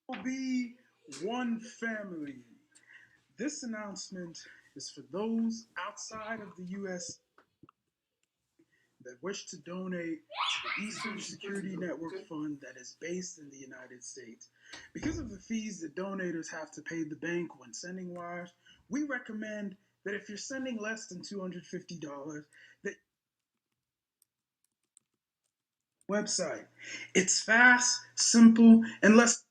will be one family. This announcement is for those outside of the U.S. that wish to donate to the Eastern Security Network Fund that is based in the United States. Because of the fees that donators have to pay the bank when sending wires, we recommend that if you're sending less than $250, that website. It's fast, simple, and less.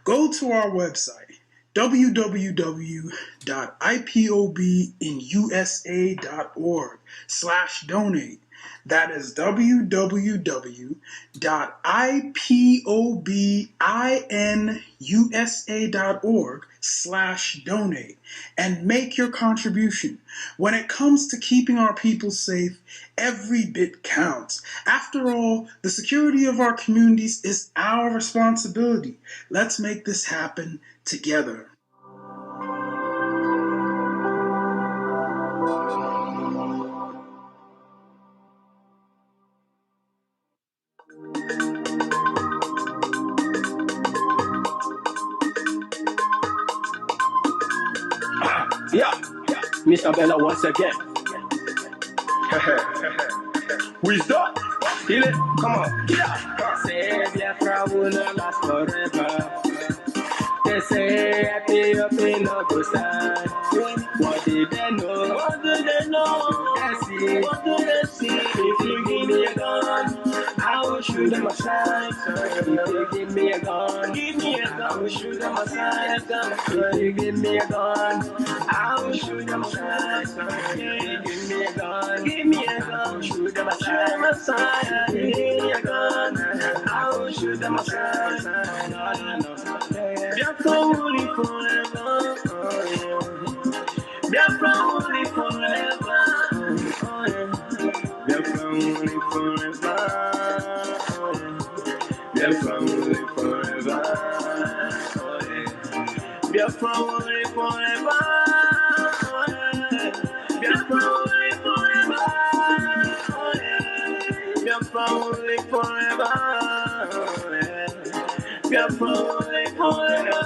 Go to our website, www.ipobinusa.org/donate. That is www.ipobinusa.org/donate and make your contribution. When it comes to keeping our people safe, every bit counts. After all, the security of our communities is our responsibility. Let's make this happen together. Yeah, Mr. Bella once again. Wisdom, feel it, come on, yeah. Say Biafra will not last forever. They say happy up in no go stand. What did they know? What do they know? Let's see. What do they see? If you give me a gun, I will shoot them aside. If you give me a gun, I will shoot them aside. If you give me a gun, I will shoot them aside. If you give me a gun, I will shoot them aside. If you give me a gun, I will shoot them aside. Biafra will live forever. Biafra will live forever. Biafra will live forever. Biafra will live forever. Biafra will live forever. Biafra will live forever. Biafra will live forever. Biafra will live forever.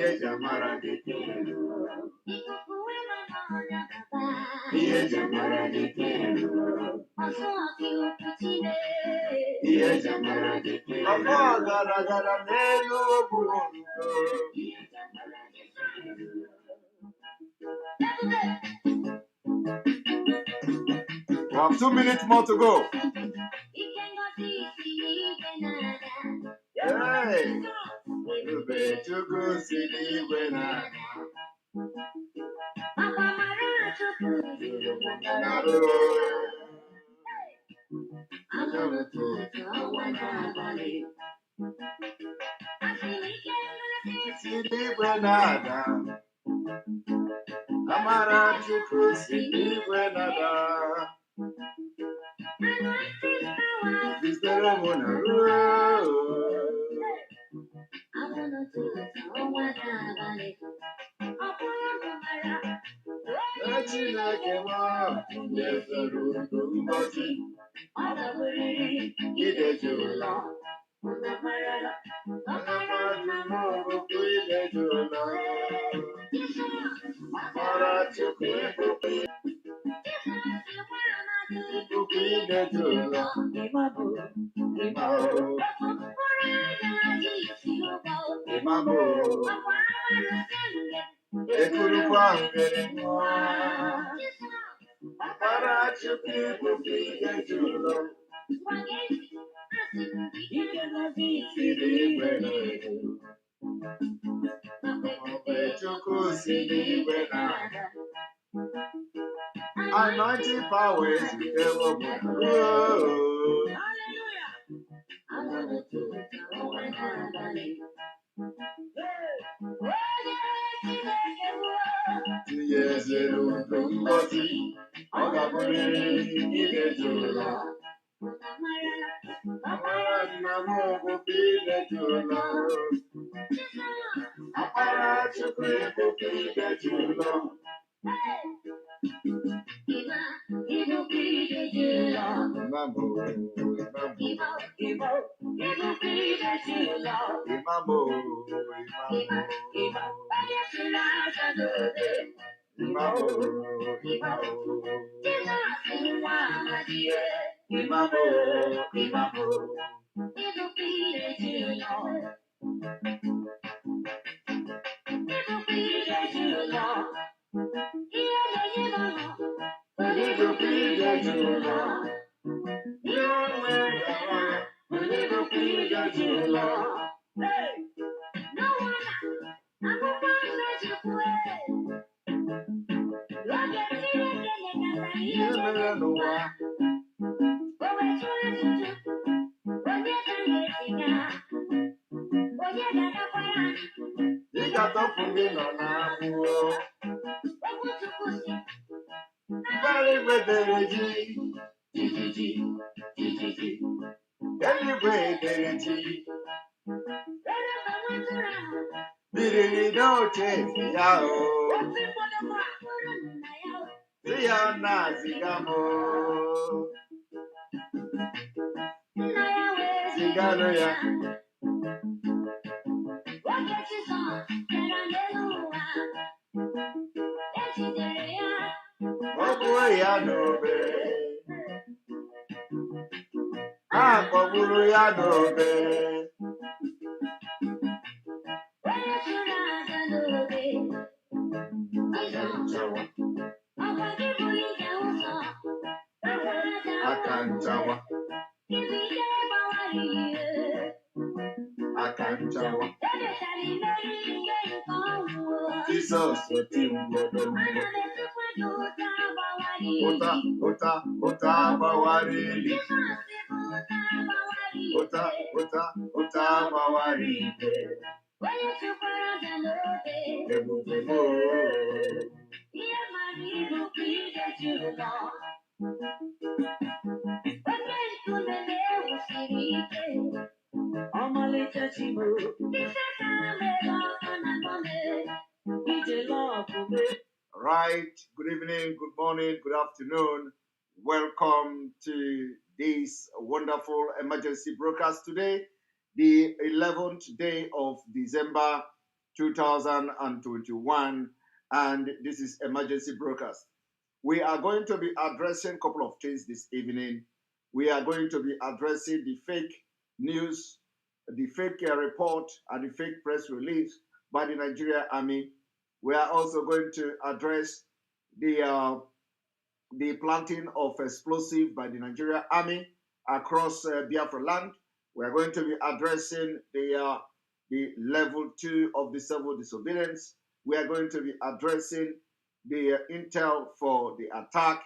We have 2 minutes more to go. Hey. Anointing powers. Right. Good evening, good morning, good afternoon. Welcome to this wonderful emergency broadcast today, the 11th day of December 2021, and this is Emergency Broadcast. We are going to be addressing a couple of things this evening. We are going to be addressing the fake news, the fake report, and the fake press release by the Nigerian Army. We are also going to address the planting of explosive by the Nigerian Army across Biafra land. We are going to be addressing the level 2 of the civil disobedience. We are going to be addressing the intel for the attack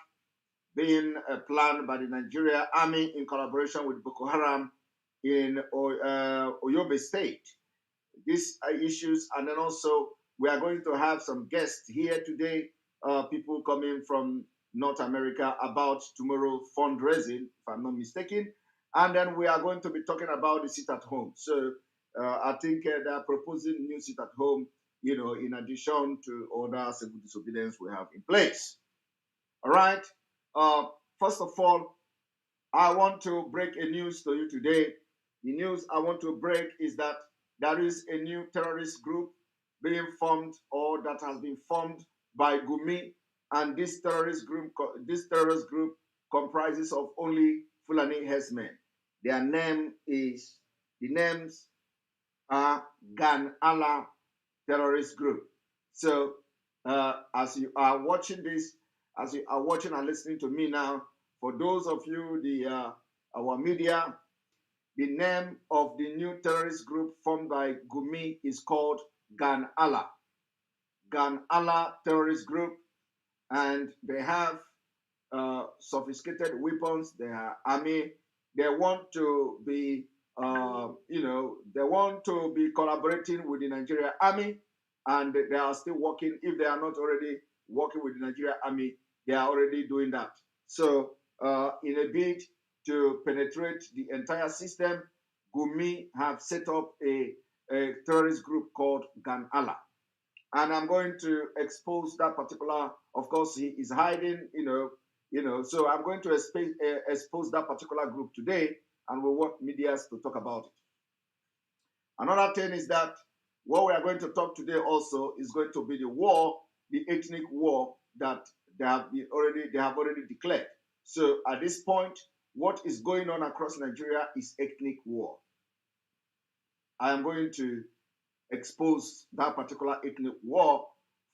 being planned by the Nigerian Army in collaboration with Boko Haram in Oyobe State. These are issues, and then also we are going to have some guests here today, people coming from North America about tomorrow fundraising, if I'm not mistaken. And then we are going to be talking about the sit at home. So I think they are proposing new sit at home, in addition to other civil disobedience we have in place. All right. First of all, I want to break a news to you today. The news I want to break is that there is a new terrorist group being formed, or that has been formed by Gumi, and this terrorist group comprises of only Fulani herdsmen. The names are Gan Allah terrorist group. So as you are watching this, as you are watching and listening to me now, for those of you, our media, the name of the new terrorist group formed by Gumi is called Gan Allah. Gan Allah terrorist group, and they have sophisticated weapons. They are army. They want to be, they want to be collaborating with the Nigerian Army, and they are still working. If they are not already working with the Nigerian Army, they are already doing that. So, in a bid to penetrate the entire system, Gumi have set up a terrorist group called Gan Allah. And I'm going to expose that particular, of course, he is hiding, so I'm going to expose that particular group today, and we want media to talk about it. Another thing is that what we are going to talk today also is going to be the war, the ethnic war that they have already declared. So at this point, what is going on across Nigeria is ethnic war. I am going to expose that particular ethnic war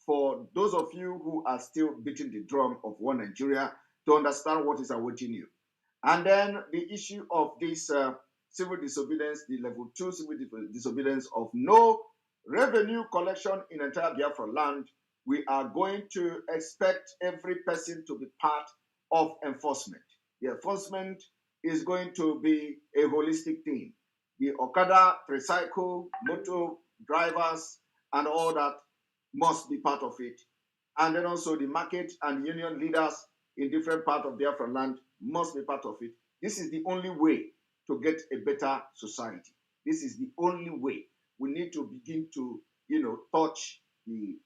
for those of you who are still beating the drum of one Nigeria, to understand what is awaiting you. And then the issue of this civil disobedience, the level 2 civil disobedience of no revenue collection in entire Biafra land. We are going to expect every person to be part of enforcement. The enforcement is going to be a holistic thing. The Okada, tricycle, motor drivers, and all that must be part of it. And then also the market and union leaders in different parts of Biafra land must be part of it. This is the only way to get a better society. This is the only way. We need to begin to, touch the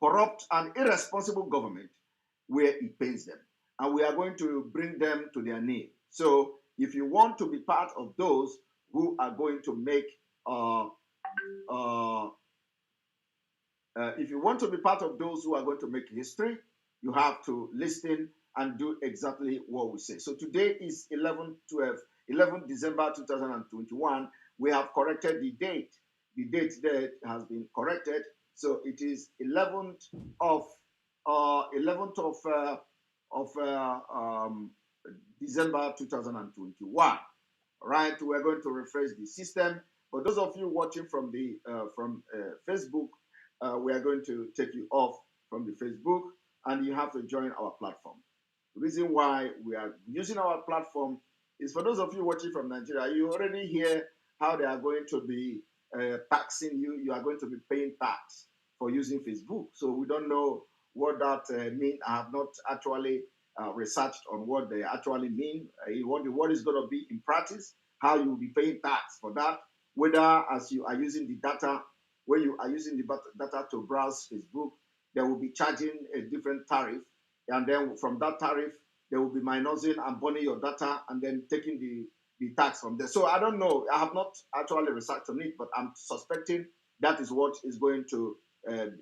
corrupt and irresponsible government where it pains them. And we are going to bring them to their knee. So if you want to be part of those who are going to make if you want to be part of those who are going to make history, you have to listen and do exactly what we say. So today is 11 December 2021. We have corrected the date. The date there has been corrected. So it is 11th of December 2021. Right, we're going to refresh the system. For those of you watching from the Facebook, we are going to take you off from the Facebook, and you have to join our platform. The reason why we are using our platform is for those of you watching from Nigeria, you already hear how they are going to be taxing you. You are going to be paying tax for using Facebook. So we don't know what that means. I have not actually researched on what they actually mean. What is going to be in practice, how you will be paying tax for that, whether as you are using the data, when you are using the data to browse Facebook, they will be charging a different tariff. And then from that tariff, they will be minusing and burning your data and then taking the tax from there. So I don't know. I have not actually researched on it, but I'm suspecting that is what is going to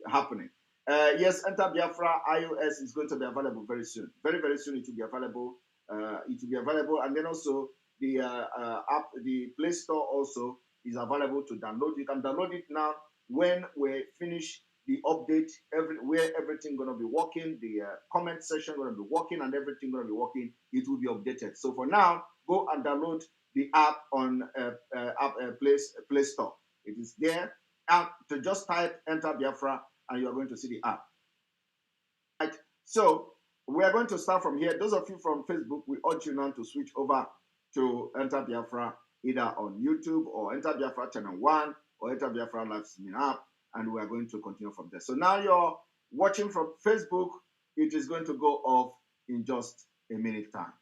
happening. Yes, Enter Biafra iOS is going to be available very soon. Very, very soon it will be available. And then also the app, the Play Store also is available to download. You can download it now when we finish the update. Where everything going to be working, the comment section going to be working, and everything going to be working. It will be updated. So for now, go and download the app on Play Store. It is there. To just type Enter Biafra, and you are going to see the app. Right. So we are going to start from here. Those of you from Facebook, we urge you now to switch over to Enter Biafra, either on YouTube or Enter Biafra Channel 1 or Enter Biafra Live Streaming app, and we are going to continue from there. So now you're watching from Facebook. It is going to go off in just a minute time.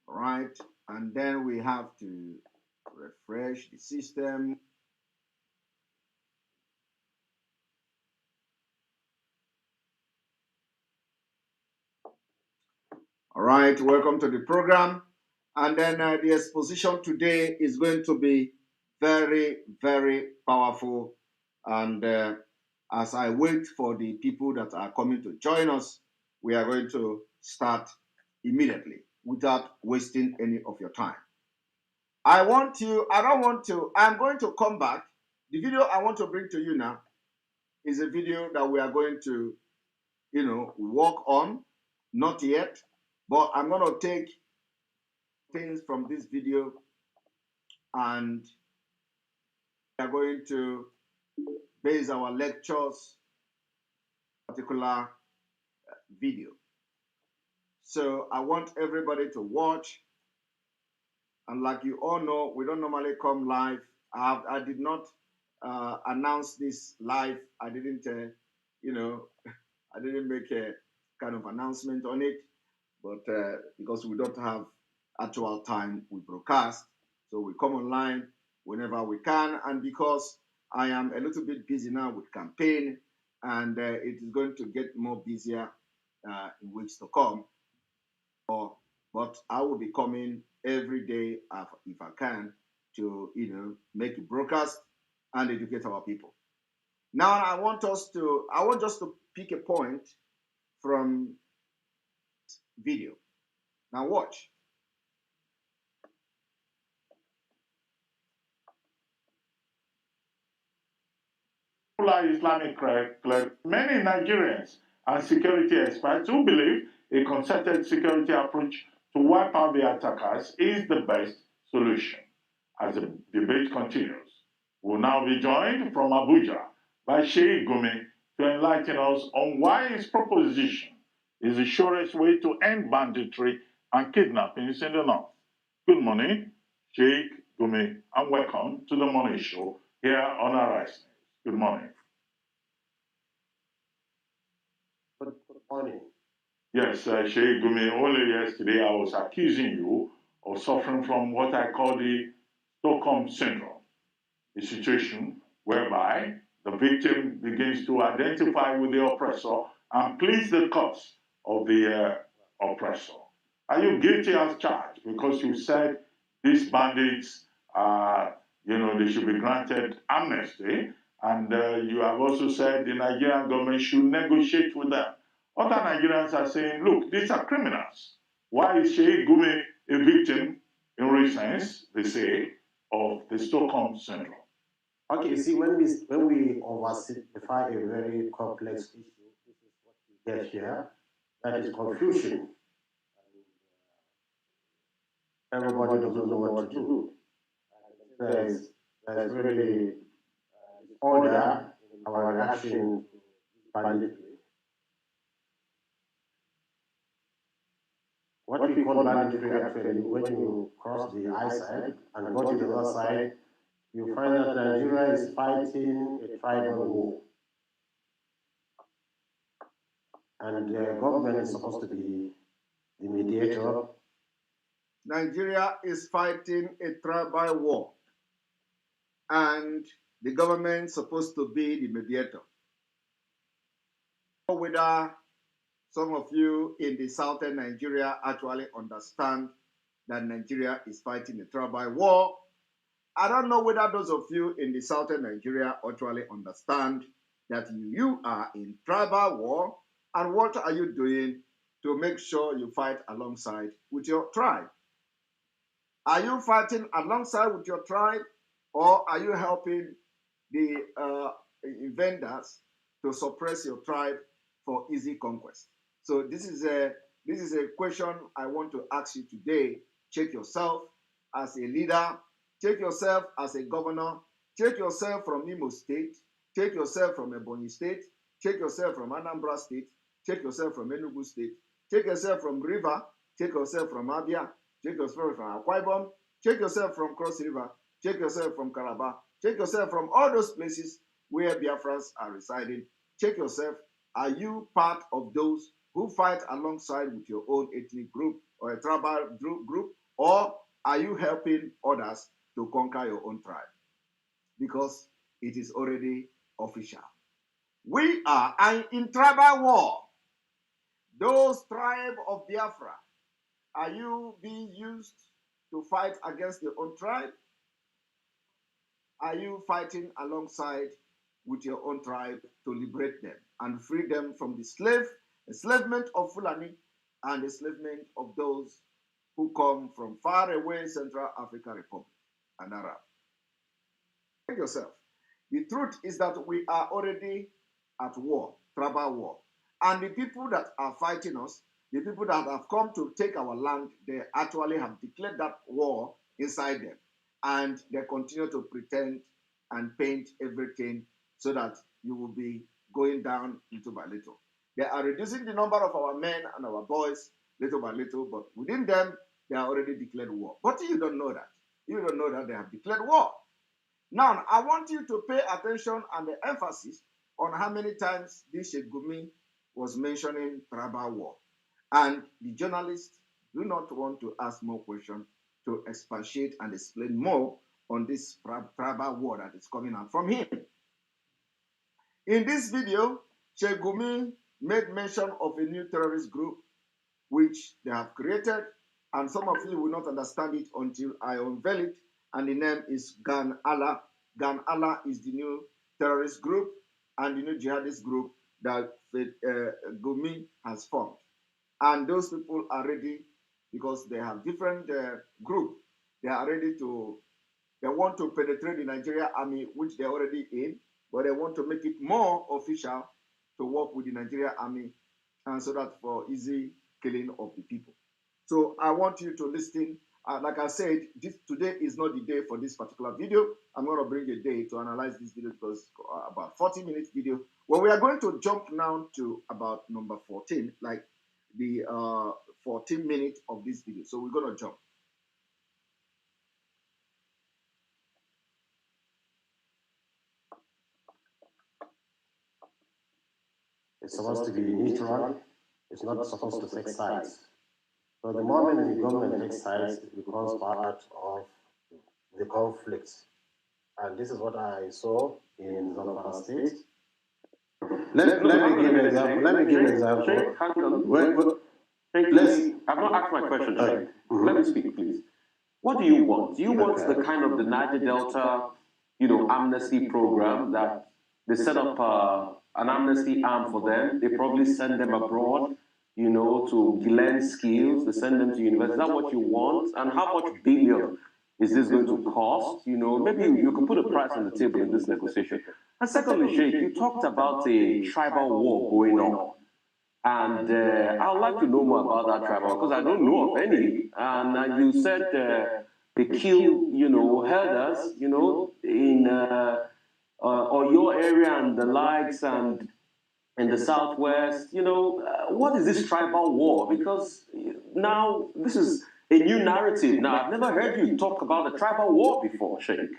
All right, and then we have to refresh the system. All right, welcome to the program. And then the exposition today is going to be very, very powerful. And as I wait for the people that are coming to join us, we are going to start immediately without wasting any of your time. I'm going to come back. The video I want to bring to you now is a video that we are going to, work on. Not yet, but I'm going to take things from this video and we are going to base our lectures on particular video. So I want everybody to watch. And like you all know, we don't normally come live. I did not announce this live. I didn't, I didn't make a kind of announcement on it. But because we don't have actual time, we broadcast. So we come online whenever we can. And because I am a little bit busy now with campaign, and it is going to get more busier in weeks to come. But I will be coming every day if I can to make a broadcast and educate our people. Now I want just to pick a point from video. Now watch. Islamic cleric, many Nigerians and security experts who believe a concerted security approach to wipe out the attackers is the best solution. As the debate continues, we'll now be joined from Abuja by Sheikh Gumi to enlighten us on why his proposition is the surest way to end banditry and kidnappings in the north. Good morning, Sheikh Gumi, and welcome to the Morning Show here on Arise. Good morning. Good morning. Yes, Sheikh Gumi, only yesterday I was accusing you of suffering from what I call the Stockholm Syndrome, a situation whereby the victim begins to identify with the oppressor and pleads the cause of the oppressor. Are you guilty as charged? Because you said these bandits, they should be granted amnesty, and you have also said the Nigerian government should negotiate with them. Other Nigerians are saying, look, these are criminals. Why is Sheikh Gumi a victim, in real sense, they say, of the Stockholm Syndrome? Okay, you see, when we oversimplify a very complex issue, this is what we get here. That is confusion. Everybody doesn't know what to do. There's really order in our reaction to banditry. What we call banditry actually, when you cross the eyesight and go to the other side, you find that Nigeria is fighting a tribal war. And the government is supposed to be the mediator. Nigeria is fighting a tribal war, and the government is supposed to be the mediator. Whether some of you in the southern Nigeria actually understand that Nigeria is fighting a tribal war. I don't know whether those of you in the southern Nigeria actually understand that you are in tribal war, and what are you doing to make sure you fight alongside with your tribe? Are you fighting alongside with your tribe, or are you helping the vendors to suppress your tribe for easy conquest? So this is a question I want to ask you today. Check yourself as a leader. Check yourself as a governor. Check yourself from Imo State. Check yourself from Ebonyi State. Check yourself from Anambra State. Check yourself from Enugu State. Check yourself from River. Check yourself from Abia. Check yourself from Akwa Ibom. Check yourself from Cross River. Check yourself from Calabar. Check yourself from all those places where Biafrans are residing. Check yourself. Are you part of those who fight alongside with your own ethnic group or a tribal group, or are you helping others to conquer your own tribe? Because it is already official. We are in tribal war. Those tribes of Biafra, are you being used to fight against your own tribe? Are you fighting alongside with your own tribe to liberate them and free them from the enslavement of Fulani and enslavement of those who come from far away Central African Republic and Arab? Check yourself. The truth is that we are already at war, tribal war. And the people that are fighting us, the people that have come to take our land, they actually have declared that war inside them. And they continue to pretend and paint everything so that you will be going down little by little. They are reducing the number of our men and our boys little by little, but within them, they are already declared war. But you don't know that. You don't know that they have declared war. Now, I want you to pay attention and the emphasis on how many times this Gumi was mentioning tribal war. And the journalists do not want to ask more questions to expatiate and explain more on this tribal war that is coming out from him. In this video, Gumi made mention of a new terrorist group which they have created, and some of you will not understand it until I unveil it, and the name is Gan Allah. Gan Allah is the new terrorist group and the new jihadist group that Gumi has formed. And those people are ready because they have different group. They are ready to, they want to penetrate the Nigerian army, which they're already in, but they want to make it more official to work with the Nigerian army, and so that for easy killing of the people. So I want you to listen. Like I said, today is not the day for this particular video. I'm going to bring a day to analyze this video because about 40-minute video. Well, we are going to jump now to about number 14, like the 14 minutes of this video. So we're going to jump. It's supposed to be neutral. It's not supposed to take sides. So the moment the government takes sides, it becomes part of the conflict. And this is what I saw in Zamfara State. Let me give an example. I've not asked my question, Sheikh. Let me speak, please. What do you want? Do you want the kind of the Niger Delta, amnesty program that they set up an amnesty arm for them? They probably send them abroad, to learn skills. They send them to university. Is that what you want? And how much billion is this going to cost? Maybe you could put a price on the table in this negotiation. And secondly, Sheikh, you talked about a tribal war going on. And I would like to know more about that tribal, because I don't know of any. And you said they kill, herders, in or your area and the likes, and in the southwest. What is this tribal war? Because now this is a new narrative. Now, I've never heard you talk about a tribal war before, Sheikh.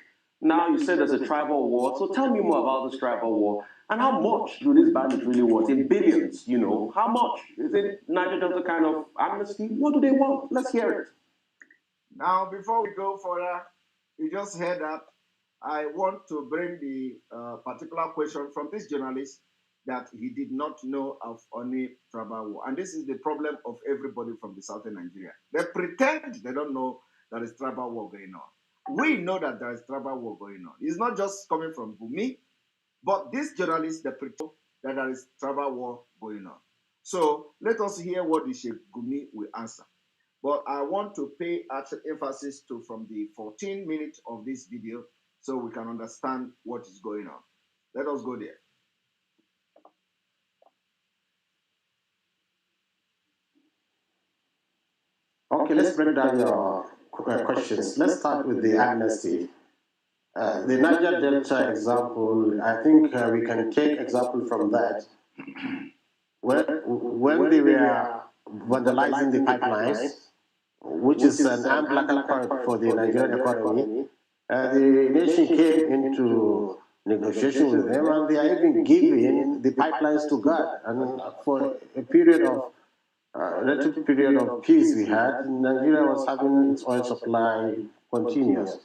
Now you said there's a tribal war. So tell me more about this tribal war. And how much do these bandits really want? In billions, How much? Is it Niger Delta kind of amnesty? What do they want? Let's hear it. Now, before we go further, you just heard that I want to bring the particular question from this journalist that he did not know of any tribal war. And this is the problem of everybody from the southern Nigeria. They pretend they don't know there is tribal war going on. We know that there is tribal war going on. It's not just coming from Gumi, but these journalists, they pretend that there is tribal war going on. So let us hear what the Sheikh Gumi will answer. But I want to pay emphasis to from the 14 minutes of this video so we can understand what is going on. Let us go there. Okay, let's break down your questions. Let's start with the amnesty. The Niger Delta example, I think we can take example from that. When they were vandalizing the pipelines, which is an umbilical cord for the Nigerian economy, the nation came into negotiation with them, and they are even giving the pipelines to God. And for a period of relative period of peace we had, Nigeria was having its oil supply continuous.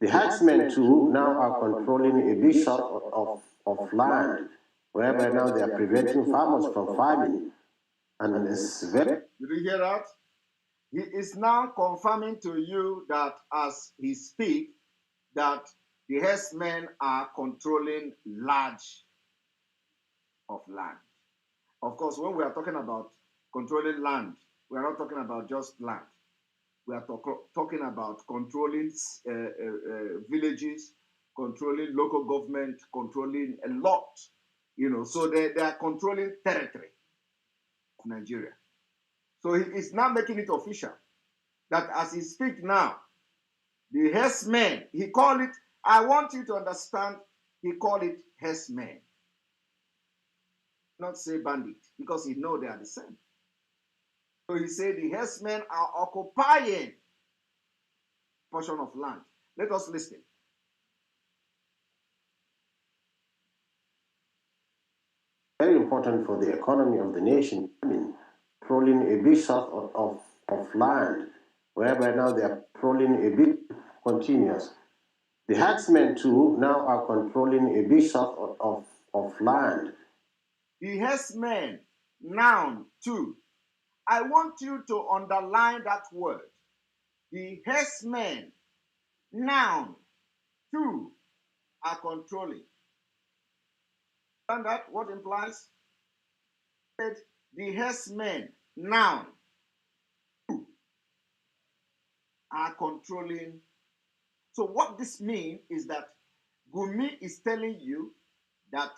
The herdsmen too now are controlling a big shot of land, whereby now they are preventing farmers from farming. And it's very... Did you hear that? He is now confirming to you that as he speaks, that the herdsmen are controlling large of land. Of course, when we are talking about controlling land, we are not talking about just land. We are talking about controlling villages, controlling local government, controlling a lot. So they are controlling territory of Nigeria. So he is now making it official that as he speaks now, the herdsmen, he called it, I want you to understand, he called it herdsmen. Not say bandit, because he know they are the same. So he said the herdsmen are occupying a portion of land. Let us listen. Very important for the economy of the nation. I mean, controlling a big shot of land, whereby now they are controlling a bit continuous. The herdsmen too now are controlling a big shot of land. The herdsmen now too. I want you to underline that word. The herdsmen now too are controlling. Understand that? What implies? The herdsmen now are controlling. So what this means is that Gumi is telling you that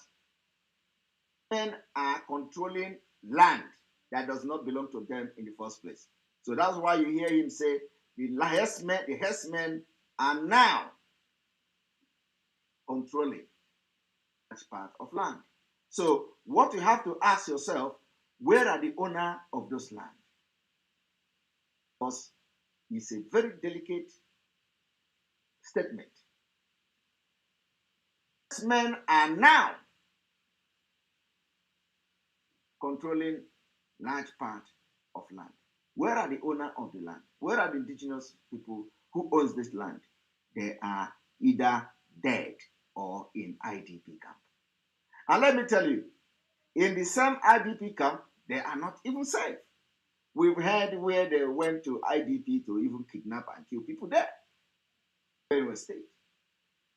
men are controlling land that does not belong to them in the first place. So that's why you hear him say the herdsmen are now controlling that part of land. So what you have to ask yourself, where are the owner of those land? Because it's a very delicate statement. Men are now controlling large part of land. Where are the owner of the land? Where are the indigenous people who owns this land? They are either dead or in IDP camp. And let me tell you, in the same IDP camp, they are not even safe. We've heard where they went to IDP to even kidnap and kill people there. Benue State.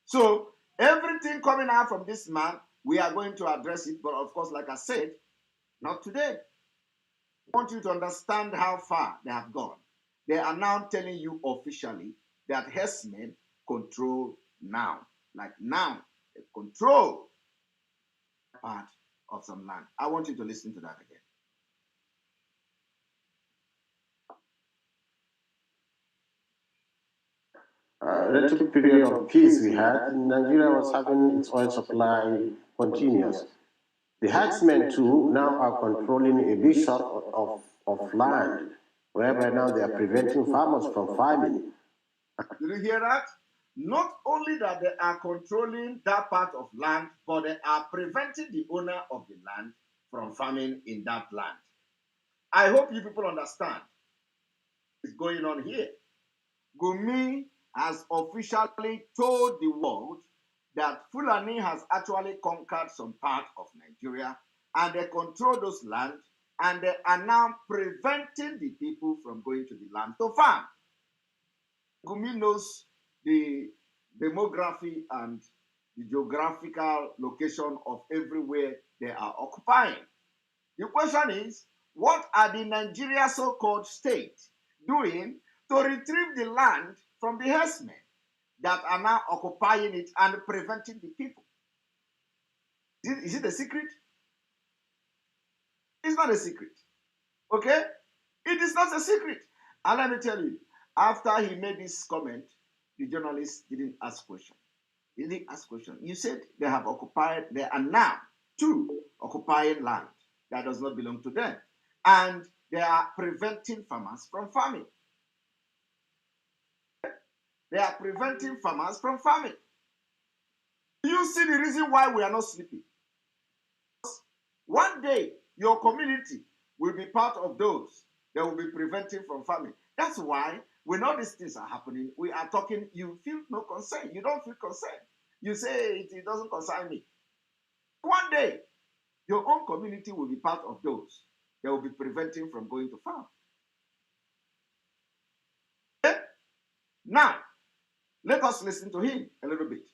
So everything coming out from this man, we are going to address it. But of course, like I said, not today. I want you to understand how far they have gone. They are now telling you officially that herdsmen control now. Like now, they control part of some land. I want you to listen to that again. Relative period of peace we had, Nigeria was having its oil supply continuous. The herdsmen too now are controlling a big shot of land, whereby now they are preventing farmers from farming. Did you hear that? Not only that they are controlling that part of land, but they are preventing the owner of the land from farming in that land. I hope you people understand what's going on here. Gumi has officially told the world that Fulani has actually conquered some part of Nigeria and they control those lands and they are now preventing the people from going to the land to farm. Gumi knows the demography and the geographical location of everywhere they are occupying. The question is, what are the Nigeria so-called state doing to retrieve the land from the herdsmen that are now occupying it and preventing the people? Is it a secret? It's not a secret. Okay? It is not a secret. And let me tell you, after he made this comment, the journalist didn't ask questions. He didn't ask questions. You said they have occupied, they are now occupying land that does not belong to them. And they are preventing farmers from farming. They are preventing farmers from farming. Do you see the reason why we are not sleeping? One day, your community will be part of those that will be preventing from farming. That's why when all these things are happening, we are talking, you feel no concern. You don't feel concerned. You say it doesn't concern me. One day, your own community will be part of those that will be preventing from going to farm. Okay? Now, let us listen to him a little bit.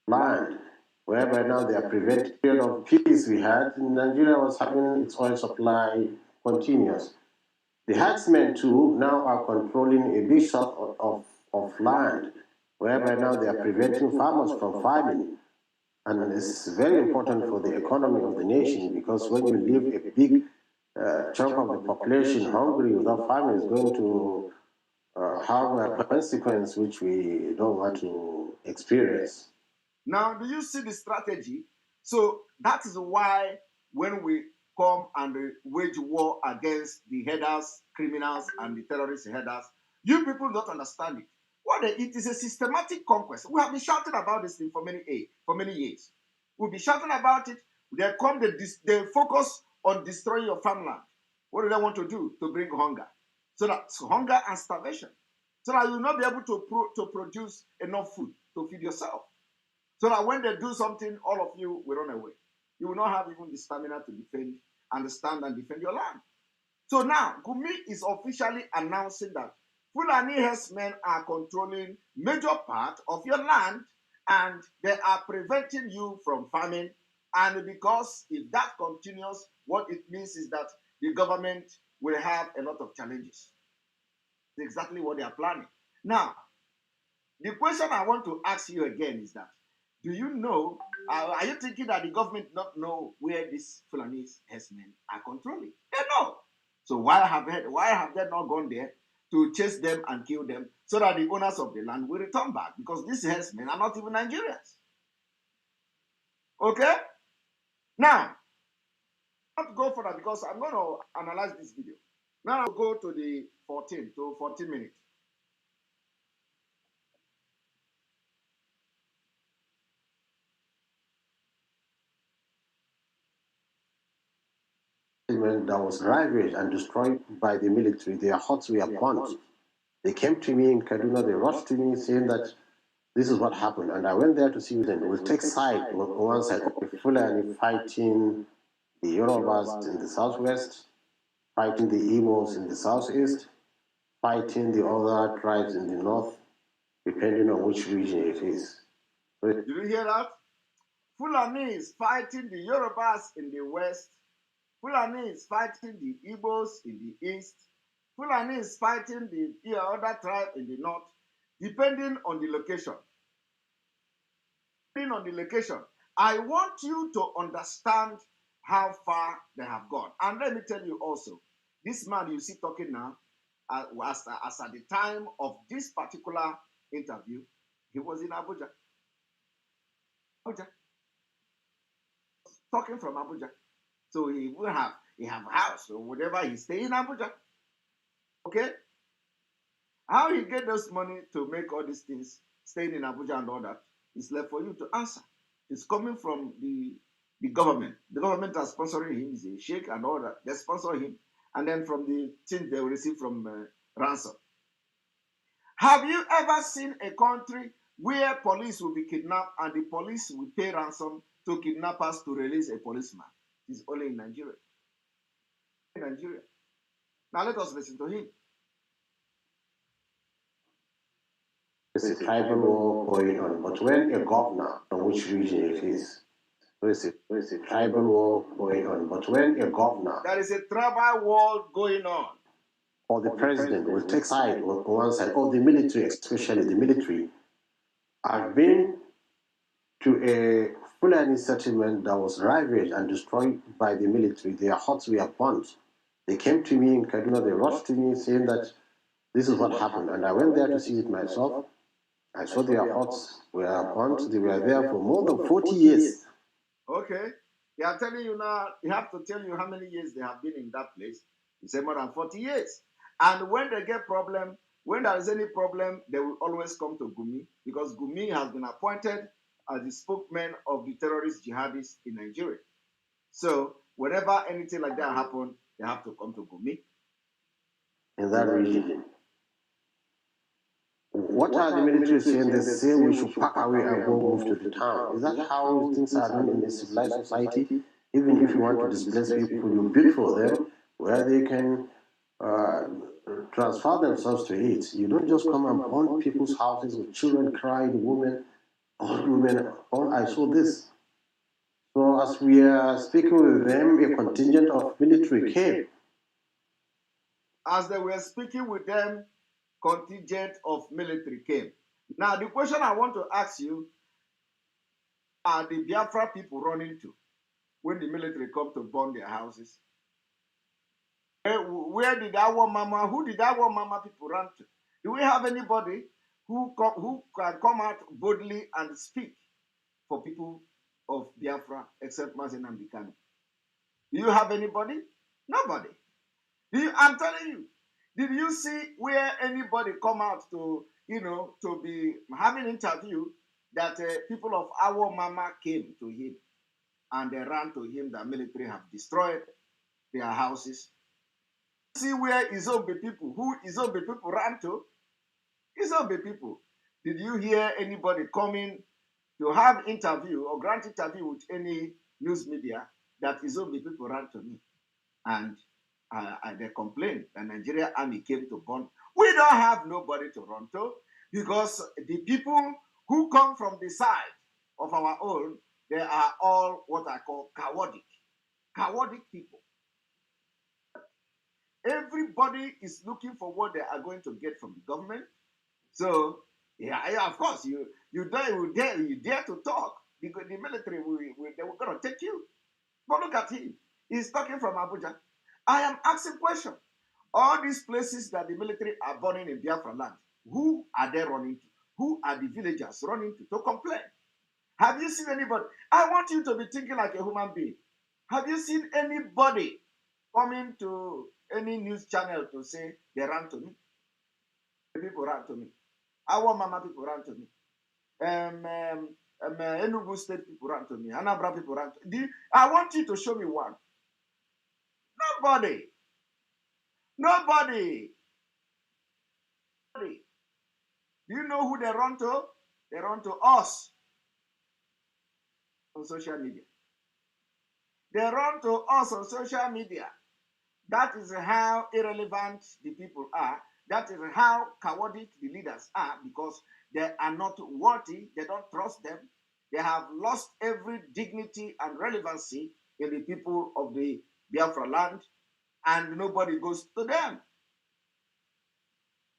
Land, whereby now they are preventing the period of peace we had. Nigeria was having its oil supply continuous. The herdsmen too now are controlling a big shot of land, whereby now they are preventing farmers from farming. And it's very important for the economy of the nation, because when you leave a big chunk of the population hungry without farming, is going to have a consequence which we don't want to experience. Now, do you see the strategy? So that is why when we come and wage war against the headers, criminals, and the terrorist headers, you people don't understand it. It is a systematic conquest. We have been shouting about this thing for many years. We'll be shouting about it. They focus on destroying your farmland. What do they want to do? To bring hunger. Hunger and starvation. So that you will not be able to produce enough food to feed yourself. So that when they do something, all of you will run away. You will not have even the stamina to defend, understand, and defend your land. So now, Gumi is officially announcing that Fulani herdsmen are controlling major part of your land and they are preventing you from farming. And because if that continues, what it means is that the government will have a lot of challenges. That's exactly what they are planning. Now, the question I want to ask you again is that, do you know, are you thinking that the government not know where these Fulani herdsmen are controlling? They know. So why have they not gone there to chase them and kill them so that the owners of the land will return back? Because these herdsmen are not even Nigerians. Okay? Now, not go further because I'm going to analyze this video. Now I'll go to the 14 minutes. That was ravaged and destroyed by the military. Their huts were burnt. They came to me in Kaduna, they rushed to me saying that this is what happened. And I went there to see them. We'll take side on one side, the Fulani fighting the Yorubas in the southwest, fighting the Igbos in the southeast, fighting the other tribes in the north, depending on which region it is. Did you hear that? Fulani is fighting the Yorubas in the west. Fulani is fighting the Igbos in the east. Fulani is fighting the other tribe in the north, depending on the location. Depending on the location, I want you to understand how far they have gone. And let me tell you also, this man you see talking now, as at the time of this particular interview, he was in Abuja. Talking from Abuja. So he have a house or whatever, he stay in Abuja. Okay? How he get those money to make all these things, staying in Abuja and all that, is left for you to answer. It's coming from the government. The government are sponsoring him. He's a sheikh and all that. They sponsor him. and then from the things they will receive from ransom. Have you ever seen a country where police will be kidnapped and the police will pay ransom to kidnappers to release a policeman? It's only in Nigeria. In Nigeria. Now let us listen to him. It's a tribal war going on, but when a governor, from which region it is, there is a tribal war going on, but when a governor, there is a tribal war going on, or the president will take side on one side, or the military, especially the military. I've been to a Fulani settlement that was ravaged and destroyed by the military. Their huts were burnt. They came to me in Kaduna, they rushed to me saying that this is what happened. And I went there to see it myself. I saw their huts were burnt. They were there for more than 40 years. Okay. They are telling you now, you have to tell you how many years they have been in that place. You say more than 40 years. And when they get problem, when there is any problem, they will always come to Gumi, because Gumi has been appointed as the spokesman of the terrorist jihadists in Nigeria. So whenever anything like that happens, they have to come to Gumi. In that region. What are the military saying? They say we should pack away and go move to the town. Is that how things are done in a civilized society? Even if you want to displace people, you build for them where they can transfer themselves to it. You don't just come and burn people's houses with children crying, women, old women. All I saw this. So as we are speaking with them, a contingent of military came. As they were speaking with them, contingent of military came. Now, the question I want to ask you, are the Biafra people running to when the military come to burn their houses? Where did our mama, who did our mama people run to? Do we have anybody who can come out boldly and speak for people of Biafra except Mazi Nnamdi Kanu? Do you have anybody? Nobody. I'm telling you, did you see where anybody come out to, to be having interview that people of our mama came to him and they ran to him that military have destroyed their houses? See where Izobe people, who Izobe people ran to? Izobe people. Did you hear anybody coming to have interview or grant interview with any news media that Izobe people ran to me? And they complained that Nigerian army came to burn. We don't have nobody to run to, because the people who come from the side of our own, they are all what I call cowardic people. Everybody is looking for what they are going to get from the government. So, yeah, of course, you dare to talk, because the military, they were going to take you. But look at him. He's talking from Abuja. I am asking question. All these places that the military are burning in Biafra land, who are they running to? Who are the villagers running to complain? Have you seen anybody? I want you to be thinking like a human being. Have you seen anybody coming to any news channel to say they ran to me? The people ran to me. Our mama people ran to me. Enugu State people ran to me. Anambra people ran to me. I want you to show me one. Nobody. Nobody. Do you know who they run to? They run to us on social media. They run to us on social media. That is how irrelevant the people are. That is how cowardic the leaders are, because they are not worthy. They don't trust them. They have lost every dignity and relevancy in the people of the Biafra land, and nobody goes to them.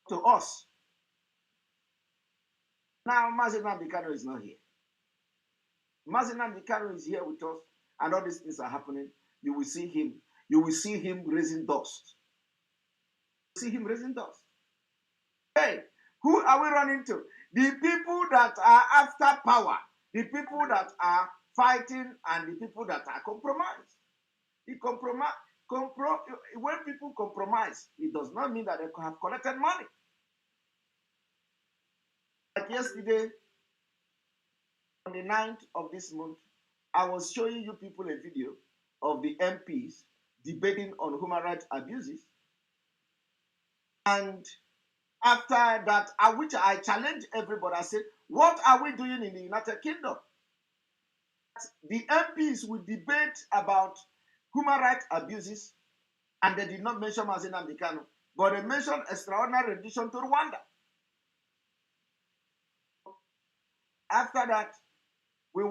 To us. Now, Mazi Nnamdi Kanu is not here. Mazi Nnamdi Kanu is here with us, and all these things are happening. You will see him. You will see him raising dust. See him raising dust. Hey, who are we running to? The people that are after power, the people that are fighting, and the people that are compromised. When people compromise, it does not mean that they have collected money. Like yesterday, on the 9th of this month, I was showing you people a video of the MPs debating on human rights abuses. And after that, which I challenged everybody, I said, what are we doing in the United Kingdom? The MPs will debate about human rights abuses, and they did not mention Mazi Nnamdi Kanu, but they mentioned extraordinary rendition to Rwanda. After that, we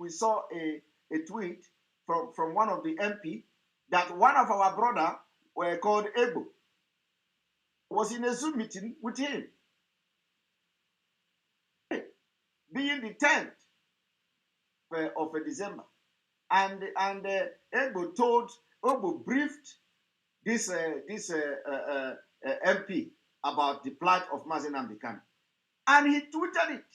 saw a tweet from one of the MP that one of our brother were called Ekpa was in a Zoom meeting with him, being the 10th of December, and Ekpa briefed this MP about the plight of Mazi Nnamdi Kanu, and he tweeted it.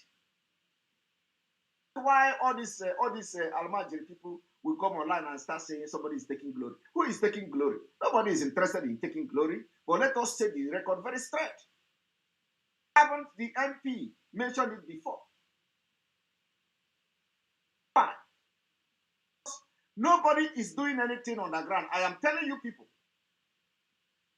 Why all these Almajiri people will come online and start saying somebody is taking glory? Who is taking glory? Nobody is interested in taking glory. But let us say the record very straight. Haven't the MP mentioned it before? Why? Nobody is doing anything on the ground. I am telling you people.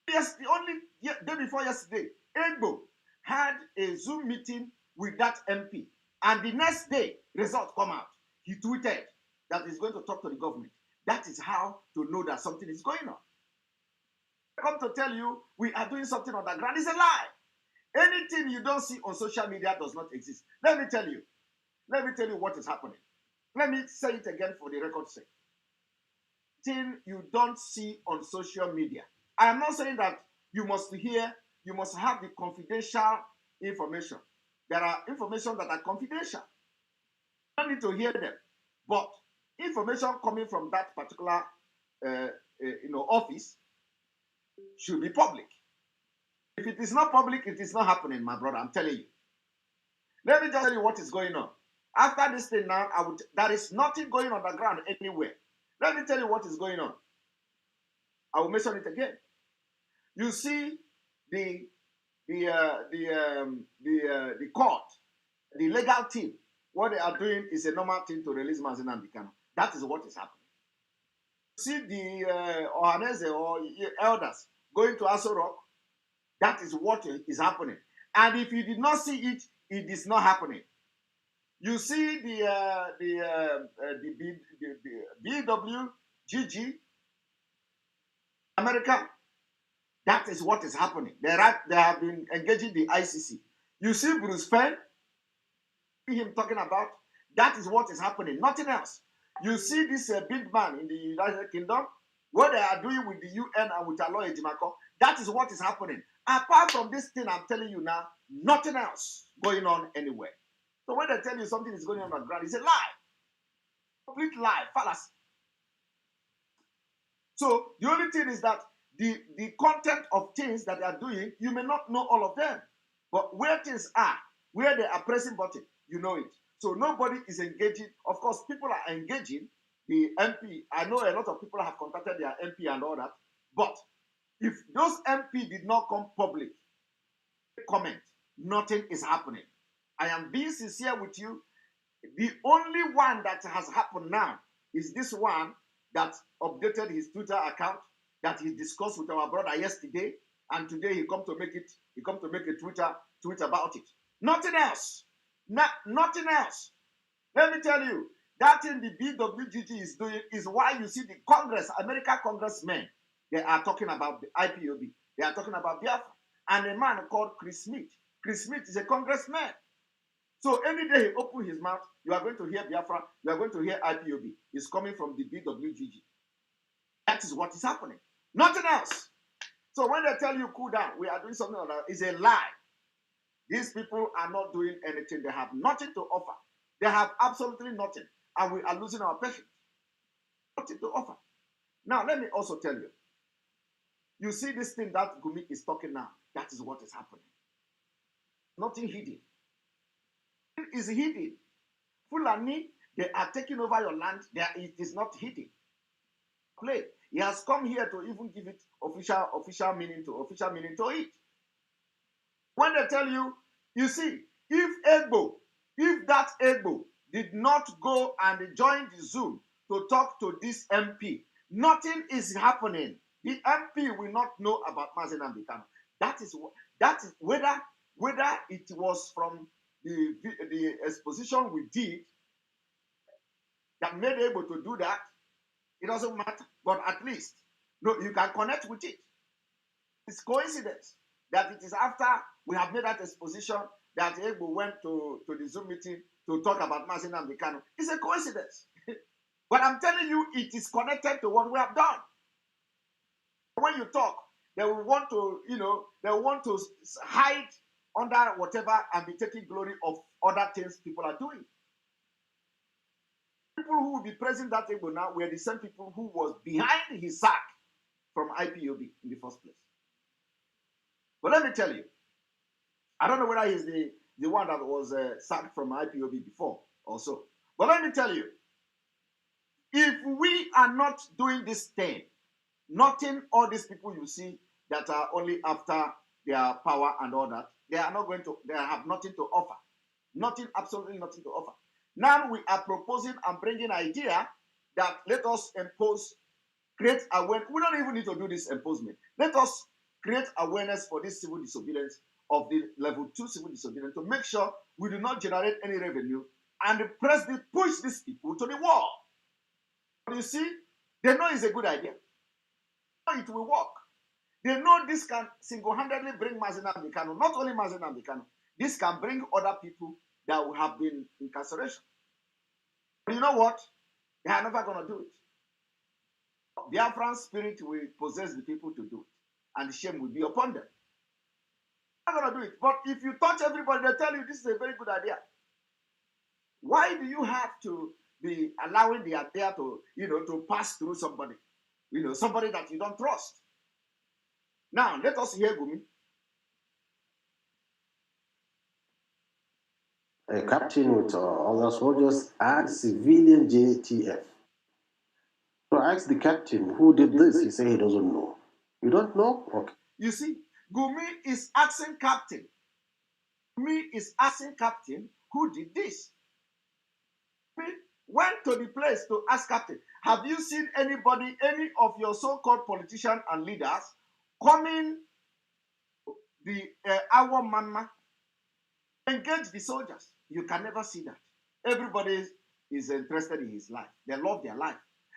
Yes, the only day before yesterday, Ekpa had a Zoom meeting with that MP. And the next day, results come out. He tweeted that he's going to talk to the government. That is how to know that something is going on. I come to tell you we are doing something on the ground is a lie. Anything you don't see on social media does not exist. Let me tell you what is happening. Let me say it again for the record's sake. Thing you don't see on social media. I am not saying that you must have the confidential information. There are information that are confidential. You don't need to hear them. But information coming from that particular office should be public. If it is not public, it is not happening, my brother. I'm telling you. Let me just tell you what is going on. After this thing now, there is nothing going on the ground anywhere. Let me tell you what is going on. I will mention it again. You see the court, the legal team, what they are doing is a normal thing to release Mazi Nnamdi Kanu. That is what is happening. See the Ohaneze or elders going to Aso Rock. That is what is happening. And if you did not see it, it is not happening. You see the BWGG, America. That is what is happening. They have been engaging the ICC. You see Bruce Penn, him talking about, that is what is happening, nothing else. You see this big man in the United Kingdom, what they are doing with the UN and with Aloy Ejimako, that is what is happening. Apart from this thing I'm telling you now, nothing else going on anywhere. So when they tell you something is going on the ground, it's a lie. Complete lie, fallacy. So the only thing is that the content of things that they are doing, you may not know all of them. But where things are, where they are pressing button, you know it. So nobody is engaging. Of course, people are engaging the MP. I know a lot of people have contacted their MP and all that. But if those MP did not come public, comment, nothing is happening. I am being sincere with you. The only one that has happened now is this one that updated his Twitter account that he discussed with our brother yesterday, and today he come to make a tweet about it. Nothing else. Nothing else. Let me tell you, that thing the BWGG is doing is why you see the Congress, American congressmen, they are talking about the IPOB. They are talking about Biafra. And a man called Chris Smith. Chris Smith is a congressman. So any day he opens his mouth, you are going to hear Biafra, you are going to hear IPOB. It's coming from the BWGG. That is what is happening. Nothing else. So when they tell you cool down, we are doing something like that, it's a lie. These people are not doing anything. They have nothing to offer. They have absolutely nothing. And we are losing our patience. Nothing to offer. Now, let me also tell you. You see this thing that Gumi is talking now. That is what is happening. Nothing hidden. It is hidden. Fulani, they are taking over your land. It is not hidden. Play. He has come here to even give it official meaning to it. When they tell you, you see, if that Ekpa did not go and join the Zoom to talk to this MP, Nothing is happening. The MP will not know about Mazi Nnamdi Kanu. That is whether it was from the exposition we did that made able to do that. It doesn't matter. But at least you can connect with it. It's coincidence that it is after we have made that exposition that Egbo went to the Zoom meeting to talk about Mazi Nnamdi Kanu. It's a coincidence. But I'm telling you, it is connected to what we have done. When you talk, they will want to, they want to hide under whatever and be taking glory of other things people are doing. People who will be praising that table now were the same people who was behind his sack from IPOB in the first place. But let me tell you, I don't know whether he's the one that was sacked from IPOB before also. But let me tell you, if we are not doing this thing, nothing, all these people you see that are only after their power and all that, they have nothing to offer. Nothing, absolutely nothing to offer. Now we are proposing and bringing idea that let us create awareness. We don't even need to do this imposement. Let us create awareness for this civil disobedience of the level 2 civil disobedience to make sure we do not generate any revenue and push these people to the wall. But you see, they know it's a good idea. It will work. They know this can single-handedly bring Mazi Nnamdi Kanu. Not only Mazi Nnamdi Kanu, this can bring other people that will have been incarceration. But you know what? They are never going to do it. Biafran spirit will possess the people to do it, and the shame will be upon them. They're not going to do it. But if you touch everybody, they tell you this is a very good idea. Why do you have to be allowing the idea to, to pass through somebody? Somebody that you don't trust. Now, let us hear Gumi. A captain with other soldiers and civilian JTF. So I asked the captain, who did this? He said he doesn't know. You don't know? Okay. You see, Gumi is asking captain. Gumi is asking captain, who did this? Gumi went to the place to ask captain, have you seen anybody, any of your so-called politicians and leaders coming the our mama, engage the soldiers? You can never see that. Everybody is interested in his life. They love their life.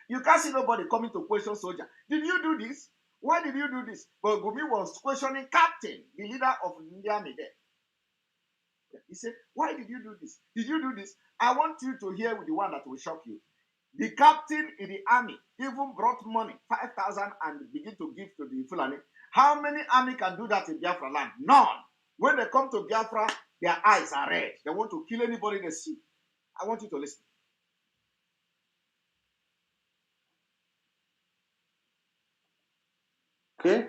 You can't see nobody coming to question soldier. Did you do this? Why did you do this? But Gumi was questioning captain, the leader of the army there. He said, why did you do this? Did you do this? I want you to hear with the one that will shock you. The captain in the army even brought money, 5,000, and begin to give to the Fulani. How many army can do that in Biafra land? None. When they come to Biafra, their eyes are red. They want to kill anybody they see. I want you to listen. Okay.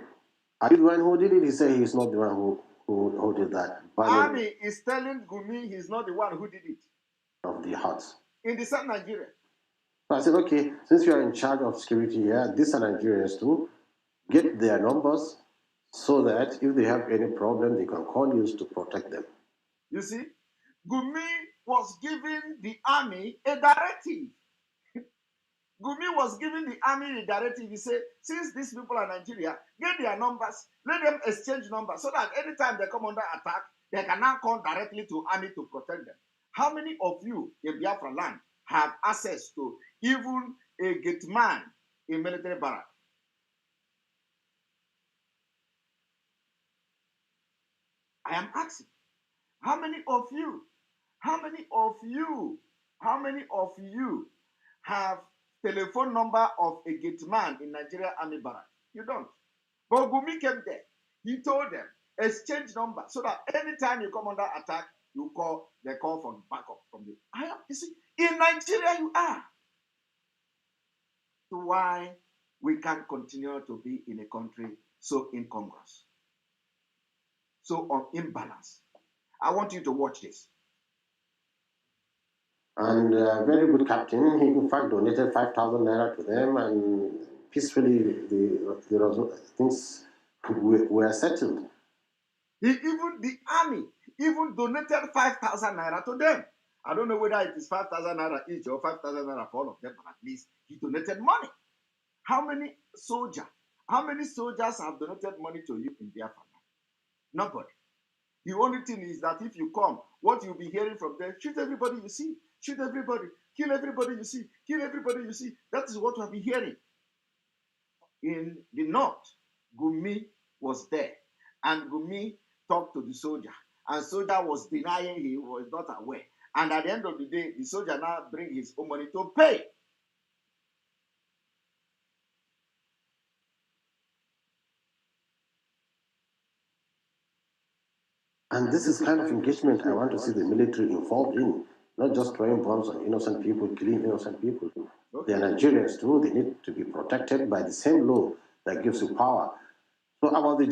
Are you the one who did it? He said he's not the one who did that. Army is telling Gumi he's not the one who did it. Of the hearts. In the South Nigeria. So I said, okay, since you are in charge of security here, these are Nigerians too. Get their numbers so that if they have any problem, they can call you to protect them. You see, Gumi was giving the army a directive. Gumi was giving the army a directive. He said, since these people are Nigeria, get their numbers, let them exchange numbers so that anytime they come under attack, they can now call directly to army to protect them. How many of you in Biafra land have access to even a gate man in military barrack? I am asking, how many of you have telephone number of a gate man in Nigeria army barrack? You don't. But Gumi came there. He told them, exchange number so that anytime you come under attack, they call for backup from you. You see, in Nigeria you are. So why we can't continue to be in a country so incongruous, so imbalanced. I want you to watch this. And a very good captain, he in fact donated 5,000 naira to them, and peacefully the things were settled. The army even donated 5,000 naira to them. I don't know whether it is 5,000 naira each or 5,000 naira for all of them, but at least he donated money. How many soldiers have donated money to you in Biafra? Nobody. The only thing is that if you come, what you'll be hearing from them, shoot everybody you see, shoot everybody, kill everybody you see, kill everybody you see. That is what we'll be hearing. In the north, Gumi was there, and Gumi talked to the soldier, and soldier was denying he was not aware. And at the end of the day, the soldier now bring his own money to pay. And this is kind of engagement I want to see the military involved in, not just throwing bombs on innocent people, killing innocent people. They are Nigerians too. They need to be protected by the same law that gives you power. So about the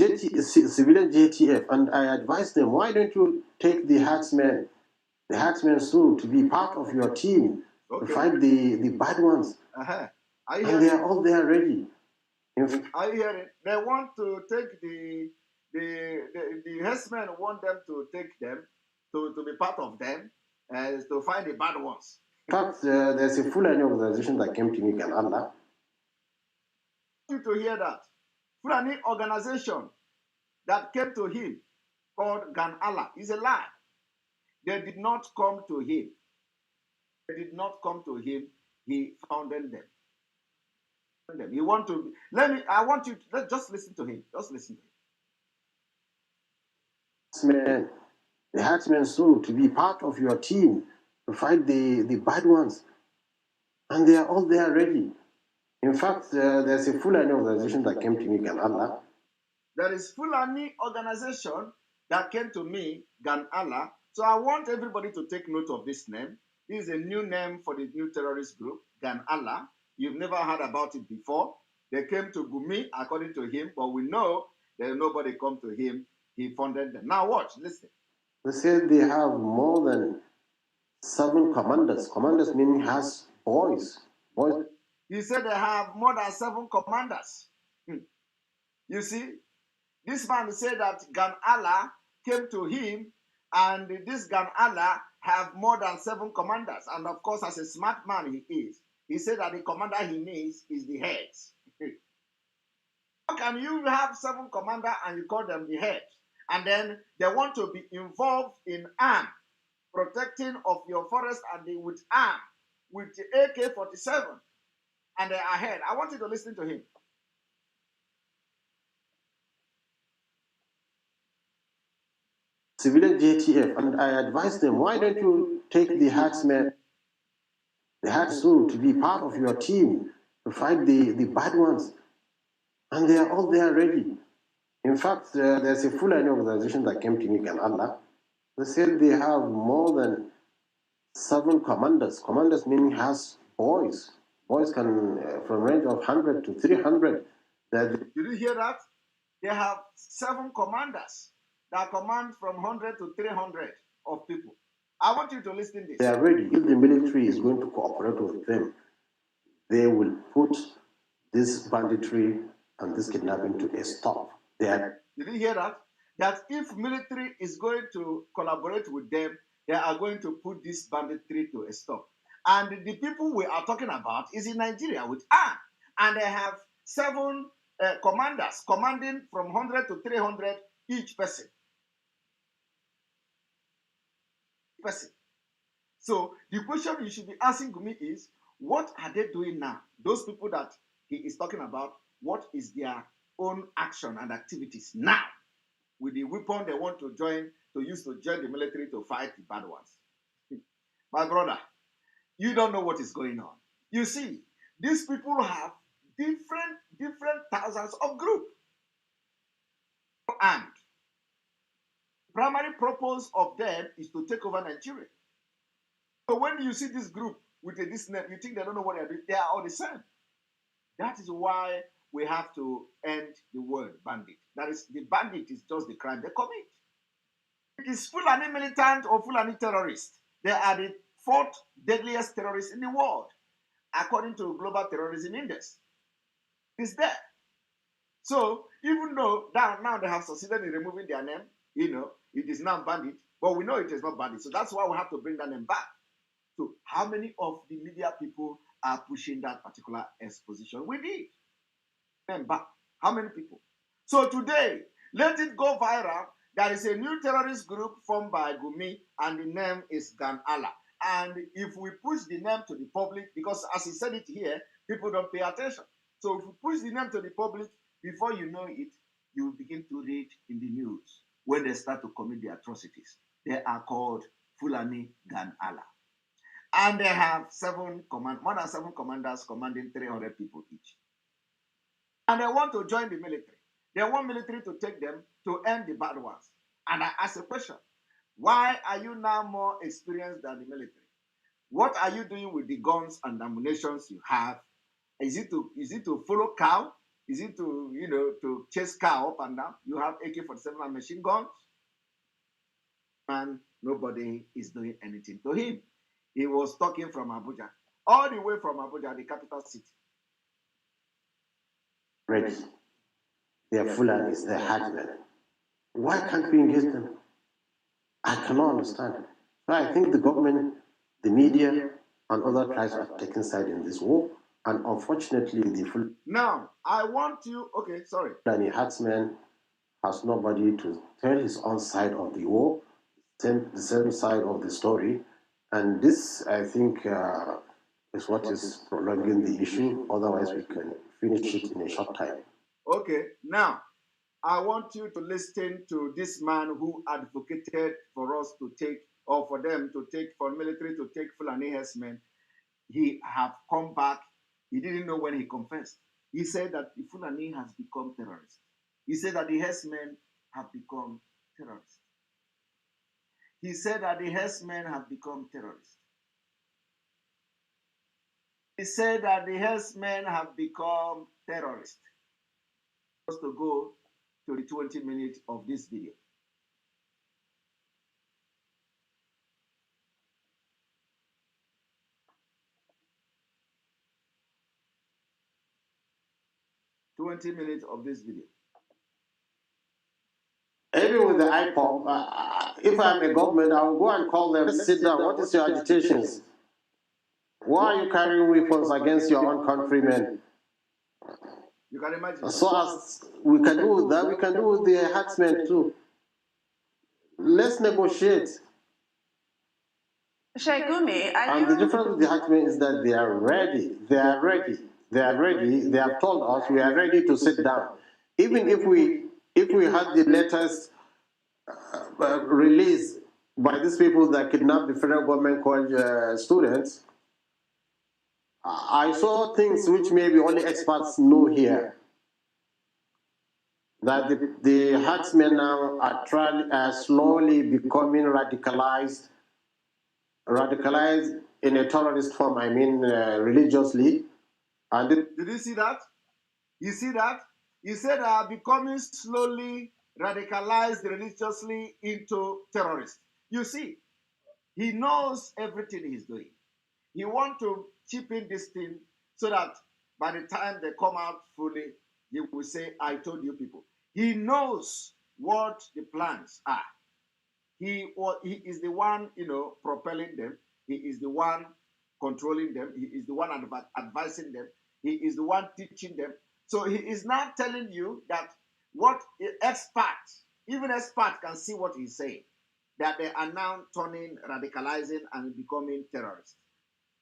civilian JTF, and I advise them, why don't you take the herdsmen too, to be part of your team, to fight the bad ones. And they are all there ready. Are you hearing? They want to take the herdsmen want them to take them, to be part of them, to find the bad ones. In fact, there's a Fulani organization that came to me, Gan Allah. I want you to hear that. Fulani organization that came to him called Gan Allah is a lie. They did not come to him. They did not come to him. He founded them. You want to I want you to just listen to him. Just listen to him. The herdsmen too, to be part of your team, to fight the bad ones. And they are all there ready. In fact, there's a Fulani organization that came to me, Gan Allah. There is Fulani organization that came to me, Gan Allah. So I want everybody to take note of this name. This is a new name for the new terrorist group, Gan Allah. You've never heard about it before. They came to Gumi, according to him, but we know that nobody come to him. He funded them. Now watch, listen. They said they have more than 7 commanders. Commanders meaning has boys. He said they have more than 7 commanders. You see, this man said that Gan Allah came to him, and this Gan Allah have more than 7 commanders. And of course, as a smart man he is, he said that the commander he needs is the heads. How can you have 7 commanders and you call them the heads? And then they want to be involved in arm, protecting of your forest and with arm, with the AK-47, and they are ahead. I want you to listen to him. Civilian JTF, and I advise them, why don't you take the herdsmen, the herds too, to be part of your team, to fight the bad ones. And they are all there ready. In fact, there's a Fulani organization that came to me, Gan Allah. They said they have more than 7 commanders. Commanders meaning has boys. Boys can, from range of 100 to 300. Did you hear that? They have 7 commanders that command from 100 to 300 of people. I want you to listen to this. They are ready. If the military is going to cooperate with them, they will put this banditry and this kidnapping to a stop. Did you hear that? That if military is going to collaborate with them, they are going to put this banditry to a stop. And the people we are talking about is in Nigeria with arm. And they have 7 commanders commanding from 100 to 300 each person. So the question you should be asking Gumi is, what are they doing now? Those people that he is talking about, what is their own action and activities now with the weapon they want to use to join the military to fight the bad ones? My brother, you don't know what is going on. You see, these people have different thousands of groups. And primary purpose of them is to take over Nigeria. So when you see this group with this name, you think they don't know what they're doing. They are all the same. That is why we have to end the word bandit. That is, the bandit is just the crime they commit. It is Fulani militant or Fulani terrorist. They are the 4th deadliest terrorists in the world, according to Global Terrorism Index. It's there. So even though now they have succeeded in removing their name, it is now bandit, but we know it is not bandit. So that's why we have to bring that name back. So how many of the media people are pushing that particular exposition? We did. them back. How many people? So today, let it go viral. There is a new terrorist group formed by Gumi, and the name is Gan Allah. And if we push the name to the public, because as he said it here, people don't pay attention. So if we push the name to the public, before you know it, you will begin to read in the news when they start to commit the atrocities. They are called Fulani Gan Allah. And they have more than 7 commanders commanding 300 people each. And they want to join the military. They want military to take them to end the bad ones. And I ask a question. Why are you now more experienced than the military? What are you doing with the guns and ammunitions you have? Is it to follow cow? Is it to chase cow up and down? You have AK-47 and machine guns? And nobody is doing anything to him. He was talking from Abuja, all the way from Abuja, the capital city. Ready. They are Fulanis, they are herdsmen. Why can't we engage them? I cannot understand. So I think the government, the media, and other tribes have taken side in this war. And unfortunately, the Now, I want you, okay, sorry. Fulani herdsman has nobody to tell his own side of the war, the same side of the story. And this, I think, is what is prolonging the issue. Otherwise, we can finish it in a short time. Okay, now, I want you to listen to this man who advocated for us to take, or for them to take, for military to take Fulani herdsmen. He have come back. He didn't know when he confessed. He said that the Fulani has become terrorists. He said that the herdsmen have become terrorists. He said that the herdsmen have become terrorists. He said that the herdsmen have become terrorists. Just to go to the 20 minutes of this video. "20 minutes of this video. Even with the Ipob, if I'm a government, I will go and call them, sit down, what is your agitations? Why are you carrying weapons against your own countrymen? You can imagine. So as we can do that, we can do with the herdsmen too. Let's negotiate. Gumi, And the difference with the herdsmen is that they are ready. They are ready. They are ready. They have told us we are ready to sit down. Even if we had the latest release by these people that kidnapped the federal government college students, I saw things which maybe only experts know here. That the herdsmen now are slowly becoming radicalized in a terrorist form, I mean religiously. And did you see that? You see that? He said they are becoming slowly radicalized religiously into terrorists. You see, he knows everything he's doing. He wants to chip in this thing so that by the time they come out fully, he will say, I told you people. He knows what the plans are. He is the one, propelling them. He is the one controlling them. He is the one advising them. He is the one teaching them. So he is now telling you that what experts, even experts can see what he's saying, that they are now turning, radicalizing, and becoming terrorists.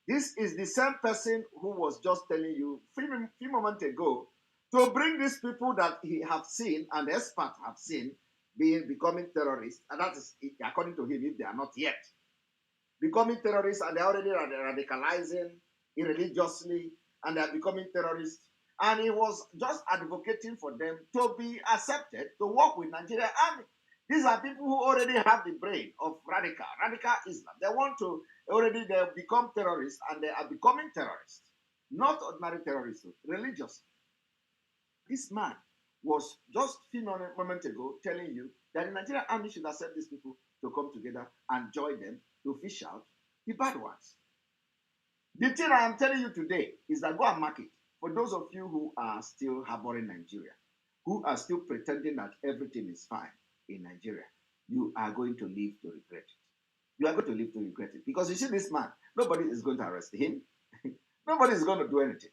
This is the same person who was just telling you a few moments ago to bring these people that he have seen and the experts have seen becoming terrorists, and that is according to him, if they are not yet becoming terrorists, and they're already radicalizing irreligiously, and they're becoming terrorists. And he was just advocating for them to be accepted to work with Nigerian army. These are people who already have the brain of radical Islam. They want to they become terrorists, and they are becoming terrorists, not ordinary terrorists, religious. This man was just a few moments ago telling you that the Nigerian army should accept these people to come together and join them to fish out the bad ones. The thing I am telling you today is that go and mark it. For those of you who are still harboring Nigeria, who are still pretending that everything is fine in Nigeria, you are going to live to regret it. You are going to live to regret it. Because you see this man, nobody is going to arrest him. Nobody is going to do anything.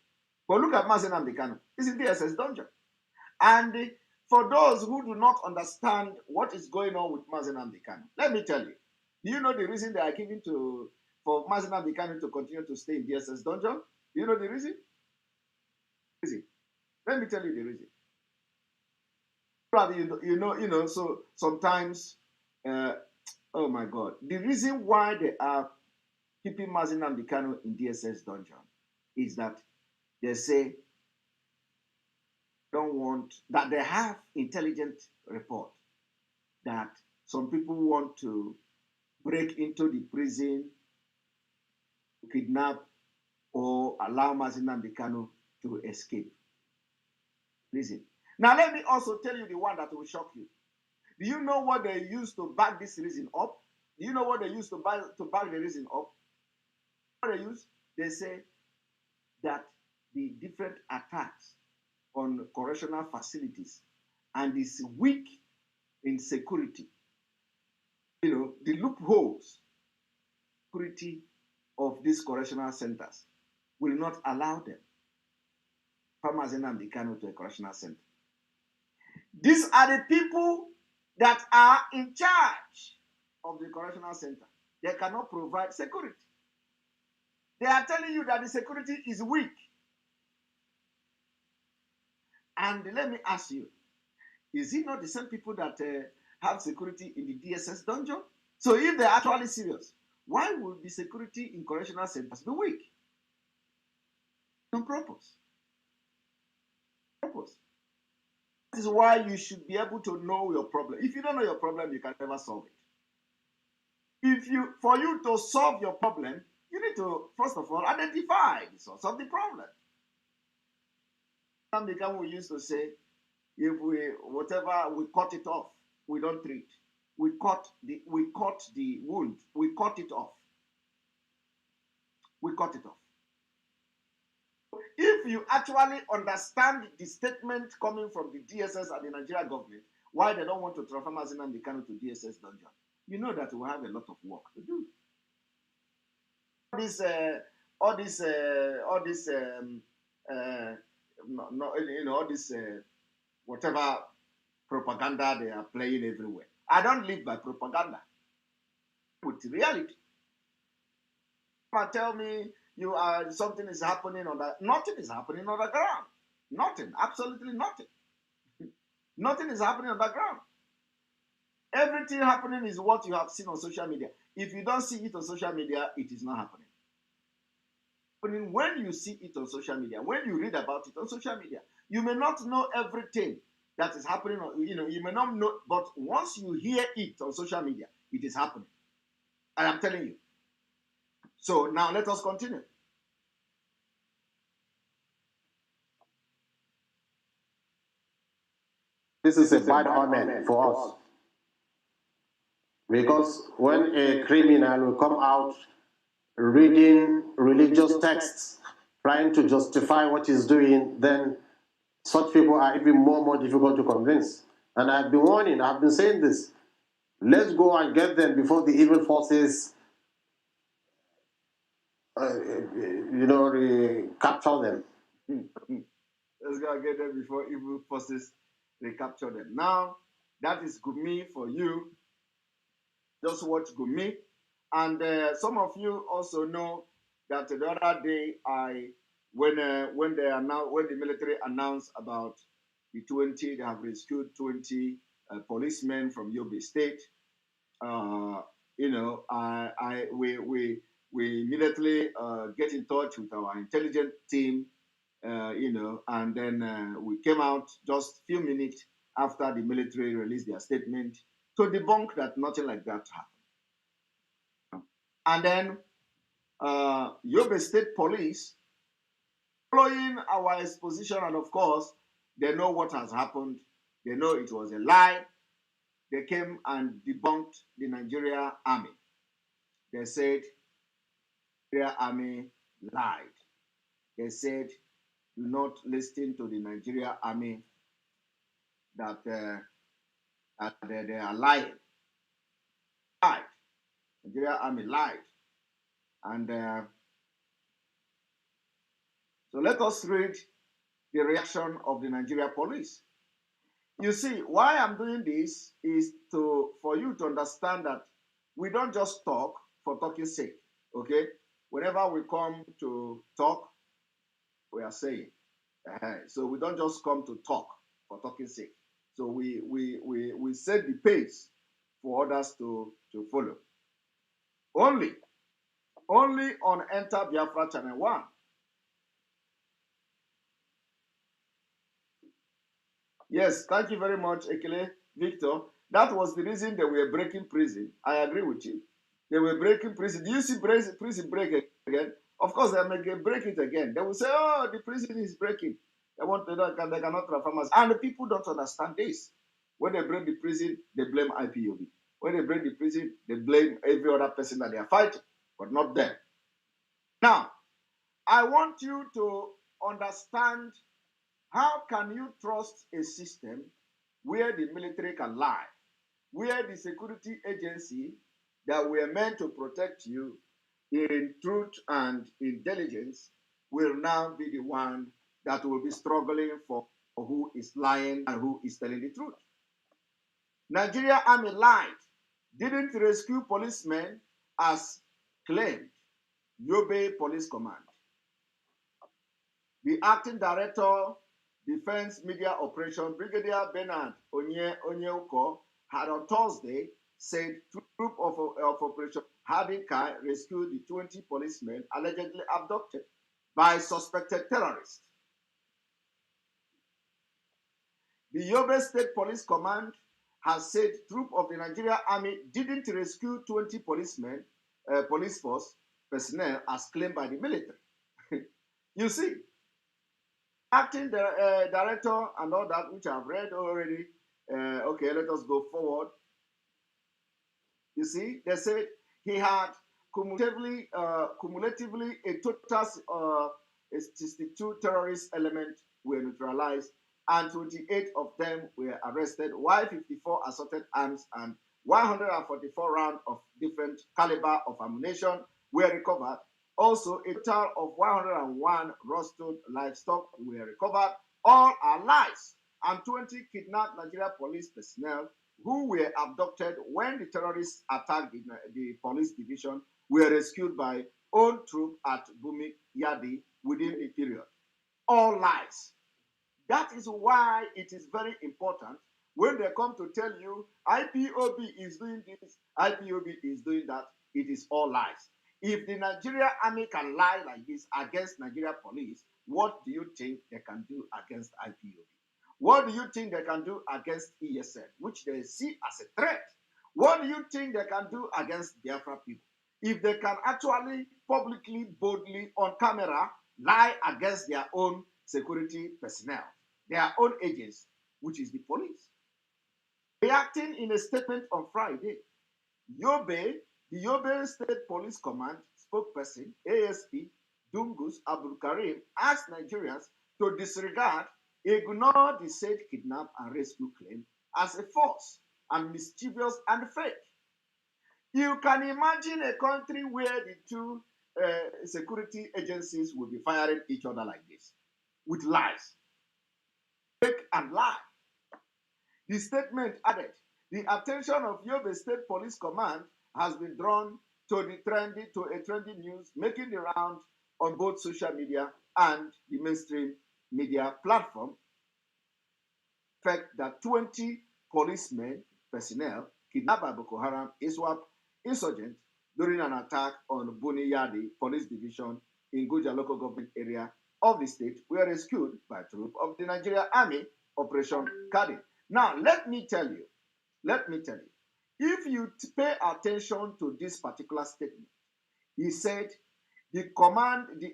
But look at Mazi Nnamdi Kanu. He's in DSS dungeon. And for those who do not understand what is going on with Mazi Nnamdi Kanu, let me tell you. Do you know the reason they are giving for Mazi Nnamdi Kanu to continue to stay in DSS dungeon? Do you know the reason? Let me tell you the reason. So sometimes, oh my God, the reason why they are keeping Mazi Nnamdi Kanu in DSS dungeon is that they say don't want, that they have intelligent report that some people want to break into the prison, kidnap, or allow Mazi Nnamdi Kanu to escape. Listen. Now let me also tell you the one that will shock you. Do you know what they used to back this reason up? Do you know what they used to back the reason up? What they use? They say that the different attacks on correctional facilities and is weak in security. The loopholes, security of these correctional centers will not allow them Mazi Nnamdi Kanu to a correctional center. These are the people that are in charge of the correctional center. They cannot provide security. They are telling you that the security is weak. And let me ask you, is it not the same people that have security in the DSS dungeon? So if they're actually serious, why would the security in correctional centers be weak? On purpose. This is why you should be able to know your problem. If you don't know your problem, you can never solve it. For you to solve your problem, you need to, first of all, identify the source of the problem. We used to say, if we cut it off, we don't treat. We cut the wound, we cut it off. We cut it off. If you actually understand the statement coming from the DSS and the Nigerian government, why they don't want to transfer Mazi Nnamdi Kanu to DSS dungeon, you know that we have a lot of work to do. All this whatever propaganda they are playing everywhere. I don't live by propaganda. With reality. Tell me something is happening on that. Nothing is happening on the ground. Nothing. Absolutely nothing. Nothing is happening on the ground. Everything happening is what you have seen on social media. If you don't see it on social media, it is not happening. When you see it on social media, when you read about it on social media, you may not know everything that is happening. You may not know, but once you hear it on social media, it is happening. I am telling you. So now let us continue. This is a bad omen for us. Because when a criminal will come out reading religious texts, trying to justify what he's doing, then such people are even more difficult to convince. And I've been warning, I've been saying this. Let's go and get them before the evil forces, capture them. Let's go and get them before evil forces recapture them. Now, that is Gumi for you. Just watch Gumi. And some of you also know that the other day, when the military announced about the 20, they have rescued 20 policemen from Yobe State. We immediately get in touch with our intelligence team, and then we came out just a few minutes after the military released their statement to debunk that nothing like that happened. And then Yobe State Police, following our exposition, and of course, they know what has happened. They know it was a lie. They came and debunked the Nigeria Army. They said the Nigeria Army lied. They said, do not listen to the Nigeria Army, that they are lying. Lied. Nigeria Army lied. And So let us read the reaction of the Nigeria police. You see, why I'm doing this is for you to understand that we don't just talk for talking's sake, okay? Whenever we come to talk, we are saying. So we don't just come to talk for talking's sake. So we set the pace for others to follow. Only on Enter Biafra Channel 1. Yes, thank you very much, Ekele Victor. That was the reason they were breaking prison. I agree with you. They were breaking prison. Do you see prison break again? Of course, they may break it again. They will say, oh, the prison is breaking. They cannot transform us. And the people don't understand this. When they break the prison, they blame IPOB. When they break the prison, they blame every other person that they are fighting, but not them. Now, I want you to understand, how can you trust a system where the military can lie, where the security agency that were meant to protect you in truth and intelligence will now be the one that will be struggling for who is lying and who is telling the truth? Nigeria Army lied, didn't rescue policemen as claimed. Yobe Police Command. The acting director, Defense Media Operation, Brigadier Bernard Onyeuko, had on Thursday said troop of Operation Hadinkai rescued the 20 policemen allegedly abducted by suspected terrorists. The Yobe State Police Command has said troop of the Nigeria Army didn't rescue 20 policemen, police force personnel as claimed by the military. You see, acting director and all that, which I've read already. Okay, let us go forward. You see, they said he had cumulatively a total 62 terrorist elements were neutralized, and 28 of them were arrested, while 54 assaulted arms and 144 rounds of different caliber of ammunition were recovered. Also, a total of 101 roasted livestock were recovered. All are lies, and 20 kidnapped Nigeria police personnel who were abducted when the terrorists attacked the police division were rescued by own troop at Gumi Yadi within the period. All lies. That is why it is very important when they come to tell you IPOB is doing this, IPOB is doing that, it is all lies. If the Nigeria Army can lie like this against Nigeria police, what do you think they can do against IPOB? What do you think they can do against ESN, which they see as a threat? What do you think they can do against Biafra people? If they can actually publicly, boldly, on camera, lie against their own security personnel, their own agents, which is the police. Reacting in a statement on Friday, the Yobe State Police Command spokesperson, ASP Dungus Abdul Karim, asked Nigerians to disregard, ignore the said kidnap and rescue claim as a false and mischievous and fake. You can imagine a country where the two security agencies will be firing each other like this, with lies, fake and lie. The statement added, the attention of Yobe State Police Command has been drawn to a trendy news making the round on both social media and the mainstream media platform. The fact that 20 policemen personnel kidnapped by Boko Haram ISWAP insurgents during an attack on Buniyadi Police Division in Guja local government area of the state were rescued by troops of the Nigeria Army Operation Kadi. Now, let me tell you, if you pay attention to this particular statement, he said the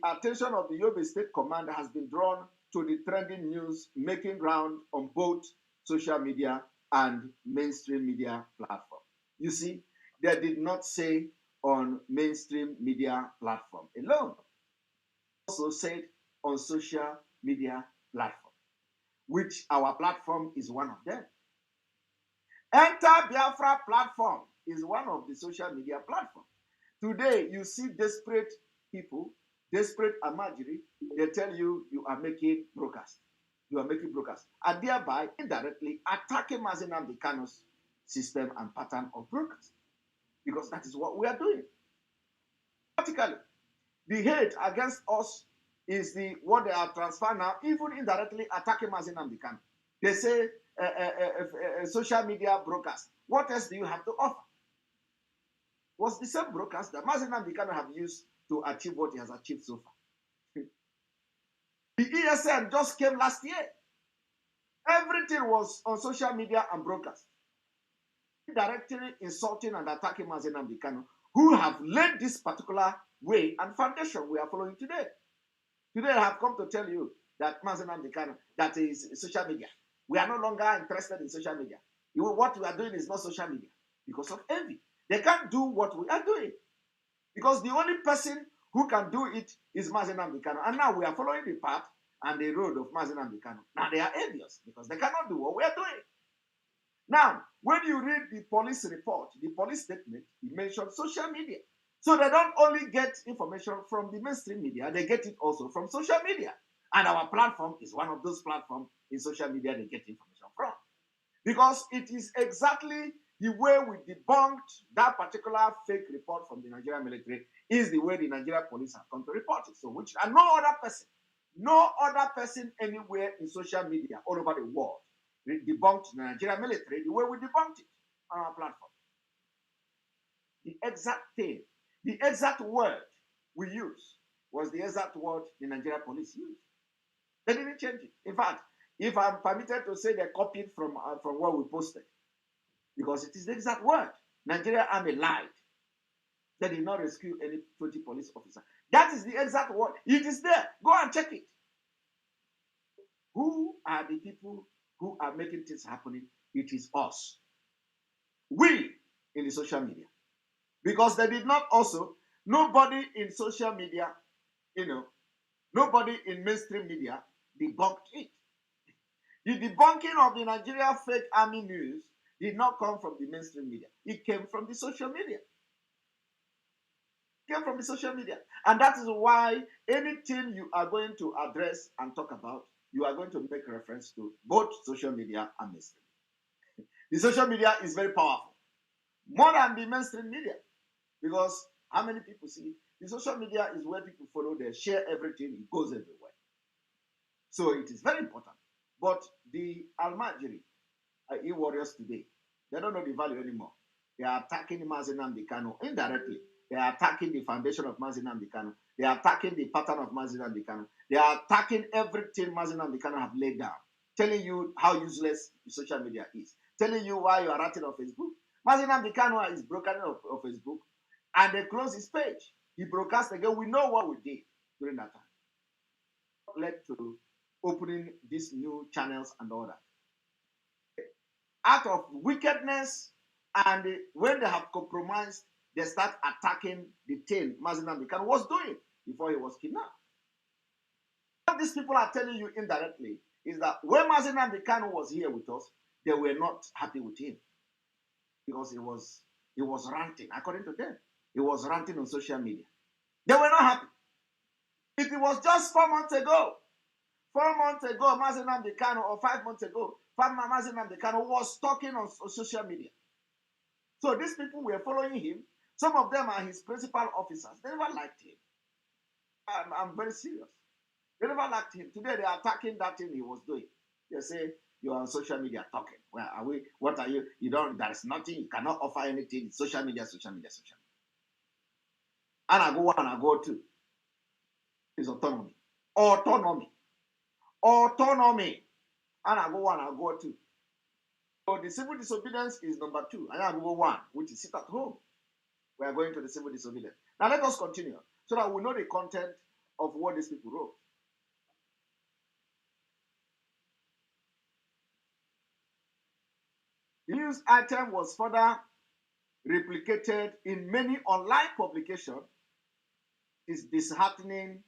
attention of the Yobe State Command has been drawn to the trending news making round on both social media and mainstream media platform. You see, they did not say on mainstream media platform alone. Also said on social media platform, which our platform is one of them. Enter Biafra platform is one of the social media platforms. Today, you see desperate people desperate emergery, they tell you you are making broadcast. You are making broadcast. And thereby, indirectly, attacking Mazi Nnamdi Kanu's system and pattern of broadcast. Because that is what we are doing. Practically, the hate against us is what they are transferring now, even indirectly attacking Mazi Nnamdi Kanu. They say social media broadcast. What else do you have to offer? Was the same broadcast that Mazi Nnamdi Kanu have used to achieve what he has achieved so far. The ESN just came last year. Everything was on social media and broadcast. Directly insulting and attacking Mazi Nnamdi Kanu, who have laid this particular way and foundation we are following today. Today I have come to tell you that Mazi Nnamdi Kanu, that is social media. We are no longer interested in social media. What we are doing is not social media because of envy. They can't do what we are doing because the only person who can do it is Mazi Nnamdi Kanu. And now we are following the path and the road of Mazi Nnamdi Kanu. Now they are envious because they cannot do what we are doing. Now, when you read the police report, the police statement, it mentions social media. So they don't only get information from the mainstream media, they get it also from social media. And our platform is one of those platforms in social media they get information from. Because it is exactly the way we debunked that particular fake report from the Nigerian military is the way the Nigerian police have come to report it. So which and no other person anywhere in social media all over the world debunked the Nigerian military the way we debunked it on our platform. The exact thing, the exact word we used was the exact word the Nigerian police used. They didn't change it. In fact, if I'm permitted to say, they copied from what we posted, because it is the exact word. Nigeria Army lied. They did not rescue any 20 police officers. That is the exact word. It is there. Go and check it. Who are the people who are making things happening? It is us. We in the social media. Because they did not also, nobody in social media, nobody in mainstream media debunked it. The debunking of the Nigeria fake army news did not come from the mainstream media. It came from the social media. It came from the social media. And that is why anything you are going to address and talk about, you are going to make reference to both social media and mainstream. The social media is very powerful. More than the mainstream media. Because how many people see it? The social media is where people follow, they share everything, it goes everywhere. So it is very important. But the Almajiri, e-warriors today, they don't know the value anymore. They are attacking Mazi Nnamdi Kanu indirectly. They are attacking the foundation of Mazi Nnamdi Kanu. They are attacking the pattern of Mazi Nnamdi Kanu. They are attacking everything Mazi Nnamdi Kanu have laid down, telling you how useless social media is, telling you why you are writing on Facebook. Mazi Nnamdi Kanu is broken of Facebook, and they close his page. He broadcast again. We know what we did during that time. Led to opening these new channels and all that. Out of wickedness, and when they have compromised, they start attacking the thing Mazi Nnamdi Kanu was doing before he was kidnapped. What these people are telling you indirectly is that when Mazi Nnamdi Kanu was here with us, they were not happy with him because he was ranting. According to them, he was ranting on social media. They were not happy. It was just 4 months ago. 4 months ago, Mazi Nnamdi Kanu, or 5 months ago, Mazi Nnamdi Kanu was talking on social media. So these people were following him. Some of them are his principal officers. They never liked him. I'm very serious. They never liked him. Today they are attacking that thing he was doing. They say, you are on social media talking. Where are we? What are you? You don't, there is nothing. You cannot offer anything. It's social media, social media, social media. And I go one, I go two. It's autonomy. Autonomy. Autonomy. And I go one, I go two. So the civil disobedience is number 2. And I go 1, which is sit at home. We are going to the civil disobedience. Now let us continue so that we know the content of what these people wrote. The news item was further replicated in many online publications. It's disheartening.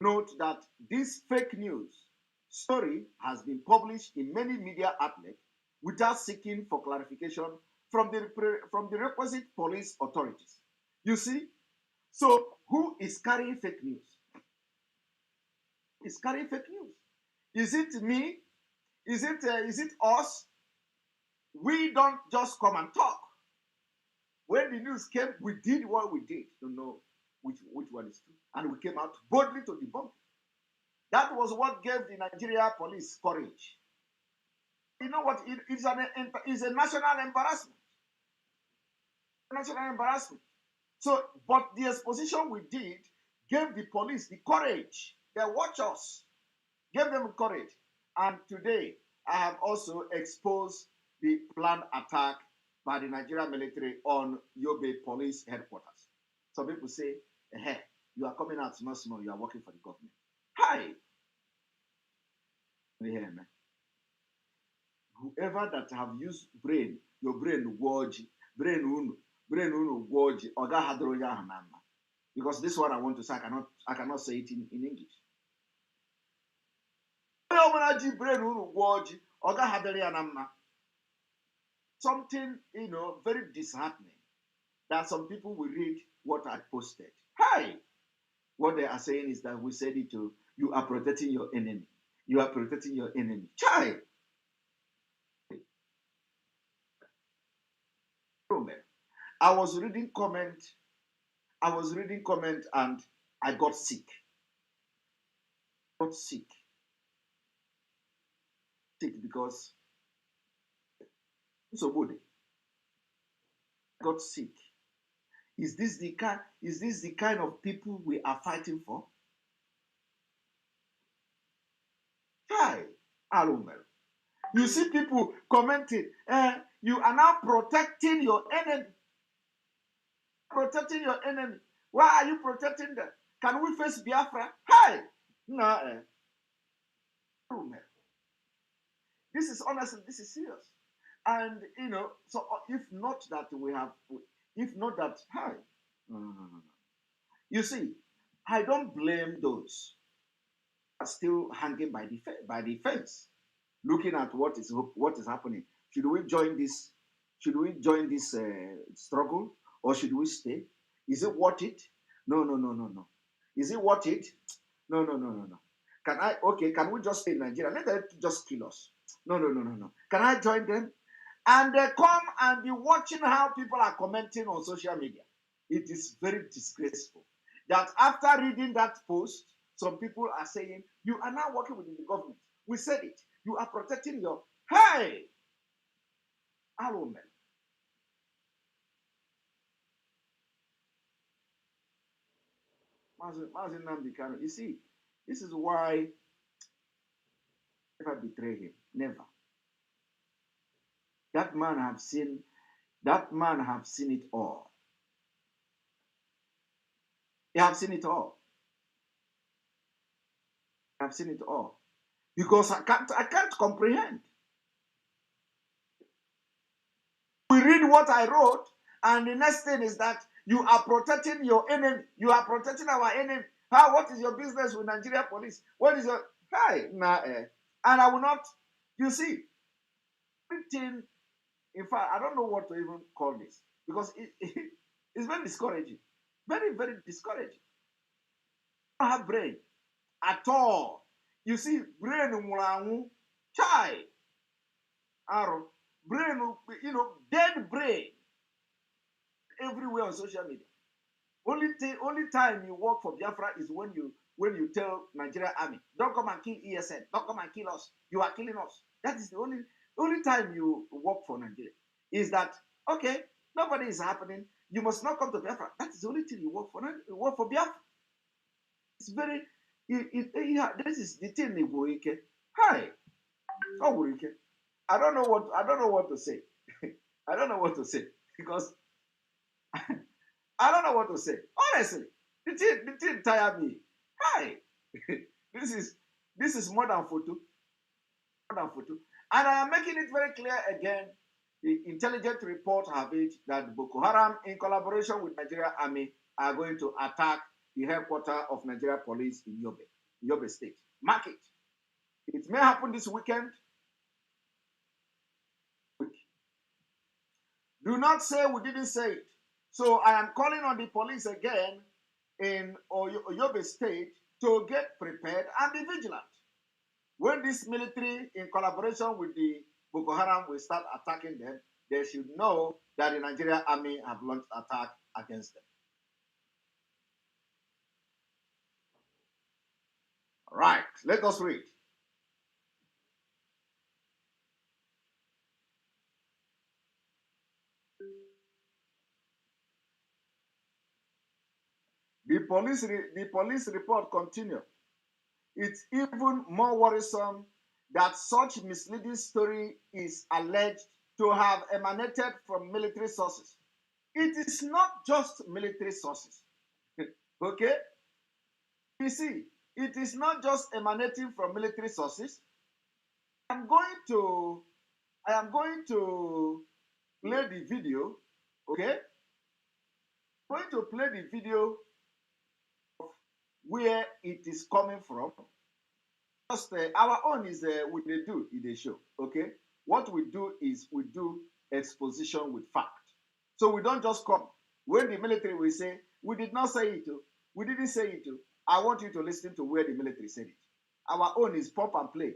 Note that this fake news story has been published in many media outlets without seeking for clarification from the requisite police authorities. You see? So, Who is carrying fake news? Is carrying fake news? Is it me? Is it us? We don't just come and talk. When the news came, we did what we did to know which one is true. And we came out boldly to debunk it. That was what gave the Nigeria police courage. You know what? It's a national embarrassment. National embarrassment. So, but the exposition we did gave the police the courage. They watch us. Gave them courage. And today, I have also exposed the planned attack by the Nigerian military on Yobe police headquarters. Some people say, hey, you are coming out small, you are working for the government. Hi! Man. Whoever that have used brain, your brain woji, brain unu woji, oga hadro ya hanama. Because this one I want to say, I cannot say it in English. Brain unu woji, oga hadro ya hanama. Something, very disheartening that some people will read what I posted. Hi! What they are saying is that we said it to you are protecting your enemy. You are protecting your enemy. Child! I was reading comment and I got sick. Sick because so good. Got sick. Is this the kind of people we are fighting for? Hi, Alumel. You see people commenting, you are now protecting your enemy. Protecting your enemy. Why are you protecting them? Can we face Biafra? Hi! No. This is honestly, this is serious. And, so if not that, hi. No. You see, I don't blame those who are still hanging by the fence, looking at what is happening. Should we join this? Should we join this struggle, or should we stay? Is it worth it? No. Is it worth it? No. Can we just stay in Nigeria? Let them just kill us. No. Can I join them? And they come and be watching how people are commenting on social media. It is very disgraceful that after reading that post, some people are saying, you are now working with the government. We said it. You are protecting your... Hey! Amen. Mazi Namdekano, you see, this is why I never betray him. Never. That man have seen it all. He have seen it all. I have seen it all. Because I can't comprehend. We read what I wrote, and the next thing is that you are protecting your enemy. You are protecting our enemy. What is your business with Nigeria police? What is your... Hi, and I will not... You see, everything... In fact, I don't know what to even call this. Because it's very discouraging. Very, very discouraging. I don't have brain at all. You see, brain, chai, arrow, brain, dead brain everywhere on social media. Only time you work for Biafra is when you tell Nigeria army, don't come and kill ESN, don't come and kill us. You are killing us. That is the only time you work for Nigeria. Is that okay? Nobody is happening. You must not come to Biafra. That is the only thing you work for. You work for Biafra. It's very. This is the thing. Hi. Oh, I don't know what to say. I don't know what to say because I don't know what to say. Honestly, the thing tire me. Hi. This is more than photo. And I am making it very clear again. The intelligence report have it that Boko Haram, in collaboration with Nigeria Army, are going to attack the headquarters of Nigeria Police in Yobe State. Mark it. It may happen this weekend. Do not say we didn't say it. So I am calling on the police again in Oyobe State to get prepared and be vigilant. When this military, in collaboration with the Boko Haram, will start attacking them, they should know that the Nigerian army have launched attack against them. All right, let us read. The police report continue. It's even more worrisome that such misleading story is alleged to have emanated from military sources. It is not just military sources. Okay? You see, it is not just emanating from military sources. I am going to play the video. Okay? I'm going to play the video of where it is coming from. Just our own is we do in the show. Okay? What we do is we do exposition with fact. So we don't just come. When the military will say, we did not say it, we didn't say it, I want you to listen to where the military said it. Our own is pop and play.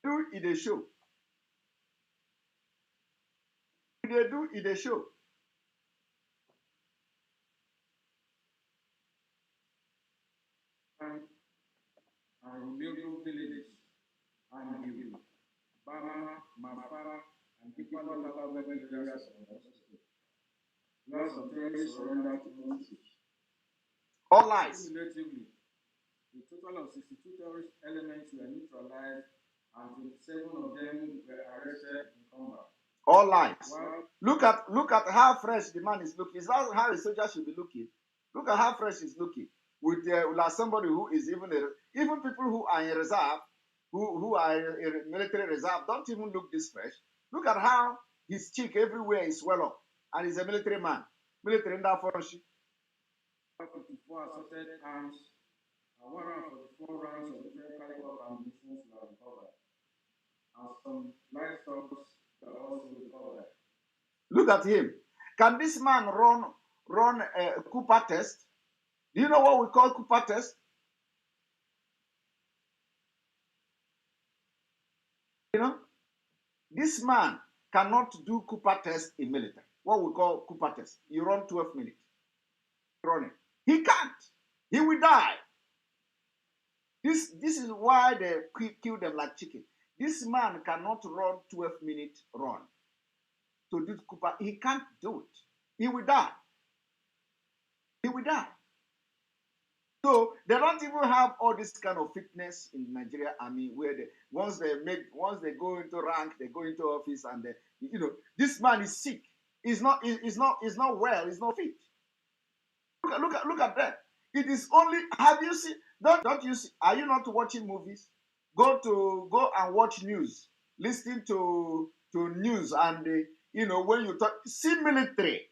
Do in the show. They do in the show. And Rubiego villages and Gumi, Bama, Mafara, and Ekpa local government areas of the state. Lots of terrorists surrendered to militias. All lies. Cumulatively, a total of 62 terrorist elements were neutralized and 27 of them were arrested in combat. All lies. While Look at how fresh the man is looking. Is that how a soldier should be looking? Look at how fresh he's looking. With like somebody who is even people who are in reserve, who are in military reserve, don't even look this fresh. Look at how his cheek everywhere is swell up, and he's a military man. Military in that function. 54 assorted arms and 144 rounds of different caliber ammunition were recovered, and some livestock were also recovered. Look at him. Can this man run a Cooper test? Do you know what we call Cooper test? You know, this man cannot do Cooper test in military. What we call Cooper test. You run 12 minutes. Running. He can't. He will die. This is why they kill them like chicken. This man cannot run 12-minute run. To do Cooper, he can't do it. He will die. He will die. So they don't even have all this kind of fitness in the Nigeria army, where once they go into rank, they go into office, and this man is sick. He's not well. He's not fit. Look at that. It is only. Have you seen? Don't you see? Are you not watching movies? Go and watch news. Listen to news, and when you talk, see military.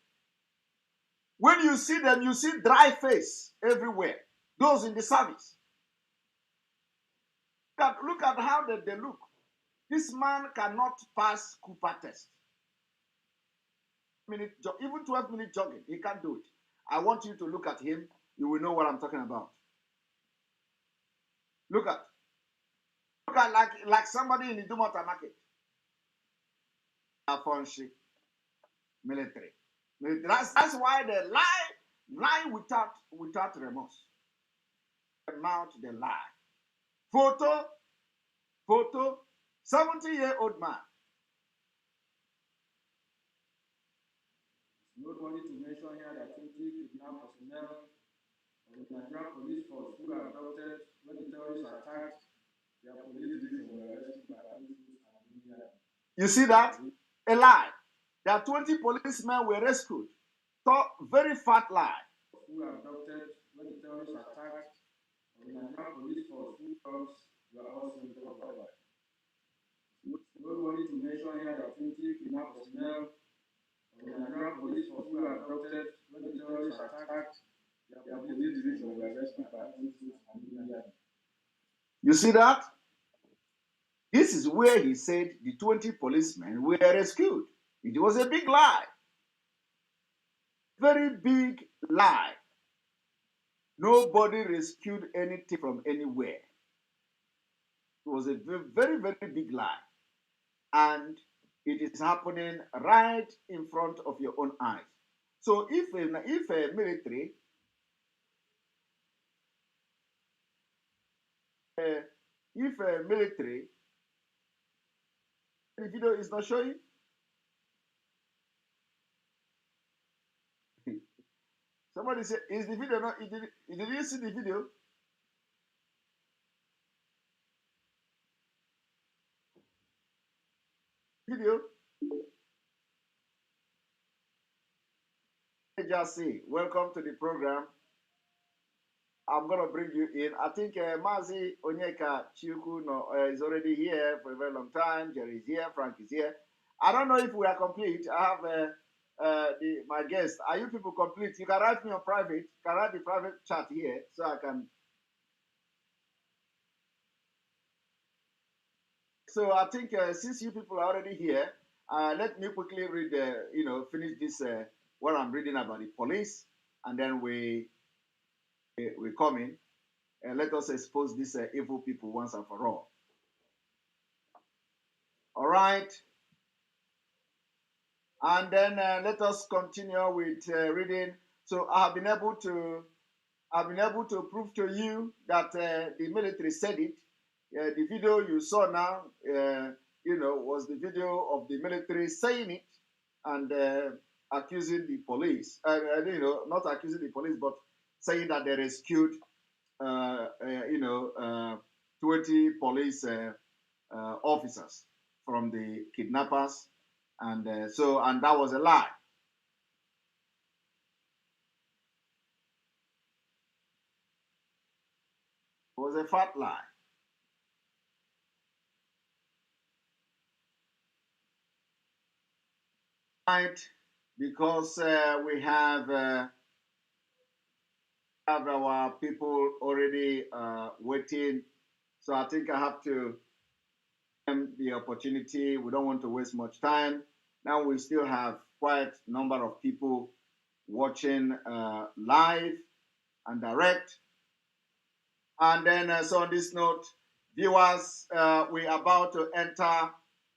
When you see them, you see dry face everywhere. Those in the service. Look at how they look. This man cannot pass Cooper test. Even 12-minute jogging, he can't do it. I want you to look at him. You will know what I'm talking about. Look at like somebody in the Dumota market. Afonshi, military. That's why they lie without remorse. They mouth, they lie. Photo, 70-year-old man. Nobody to mention here that 20 kidnapped personnel of the Nigerian police force who were abducted when the terrorists attacked their police division were arrested by police and media. You see that? A lie. That 20 policemen were rescued. So, very fat lie. Who were abducted when the terrorists attacked the Nigerian police force who were also recovered. Nobody to mention here that 20 kidnapped personnel of the Nigerian police force who were abducted when the terrorists attacked their police division were arrested by police and media. You see that? This is where he said the 20 policemen were rescued. It was a big lie. Very big lie. Nobody rescued anything from anywhere. It was a very, very big lie. And it is happening right in front of your own eyes. So if a military, if a military, the video is not showing. Somebody said, is the video not, did you see the video? Video? Just see, welcome to the program. I'm going to bring you in. I think Mazi Onyeka Chiuku is already here for a very long time. Jerry is here. Frank is here. I don't know if we are complete. I have my guest. Are you people complete? You can write me on private. You can write the private chat here so I can. So I think since you people are already here, let me quickly read, finish this, what I'm reading about the police, and then we come in. Let us expose these evil people once and for all. All right. And then let us continue with reading. So I have been able to prove to you that the military said it. The video you saw now, was the video of the military saying it and accusing the police. Not accusing the police, but saying that they rescued, 20 police officers from the kidnappers, and that was a lie. It was a fat lie. Right, because we have our people already waiting, so I think I have to the opportunity. We don't want to waste much time. Now we still have quite a number of people watching live and direct. And then, so on this note, viewers, we're about to enter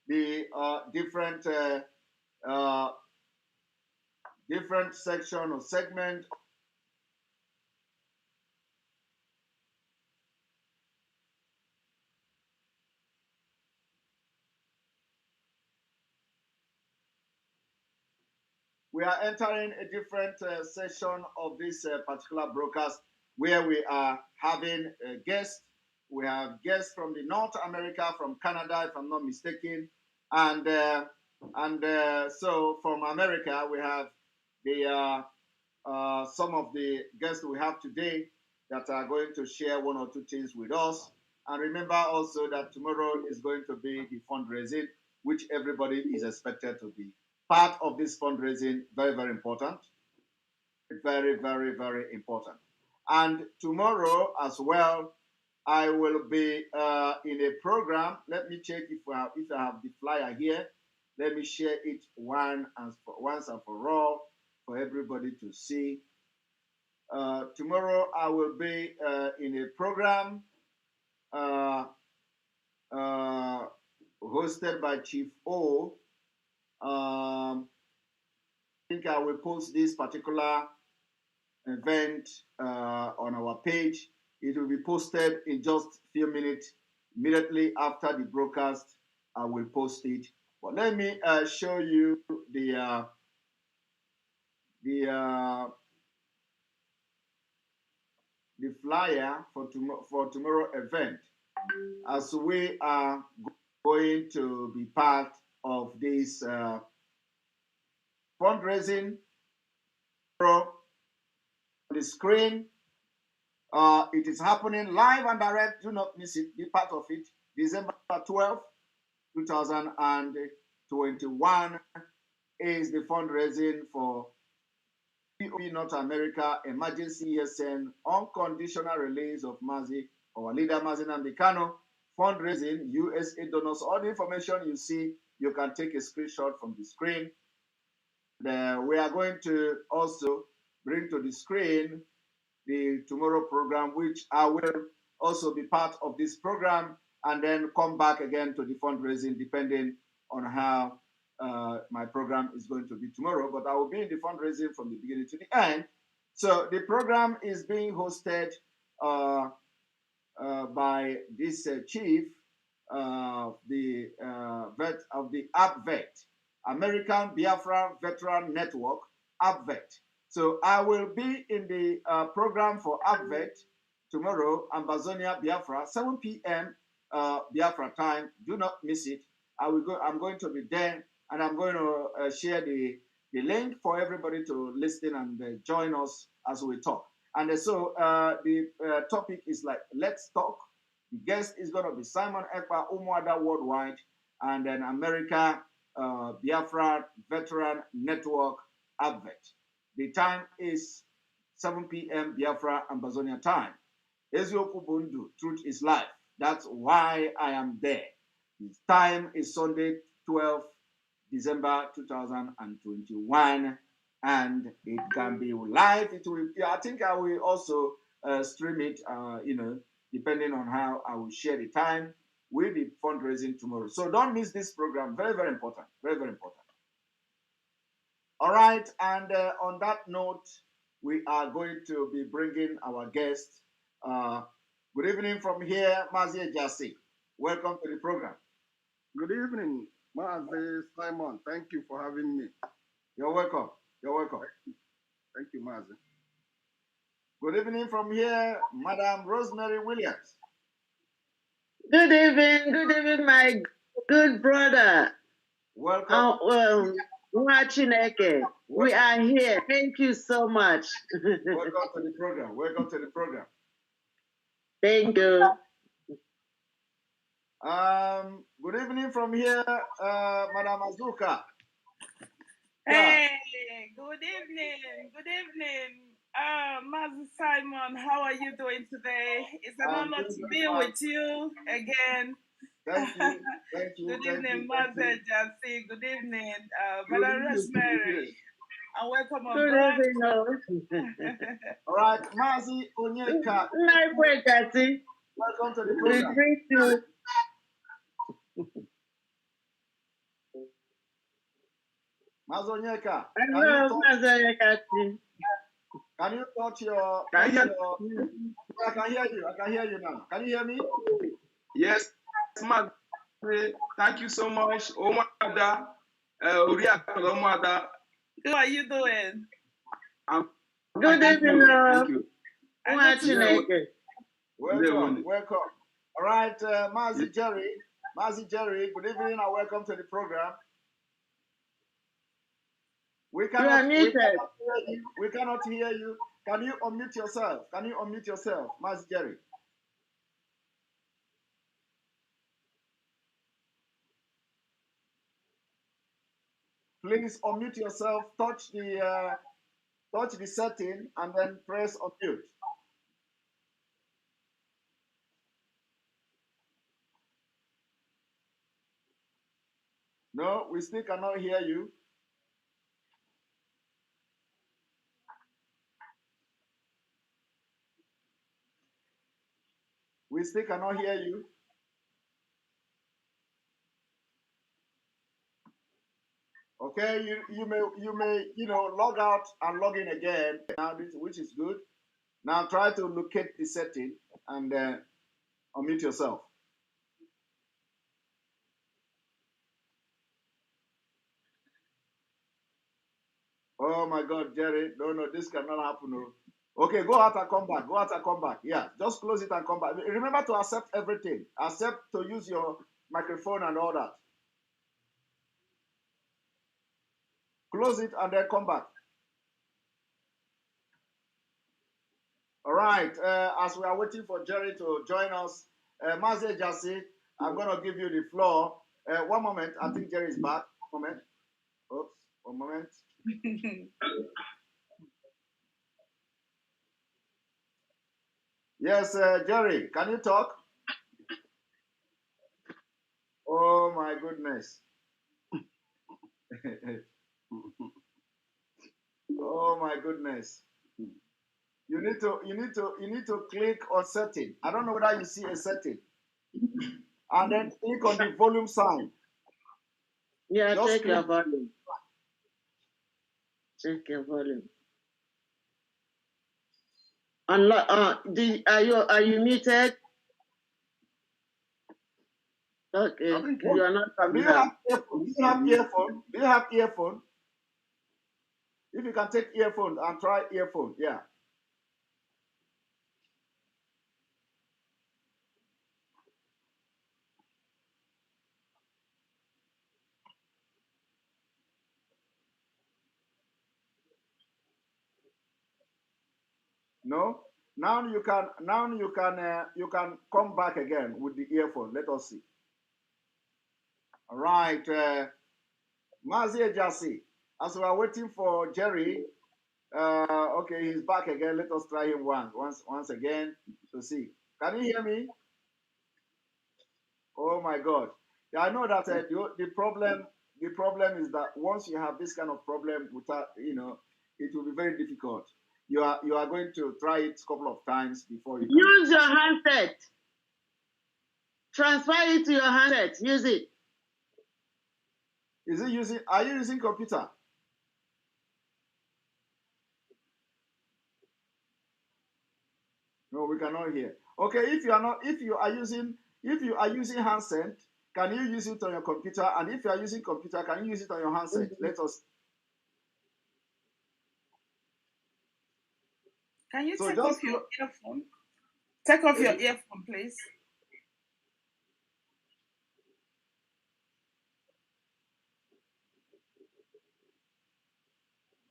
the different section or segment. We are entering a different session of this particular broadcast where we are having guests. We have guests from the North America, from Canada, if I'm not mistaken, and so from America we have the some of the guests we have today that are going to share one or two things with us. And remember also that tomorrow is going to be the fundraising, which everybody is expected to be part of this fundraising. Very, very important. Very, very, very important. And tomorrow as well, I will be in a program. Let me check if I have the flyer here. Let me share it once and for all for everybody to see. Tomorrow I will be in a program hosted by Chief O. I think I will post this particular event on our page. It will be posted in just a few minutes. Immediately after the broadcast, I will post it. But let me show you the flyer for tomorrow event, as we are going to be part of this fundraising on the screen. It is happening live and direct. Do not miss it. Be part of it. December 12th, 2021 is the fundraising for POB North America Emergency ESN Unconditional Release of Mazi, our leader Mazi Nambikano, fundraising, USA donors. All the information you see, you can take a screenshot from the screen. We are going to also bring to the screen the tomorrow program, which I will also be part of this program and then come back again to the fundraising depending on how my program is going to be tomorrow. But I will be in the fundraising from the beginning to the end. So the program is being hosted by this chief the vet of the ABVET, American Biafra Veteran Network, ABVET. So I will be in the program for ABVET tomorrow, Ambazonia, Biafra, 7 p.m. Biafra time. Do not miss it. I'm going to be there, and I'm going to share the link for everybody to listen and join us as we talk. And so the topic is like, let's talk. The guest is going to be Simon Ekpa, Umuada Worldwide, and then America Biafra Veteran Network, ABVET. The time is 7 p.m. Biafra Ambazonia time. Ezioku Bundu, Truth is Life. That's why I am there. The time is Sunday, 12th December 2021, and it can be live. It will. I think I will also stream it. Depending on how I will share the time with the fundraising tomorrow. So don't miss this program. Very, very important. Very, very important. All right. And on that note, we are going to be bringing our guest. Good evening from here, Mazi Jasi. Welcome to the program. Good evening, Mazi Simon. Thank you for having me. You're welcome. You're welcome. Thank you, Mazi. Good evening from here, Madam Rosemary Williams. Good evening, my good brother. Welcome. Chineke. We are here. Thank you so much. Welcome to the program. Welcome to the program. Thank you. Good evening from here, Madam Azuka. Hey, good evening. Good evening. Mazi Simon, how are you doing today? It's an honor to be with you again. Thank you. Thank you. Good evening, Mazi Jasi. Good evening, Madam Rosemary. And welcome on board. Good evening. All right, Mazi Onyeka. My friend Jasi. Welcome to the We program. greet you. Mazi Onyeka. Hello, Mazi Onyeka. Can you touch your? I can hear you. I can hear you now. Can you hear me? Yes, Mazi. Thank you so much, Omada. Omada. How are you doing? Good evening, thank you. Welcome. All right, Mazi Jerry. Mazi Jerry, good evening and welcome to the program. We cannot hear you. Can you unmute yourself? Mazi Jerry? Please unmute yourself, touch the setting and then press unmute. No, we still cannot hear you. We still cannot hear you. Okay, you may log out and log in again now, which is good. Now try to locate the setting and unmute yourself. Oh my God, Jerry! No, this cannot happen. No. Okay, go out and come back. Go out and come back. Yeah, just close it and come back. Remember to accept everything. Accept to use your microphone and all that. Close it and then come back. All right. As we are waiting for Jerry to join us, Mazi Jasi, I'm going to give you the floor. One moment. I think Jerry is back. One moment. Oops. One moment. Yes, Jerry, can you talk? Oh my goodness. Oh my goodness. You need to click on setting. I don't know whether you see a setting. And then click on the volume sign. Yeah, Just check click. your volume. Check your volume. Are you muted? Okay, you are not. Do you have earphone? Do you have earphone? Do you have earphone? If you can take earphone and try earphone, yeah. No. Now you can come back again with the earphone. Let us see. All right, Mazi Ejasi. As we are waiting for Jerry, okay, he's back again. Let us try him once again to see. Can you hear me? Oh my God! Yeah, I know that the problem is that once you have this kind of problem, without it will be very difficult. You are going to try it a couple of times before you can. Use your handset. Transfer it to your handset. Use it. Are you using computer? No, we cannot hear. Okay, if you are using handset, can you use it on your computer? And if you are using computer, can you use it on your handset? Let us. Can you take off your earphone? Take off your earphone, please.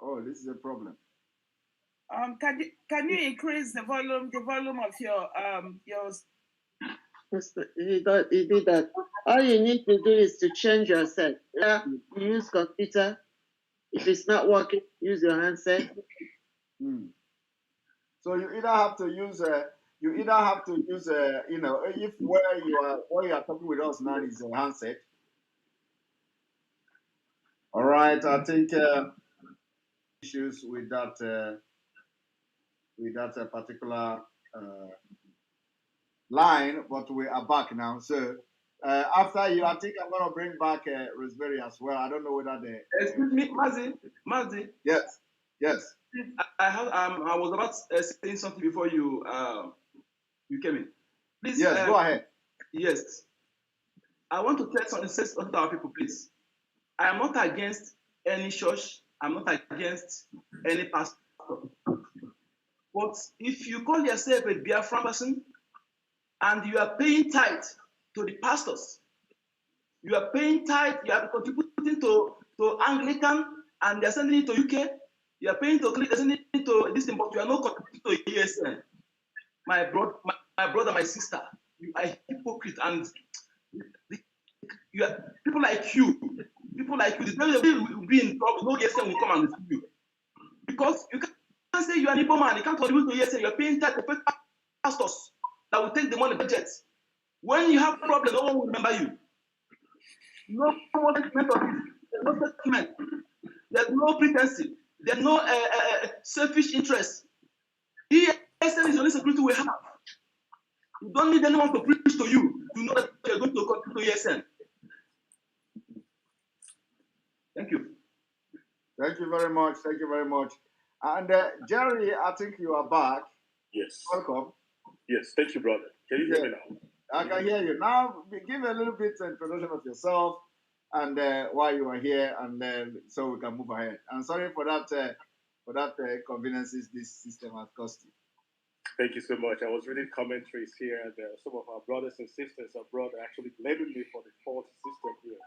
Oh, this is a problem. Can you increase the volume of your He did that. All you need to do is to change your set. Yeah, you use computer. If it's not working, use your handset. So you either have to use if where you are talking with us now is a handset. All right, I think issues with that particular line, but we are back now. So after you, I think I'm gonna bring back Rosemary as well. I don't know whether they. Excuse me, Mazi. Yes. I was about saying something before you came in. Please. Yes, go ahead. Yes. I want to say something to our people, please. I am not against any church. I'm not against any pastor. But if you call yourself a Biafra person and you are paying tithe to the pastors, you are paying tithe, you are contributing to Anglican, and they're sending it to UK, you are paying to they're sending it to this thing, but you are not contributing to ESN. My brother, my sister, you are hypocrite, and you are people like you, the devil will be in trouble. No ESN will come and rescue you. Because you can't say you are an Igbo man, you can't contribute to ESN, you're paying tithe to pay pastors that will take the money budget. When you have problems, no one will remember you. No more settlement of this. There's no settlement. There's no pretense. There's no selfish interest. ESN is the only security we have. You don't need anyone to preach to you to know that you're going to contribute to ESN. Thank you. Thank you very much. Thank you very much. And Jerry, I think you are back. Yes. Welcome. Yes, thank you, brother. Can you hear me now? I can hear you. Now, give a little bit of introduction of yourself and why you are here, and so we can move ahead. And sorry for that inconveniences this system has cost you. Thank you so much. I was reading commentaries here, and some of our brothers and sisters abroad are actually blaming me for the faulty system here.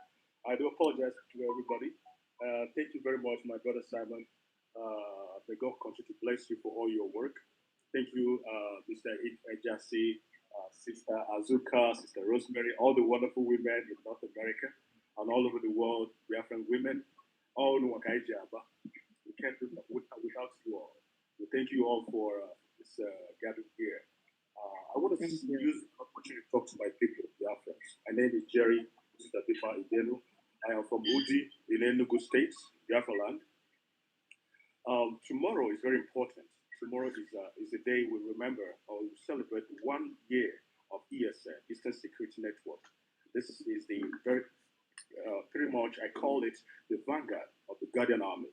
I do apologize to everybody. Thank you very much, my brother Simon. May God continue to bless you for all your work. Thank you, Mr. Ejasi, Sister Azuka, Sister Rosemary, all the wonderful women in North America and all over the world, Biafran women, all Nwakaijaba. We can't do without you all. We thank you all for this gathering here. I want to use the opportunity to talk to my people, Biafrans. My name is Jerry Sister Idenu. I am from Uji in Enugu State, Biafra land. Tomorrow is very important. tomorrow is a day we remember or we celebrate 1 year of ESN, Eastern Security Network. This is the very, pretty much, I call it the vanguard of the Guardian Army.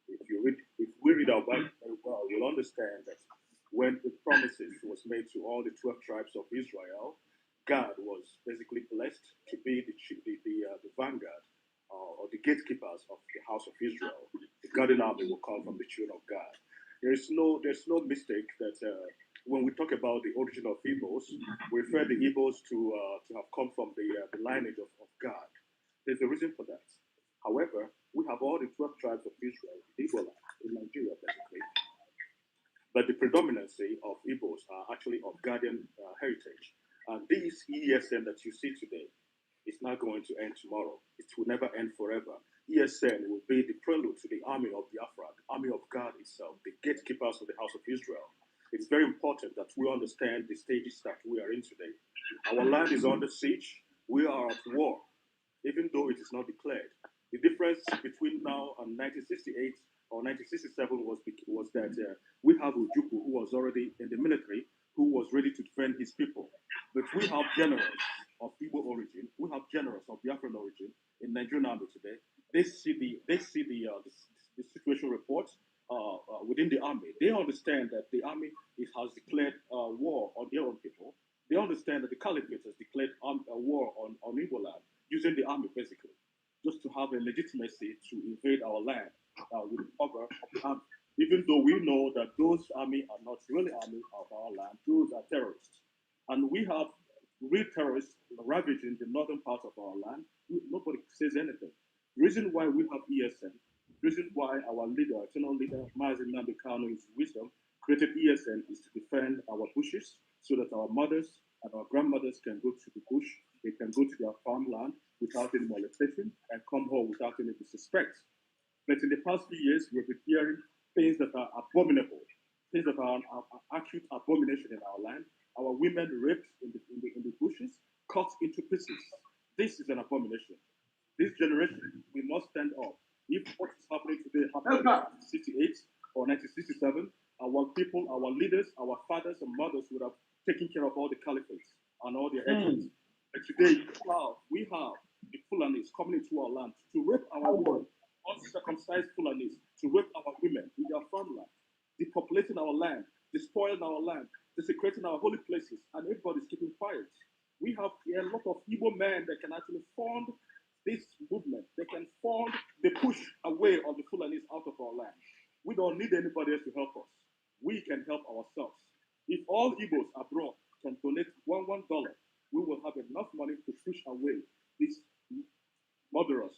If we read our Bible very well, you'll understand that when the promises was made to all the 12 tribes of Israel, God was basically blessed to be the vanguard or the gatekeepers of the house of Israel. The Guardian Army will come from the children of God. There's no mistake that when we talk about the origin of Igbos, we refer the Igbos to have come from the lineage of God. There's a reason for that. However, we have all the 12 tribes of Israel, in Nigeria, basically. But the predominancy of Igbos are actually of Guardian heritage. And this ESN that you see today is not going to end tomorrow. It will never end forever. ESN will be the prelude to the army of Biafra, the army of God itself, the gatekeepers of the house of Israel. It's very important that we understand the stages that we are in today. Our land is under siege. We are at war, even though it is not declared. The difference between now and 1968 or 1967 was that we have Ujuku, who was already in the military, who was ready to defend his people. But we have generals of Igbo origin, we have generals of Biafran origin in Nigerian army today. They see the situation reports within the army. They understand that the army has declared war on their own people. They understand that the caliphate has declared a war on Igbo land using the army basically, just to have a legitimacy to invade our land with the cover of the army. Even though we know that those army are not really army of our land, those are terrorists. And we have real terrorists ravaging the northern part of our land. Nobody says anything. The reason why we have ESN, the reason why our leader, eternal leader, Mazi in his wisdom, created ESN is to defend our bushes so that our mothers and our grandmothers can go to the bush, they can go to their farmland without any molestation and come home without any disrespect. But in the past few years, we've been hearing things that are abominable, things that are acute abomination in our land. Our women raped in the bushes, cut into pieces. This is an abomination. This generation, we must stand up. If what is happening today happened in 1968 or 1967, our people, our leaders, our fathers and mothers would have taken care of all the caliphates and all their agents. But today, we have the Fulanis coming into our land to rape our women, uncircumcised Fulanis, to rape our women in their farmland, depopulating our land, despoiling our land, desecrating our holy places, and everybody's keeping quiet. We have a lot of Igbo men that can actually fund this movement. They can fund the push away of the Fulanis out of our land. We don't need anybody else to help us. We can help ourselves. If all Igbos abroad can donate $1, we will have enough money to push away these murderers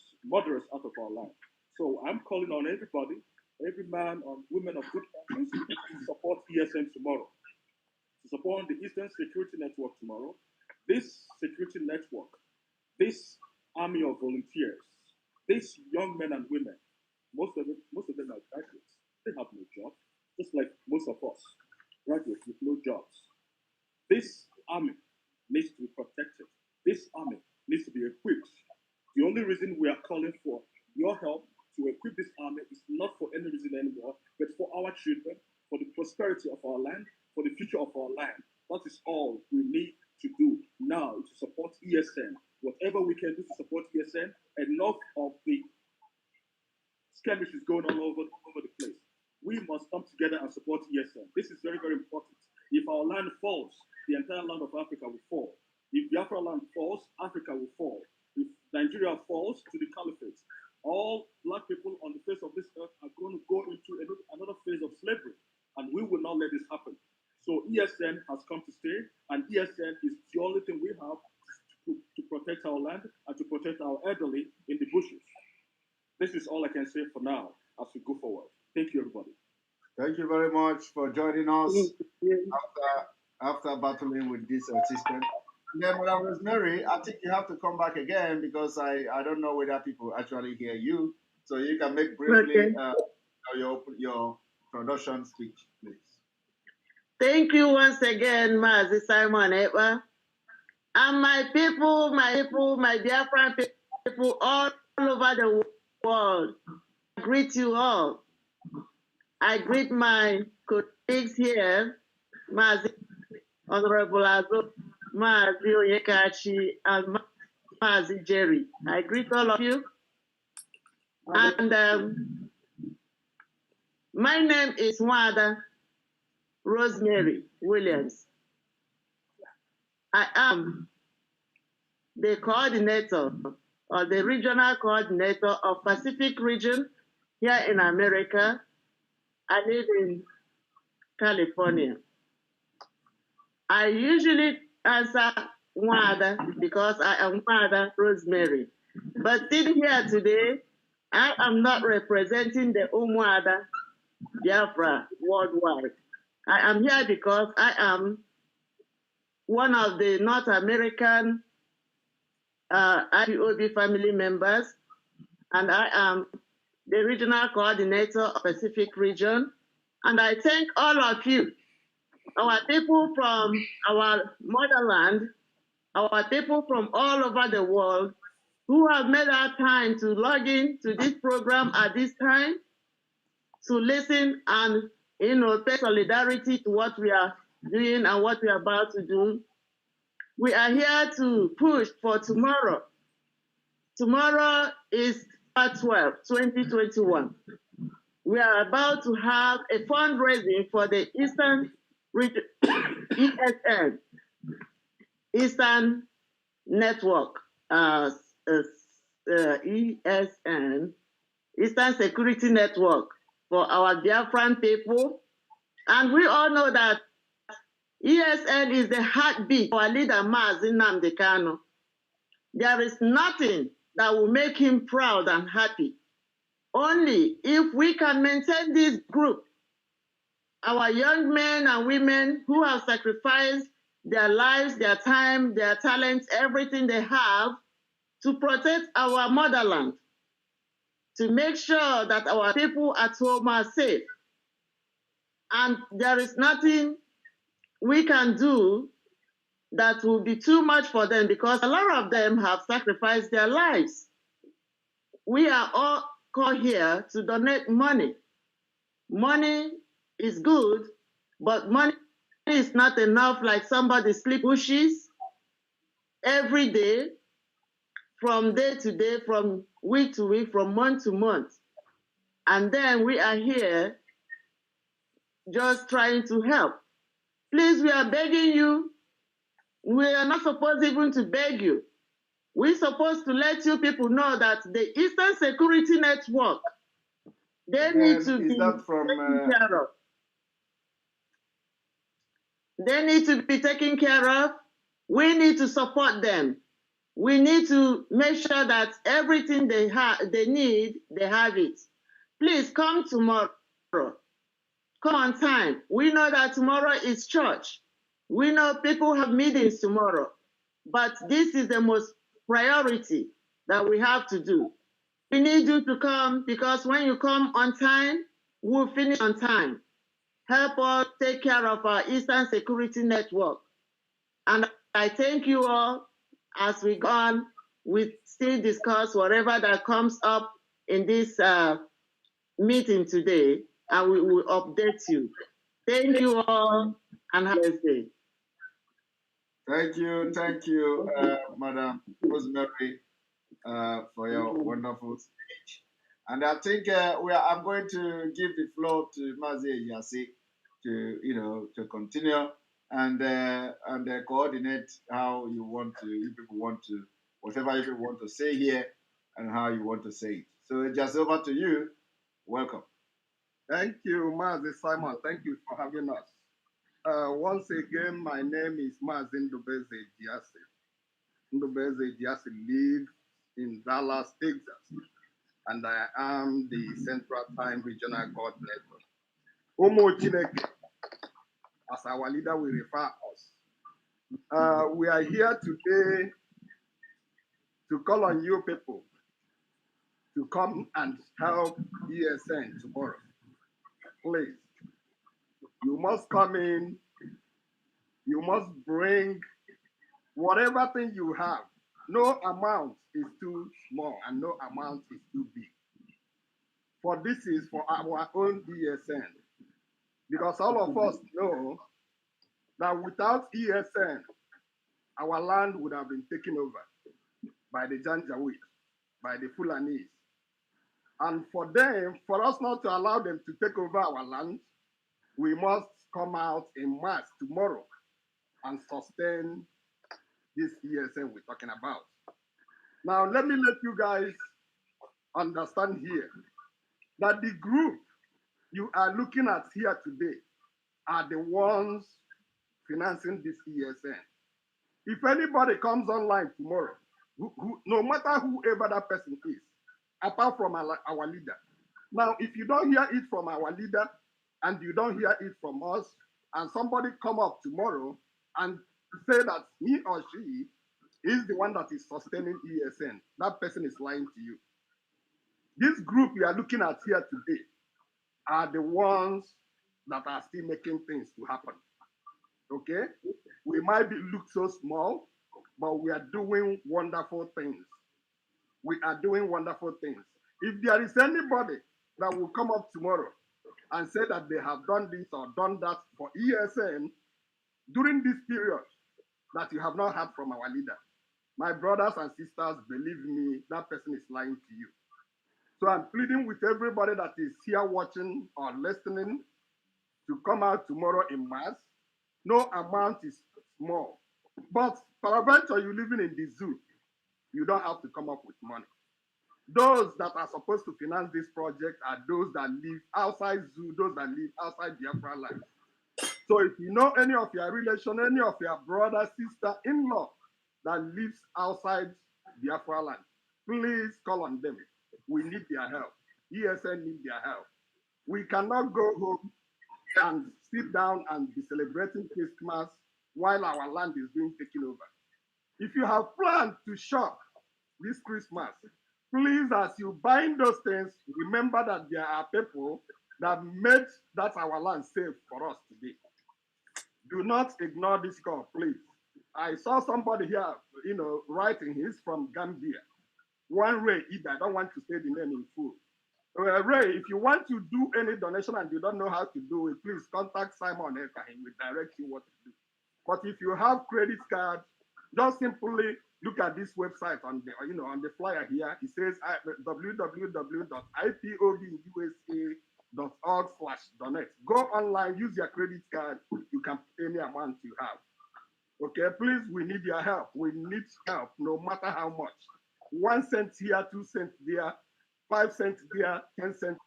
out of our land. So I'm calling on everybody, every man or woman of good conscience, to support ESN tomorrow, to support the Eastern Security Network tomorrow. This security network, this army of volunteers, these young men and women, most of them are graduates. They have no job, just like most of us, graduates with no jobs. This army needs to be protected. This army needs to be equipped. The only reason we are calling for your help to equip this army is not for any reason anymore, but for our children, for the prosperity of our land, for the future of our land. That is all we need to do now to support ESN. Whatever we can do to support ESN, enough of the skirmishes going on all over the place. We must come together and support ESN. This is very, very important. If our land falls, the entire land of Africa will fall. If Biafra land falls, Africa will fall. If Nigeria falls to the caliphate, all black people on the face of this earth are going to go into another phase of slavery, and we will not let this happen. So ESN has come to stay, and ESN is the only thing we have to protect our land and to protect our elderly in the bushes. This is all I can say for now as we go forward. Thank you, everybody. Thank you very much for joining us after battling with this system. And then, Madam Rosemary, I think you have to come back again because I don't know whether people actually hear you. So you can make briefly your production speech, please. Thank you once again, Mazi Simon Ekpa. And my people, my Biafran people all over the world, I greet you all. I greet my colleagues colleagues here, Mazi, Honorable Azo, Mazi Oyekachi, and Mazi Jerry. I greet all of you. And my name is Wada Rosemary Williams. I am the coordinator or the regional coordinator of Pacific region here in America. I live in California. I usually answer Wada because I am Wada Rosemary. But sitting here today, I am not representing the Umwada Biafra worldwide. I am here because I am one of the North American Ipob family members, and I am the regional coordinator of Pacific region. And I thank all of you, our people from our motherland, our people from all over the world who have made our time to log in to this program at this time, to listen and pay solidarity to what we are doing and what we are about to do. We are here to push for tomorrow. Tomorrow is 12, 2021. We are about to have a fundraising for the Eastern region, ESN, Eastern Network, ESN, Eastern Security Network for our Biafran people. And we all know that ESN is the heartbeat of our leader, Mazi Nnamdi Kanu. There is nothing that will make him proud and happy. Only if we can maintain this group, our young men and women who have sacrificed their lives, their time, their talents, everything they have to protect our motherland, to make sure that our people at home are safe. And there is nothing we can do that will be too much for them because a lot of them have sacrificed their lives. We are all called here to donate money. Money is good, but money is not enough like somebody sleep bushes every day, from day to day, from week to week, from month to month. And then we are here just trying to help. Please, we are begging you. We are not supposed even to beg you. We're supposed to let you people know that the Eastern Security Network, they need to be taken care of. They need to be taken care of. We need to support them. We need to make sure that everything they need, they have it. Please come tomorrow. Come on time. We know that tomorrow is church. We know people have meetings tomorrow. But this is the most priority that we have to do. We need you to come because when you come on time, we'll finish on time. Help us take care of our Eastern Security Network. And I thank you all. As we go on, we still discuss whatever that comes up in this meeting today, and we will update you. Thank you all, and have a nice day. Thank you, Madam Rosemary, for your wonderful speech. And I think I'm going to give the floor to Mazi Yasi to continue and coordinate how you want to, if people want to, whatever you want to say here, and how you want to say it. So just over to you. Welcome. Thank you, Mazi Simon. Thank you for having us. Once again, my name is Mazi Ndubeze Diasi. Ndubeze Diasi lives in Dallas, Texas, and I am the Central Time Regional Coordinator. Omo Chineke, as our leader will refer us. We are here today to call on you people to come and help ESN tomorrow. Please, you must come in, you must bring whatever thing you have. No amount is too small and no amount is too big. For this is for our own ESN. Because all of us know that without ESN, our land would have been taken over by the Janjaweed, by the Fulanese. And for us not to allow them to take over our land, we must come out in mass tomorrow and sustain this ESN we're talking about. Now, let me let you guys understand here that the group you are looking at here today are the ones financing this ESN. If anybody comes online tomorrow, no matter whoever that person is, apart from our leader. Now, if you don't hear it from our leader and you don't hear it from us, and somebody come up tomorrow and say that he or she is the one that is sustaining ESN, that person is lying to you. This group we are looking at here today are the ones that are still making things to happen. Okay? We might look so small, but we are doing wonderful things. We are doing wonderful things. If there is anybody that will come up tomorrow and say that they have done this or done that for ESN during this period that you have not heard from our leader, my brothers and sisters, believe me, that person is lying to you. So I'm pleading with everybody that is here watching or listening to come out tomorrow in mass. No amount is small. But peradventure you're living in the zoo, you don't have to come up with money. Those that are supposed to finance this project are those that live outside zoo, those that live outside Biafra land. So if you know any of your relation, any of your brother, sister, in-law that lives outside Biafra land, please call on them. We need their help. ESN need their help. We cannot go home and sit down and be celebrating Christmas while our land is being taken over. If you have planned to shop this Christmas, please, as you buying those things, remember that there are people that made that our land safe for us today. Do not ignore this call, please. I saw somebody here, writing. He's from Gambia. One Ray, I don't want to say the name in full. Ray, if you want to do any donation and you don't know how to do it, please contact Simon Ekpa. He will direct you what to do. But if you have credit card, just simply look at this website on the on the flyer here. It says www.ipobusa.org/donate. Go online, use your credit card. You can pay any amount you have. Okay, please, we need your help. We need help, no matter how much. 1 cent here, 2 cents there, 5 cents there, 10 cents.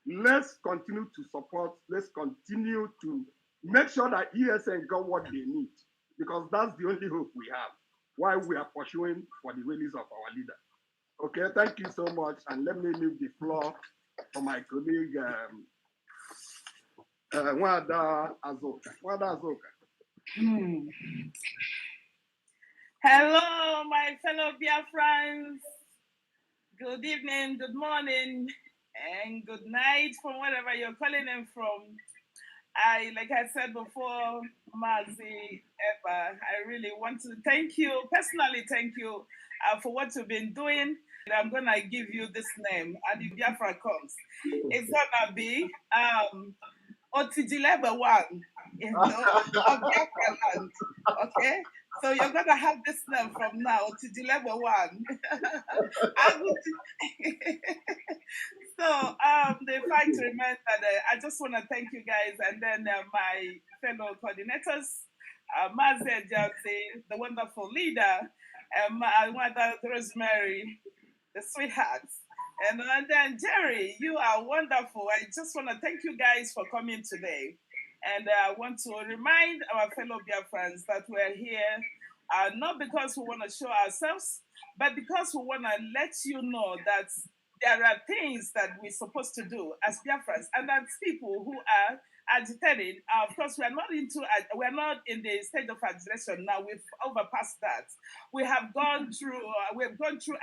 Let's continue to support. Let's continue to make sure that ESN got what they need, because that's the only hope we have while we are pursuing for the release of our leader. Okay, thank you so much. And let me leave the floor for my colleague, Wada Azoka. Wada Azoka. Hello, my fellow Biafrans. Good evening, good morning, and good night from wherever you're calling in from. Like I said before, Mazi, Ekpa, I really want to thank you, personally thank you for what you've been doing. I'm going to give you this name, and if Biafra comes, it's going to be Otijilebe 1 of Biafra land, okay? So you're going to have this name from now, Otijilebe 1. So the fact remains that I just want to thank you guys, and then my fellow coordinators, Mazi Ejasi, the wonderful leader, Mother Rosemary, the sweethearts, and then Jerry, you are wonderful. I just want to thank you guys for coming today. And I want to remind our fellow Biafrans that we're here not because we want to show ourselves, but because we want to let you know that there are things that we're supposed to do as Biafrans, and that's people who are agitating. Of course, we're not in the stage of agitation now. We've overpassed that. We have gone through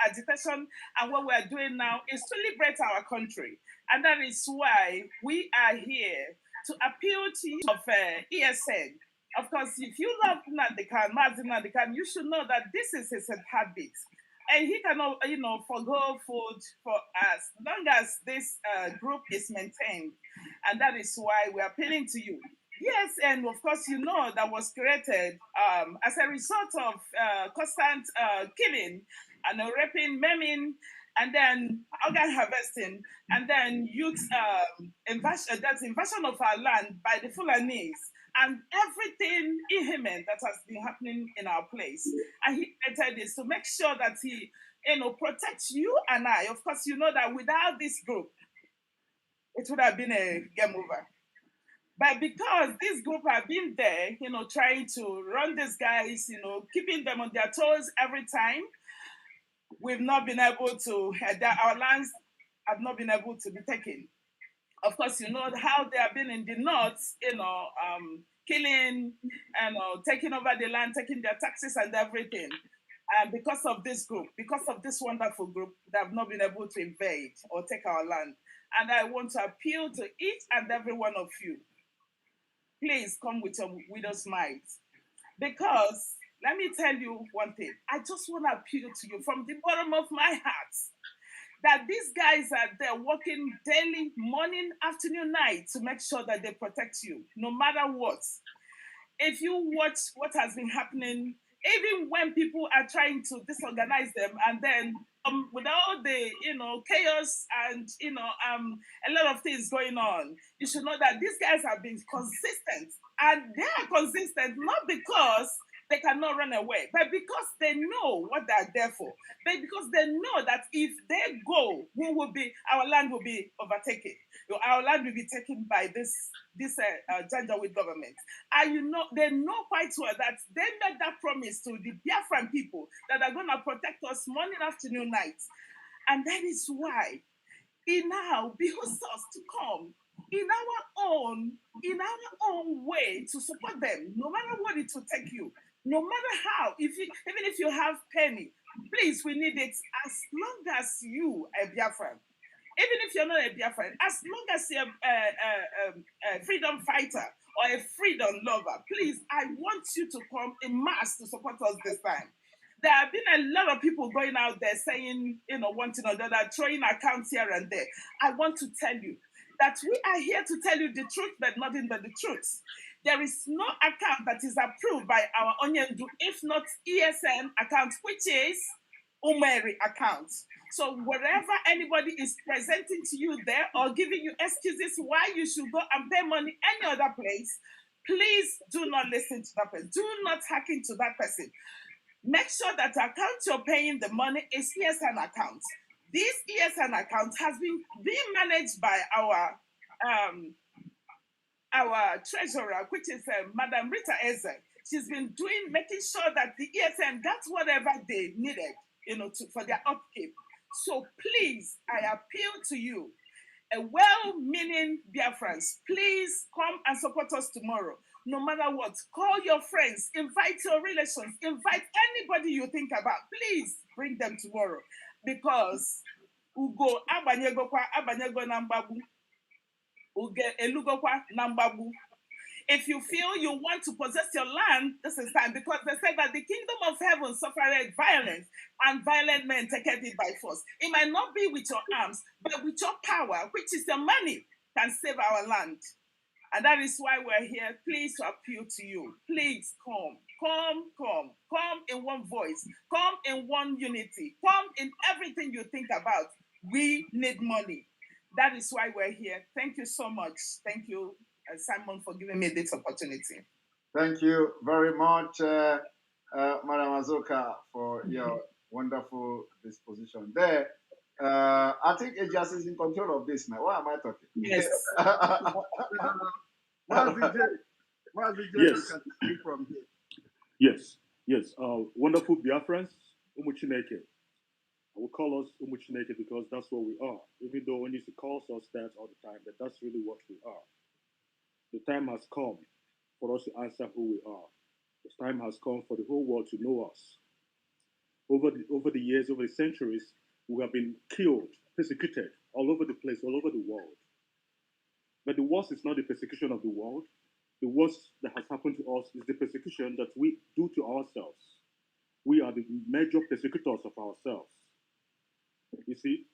agitation, and what we're doing now is to liberate our country, and that is why we are here to appeal to you of ESN. Of course, if you love Mazi Nandekan, you should know that this is his habit. And he cannot, forgo food for as long as this group is maintained. And that is why we're appealing to you. Yes, and of course, you know that was created as a result of constant killing and raping, maiming, and then organ harvesting, and then youth that's invasion of our land by the Fulanese, and everything inhuman that has been happening in our place. And he created this to make sure that he, protects you and I. Of course, you know that without this group, it would have been a game over. But because this group have been there, trying to run these guys, keeping them on their toes every time, we've not been able to, our lands have not been able to be taken. Of course, you know how they have been in the north, killing and taking over the land, taking their taxes and everything. And because of this group, because of this wonderful group, they have not been able to invade or take our land. And I want to appeal to each and every one of you. Please come with your widow's might. Because let me tell you one thing. I just want to appeal to you from the bottom of my heart that these guys are there working daily, morning, afternoon, night to make sure that they protect you, no matter what. If you watch what has been happening, even when people are trying to disorganize them, and then with all the chaos and a lot of things going on, you should know that these guys have been consistent, and they are consistent not because they cannot run away, but because they know what they are there for. But because they know that if they go, our land will be overtaken. Our land will be taken by this Janjaweed government. And they know quite well that they made that promise to the Biafran people that are going to protect us morning, afternoon, night. And that is why it now behoves us to come in our own way to support them, no matter what it will take you, no matter how. Even if you have penny, please, we need it. As long as you are a Biafran, even if you're not a Biafran, as long as you're a freedom fighter or a freedom lover, please, I want you to come in mass to support us this time. There have been a lot of people going out there saying, one thing or the other, throwing accounts here and there. I want to tell you that we are here to tell you the truth, but nothing but the truth. There is no account that is approved by our Onyendu, if not ESN account, which is Umeri account. So wherever anybody is presenting to you there or giving you excuses why you should go and pay money any other place, please do not listen to that person. Do not hack into that person. Make sure that the account you're paying the money is ESN account. This ESN account has been being managed by our treasurer, which is Madam Rita Eze. She's been making sure that the ESN got whatever they needed, for their upkeep. So please, I appeal to you, a well-meaning Biafrans, please come and support us tomorrow. No matter what, call your friends, invite your relations, invite anybody you think about. Please bring them tomorrow, because ugo abanyego na mgbagbu, uge elugokwa na mgbagbu. If you feel you want to possess your land, this is time, because they say that the kingdom of heaven suffered violence, and violent men take it by force. It might not be with your arms, but with your power, which is your money, can save our land. And that is why we're here, please, to appeal to you. Please come in one voice, come in one unity, come in everything you think about. We need money. That is why we're here. Thank you so much. Thank you, Simon, for giving me this opportunity. Thank you very much, Madam Azoka, for your wonderful disposition there. I think Ejas is in control of this now. Why am I talking? Yes. Mazi J, Yes. you can speak from here. Yes. Wonderful Biafrans, Umuchineke. I will call us Umuchineke because that's what we are. Even though one used to call us that all the time, but that's really what we are. The time has come for us to answer who we are. The time has come for the whole world to know us. Over the years, over the centuries, we have been killed, persecuted all over the place, all over the world. But the worst is not the persecution of the world. The worst that has happened to us is the persecution that we do to ourselves. We are the major persecutors of ourselves. You see,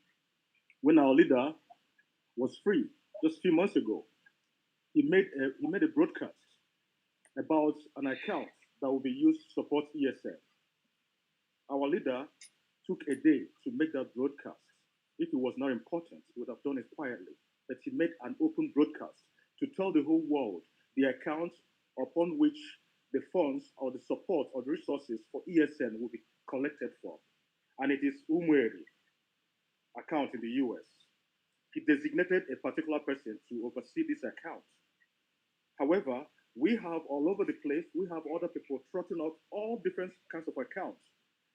when our leader was free, just a few months ago, he made a broadcast about an account that will be used to support ESN. Our leader took a day to make that broadcast. If it was not important, he would have done it quietly. But he made an open broadcast to tell the whole world the account upon which the funds or the support or the resources for ESN will be collected from. And it is Umweri account in the US. He designated a particular person to oversee this account. However, we have all over the place, we have other people trotting out all different kinds of accounts.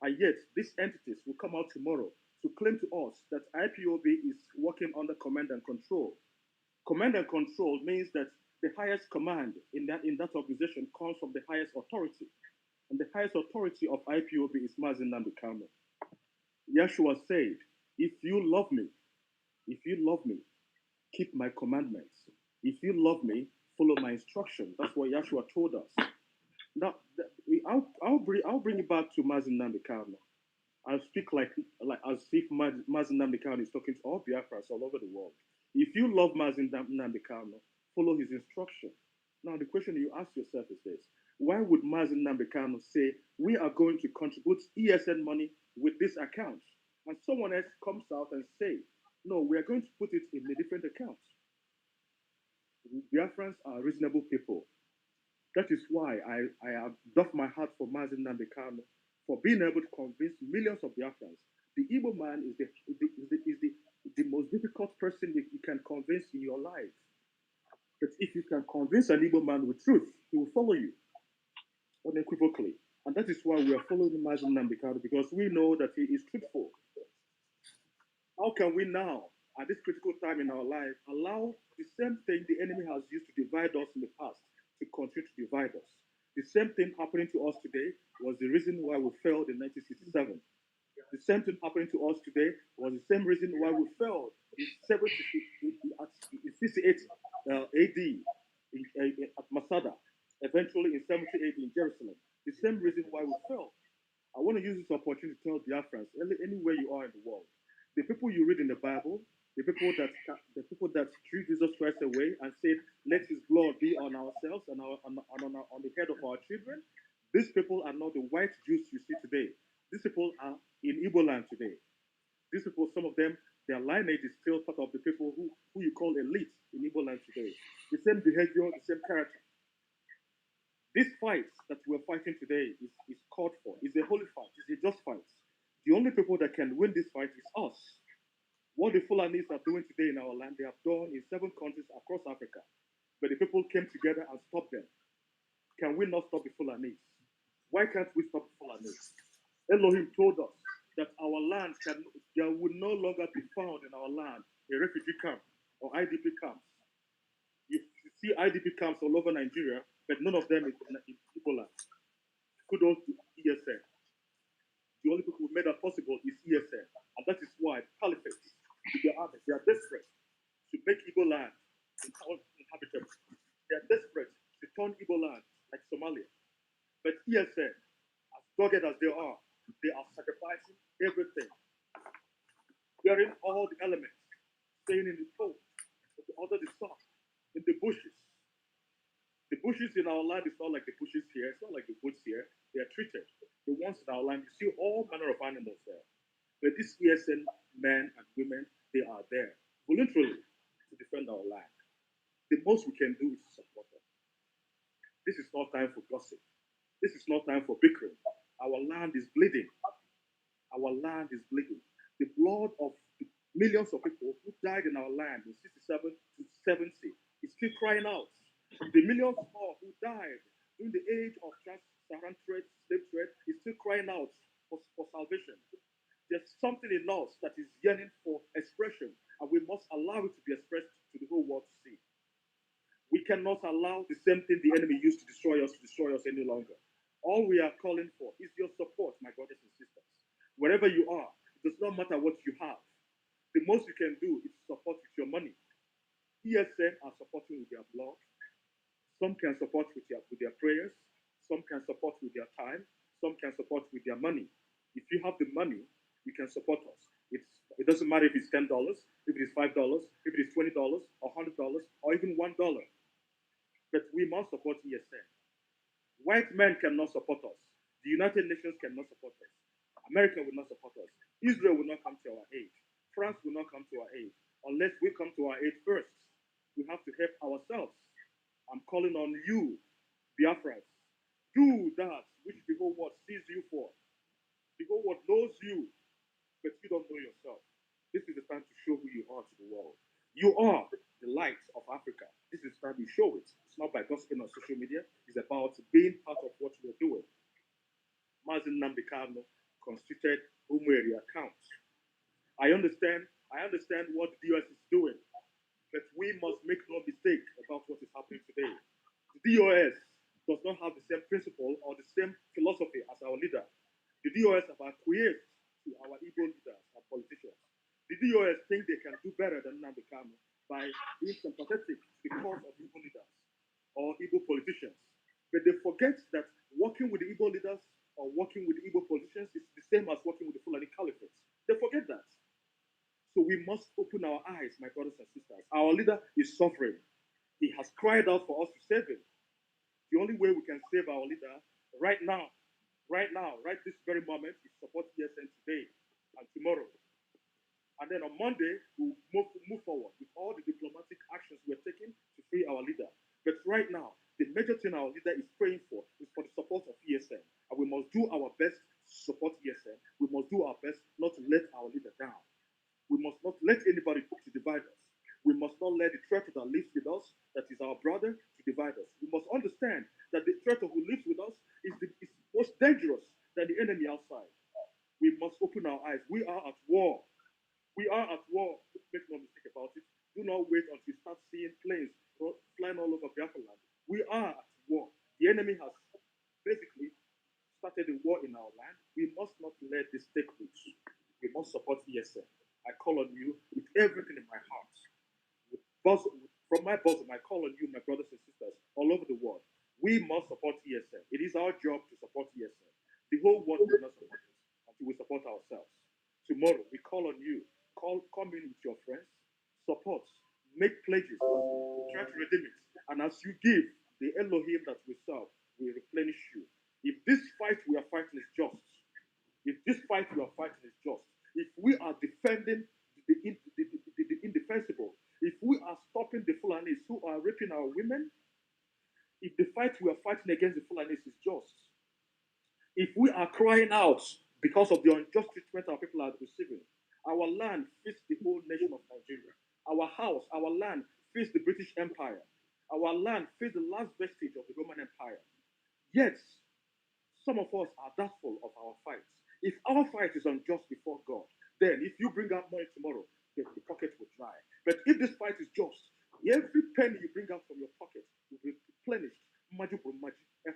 And yet, these entities will come out tomorrow to claim to us that IPOB is working under command and control. Command and control means that the highest command in that organization comes from the highest authority. And the highest authority of IPOB is Mazi Nnamdi Kanu. Yeshua said, if you love me, keep my commandments. If you love me, follow my instruction. That's what Yeshua told us. Now, I'll bring it back to Mazi Nnamdi Kanu. I'll speak like as if Mazi Nnamdi Kanu is talking to all Biafras all over the world. If you love Mazi Nnamdi Kanu, follow his instruction. Now, the question you ask yourself is this. Why would Mazi Nnamdi Kanu say, we are going to contribute ESN money with this account? And someone else comes out and say, no, we are going to put it in a different account. Biafrans are reasonable people. That is why I have doffed my heart for Mazi Nnamdi Kanu for being able to convince millions of Biafrans. The Igbo man is the most difficult person you can convince in your life. But if you can convince an Igbo man with truth, he will follow you unequivocally. And that is why we are following Mazi Nnamdi Kanu, because we know that he is truthful. How can we now, at this critical time in our life, allow the same thing the enemy has used to divide us in the past to continue to divide us? The same thing happening to us today was the reason why we failed in 1967. The same thing happening to us today was the same reason why we failed in 68 AD at Masada, eventually in 70 AD in Jerusalem. The same reason why we failed. I want to use this opportunity to tell Biafrans, anywhere you are in the world, the people you read in the Bible, the people that threw Jesus Christ away and said, let his blood be on ourselves and on the head of our children, these people are not the white Jews you see today. These people are in Igbo land today. These people, some of them, their lineage is still part of the people who you call elite in Igbo land today. The same behavior, the same character. This fight that we're fighting today is called for. It's a holy fight. It's a just fight. The only people that can win this fight is us. What the Fulanis are doing today in our land, they have done in 7 countries across Africa. But the people came together and stopped them. Can we not stop the Fulanis? Why can't we stop the Fulanis? Elohim told us that our land, there would no longer be found in our land a refugee camp or IDP camps. You see IDP camps all over Nigeria, but none of them is in Igbo land. Kudos to ESN. The only people who made that possible is ESN. And that is why Caliphate, they are desperate to make Igbo land inhabitable. They are desperate to turn Igbo land like Somalia. But ESN, as dogged as they are sacrificing everything, bearing all the elements, staying in the cold, under the sun, in the bushes. The bushes in our land is not like the bushes here. It's not like the woods here. They are treated. The ones in our land, you see all manner of animals there. But these ESN men and women, they are there voluntarily to defend our land. The most we can do is to support them. This is not time for gossip. This is not time for bickering. Our land is bleeding. Our land is bleeding. The blood of the millions of people who died in our land in 67 to 70 is still crying out. The millions more who died during the age of trans-Saharan trade, slave trade, is still crying out for salvation. There's something in us that is yearning for expression, and we must allow it to be expressed to the whole world to see. We cannot allow the same thing the enemy used to destroy us any longer. All we are calling for is your support, my brothers and sisters. Wherever you are, it does not matter what you have. The most you can do is support with your money. ESN are supporting with their blood. Some can support with their prayers. Some can support with their time. Some can support with their money. If you have the money, you can support us. It doesn't matter if it's $10, if it is $5, if it is $20, or $100, or even $1. But we must support ESN. White men cannot support us. The United Nations cannot support us. America will not support us. Israel will not come to our aid. France will not come to our aid unless we come to our aid first. We have to help ourselves. I'm calling on you, Biafras. Do that which the whole world sees you for. The whole world knows you, but you don't know yourself. This is the time to show who you are to the world. You are the light of Africa. This is the time you show it. It's not by gossiping on social media. It's about being part of what we're doing. Mazi Nnamdi constituted Umweri account. I understand what the US is doing, but we must make no mistake about what is happening today. The DOS does not have the same principle or the same philosophy as our leader. The DOS have acquiesced to our Igbo leaders and politicians. The DOS think they can do better than Nnamdi Kanu by being sympathetic to the cause of Igbo leaders or Igbo politicians. But they forget that working with the Igbo leaders or working with the Igbo politicians is the same as working with the Fulani Caliphate. They forget that. So we must open our eyes, my brothers and sisters. Our leader is suffering. He has cried out for us to save him. The only way we can save our leader right now, right this very moment, is support ESN today and tomorrow. And then on Monday, we'll move forward with all the diplomatic actions we're taking to free our leader. But right now, the major thing our leader is praying for is for the support of ESN. And we must do our best to support ESN. We must do our best not to let our leader down. We must not let anybody to divide us. We must not let the traitor that lives with us, that is our brother, to divide us. We must understand that the traitor who lives with us is most dangerous than the enemy outside. We must open our eyes. We are at war. We are at war. Make no mistake about it. Do not wait until you start seeing planes flying all over Biafra land. We are at war. The enemy has basically started a war in our land. We must not let this take root. We must support ESN. I call on you with everything in my heart. From my bosom, I call on you, my brothers and sisters, all over the world. We must support ESN. It is our job to support ESN. The whole world will not support us until we support ourselves. Tomorrow, we call on you. Come in with your friends. Support. Make pledges. Try to redeem it. And as you give, the Elohim that we serve will replenish you. If this fight we are fighting is just, if we are defending the indefensible, if we are stopping the Fulanis who are raping our women, if the fight we are fighting against the Fulanis is just, if we are crying out because of the unjust treatment our people are receiving, our land feeds the whole nation of Nigeria. Our house, our land feeds the British Empire. Our land feeds the last vestige of the Roman Empire. Yet, some of us are doubtful of our fight. If our fight is unjust before God, then if you bring out money tomorrow, the pocket will dry. But if this fight is just, every penny you bring out from your pocket will be replenished. Magic, a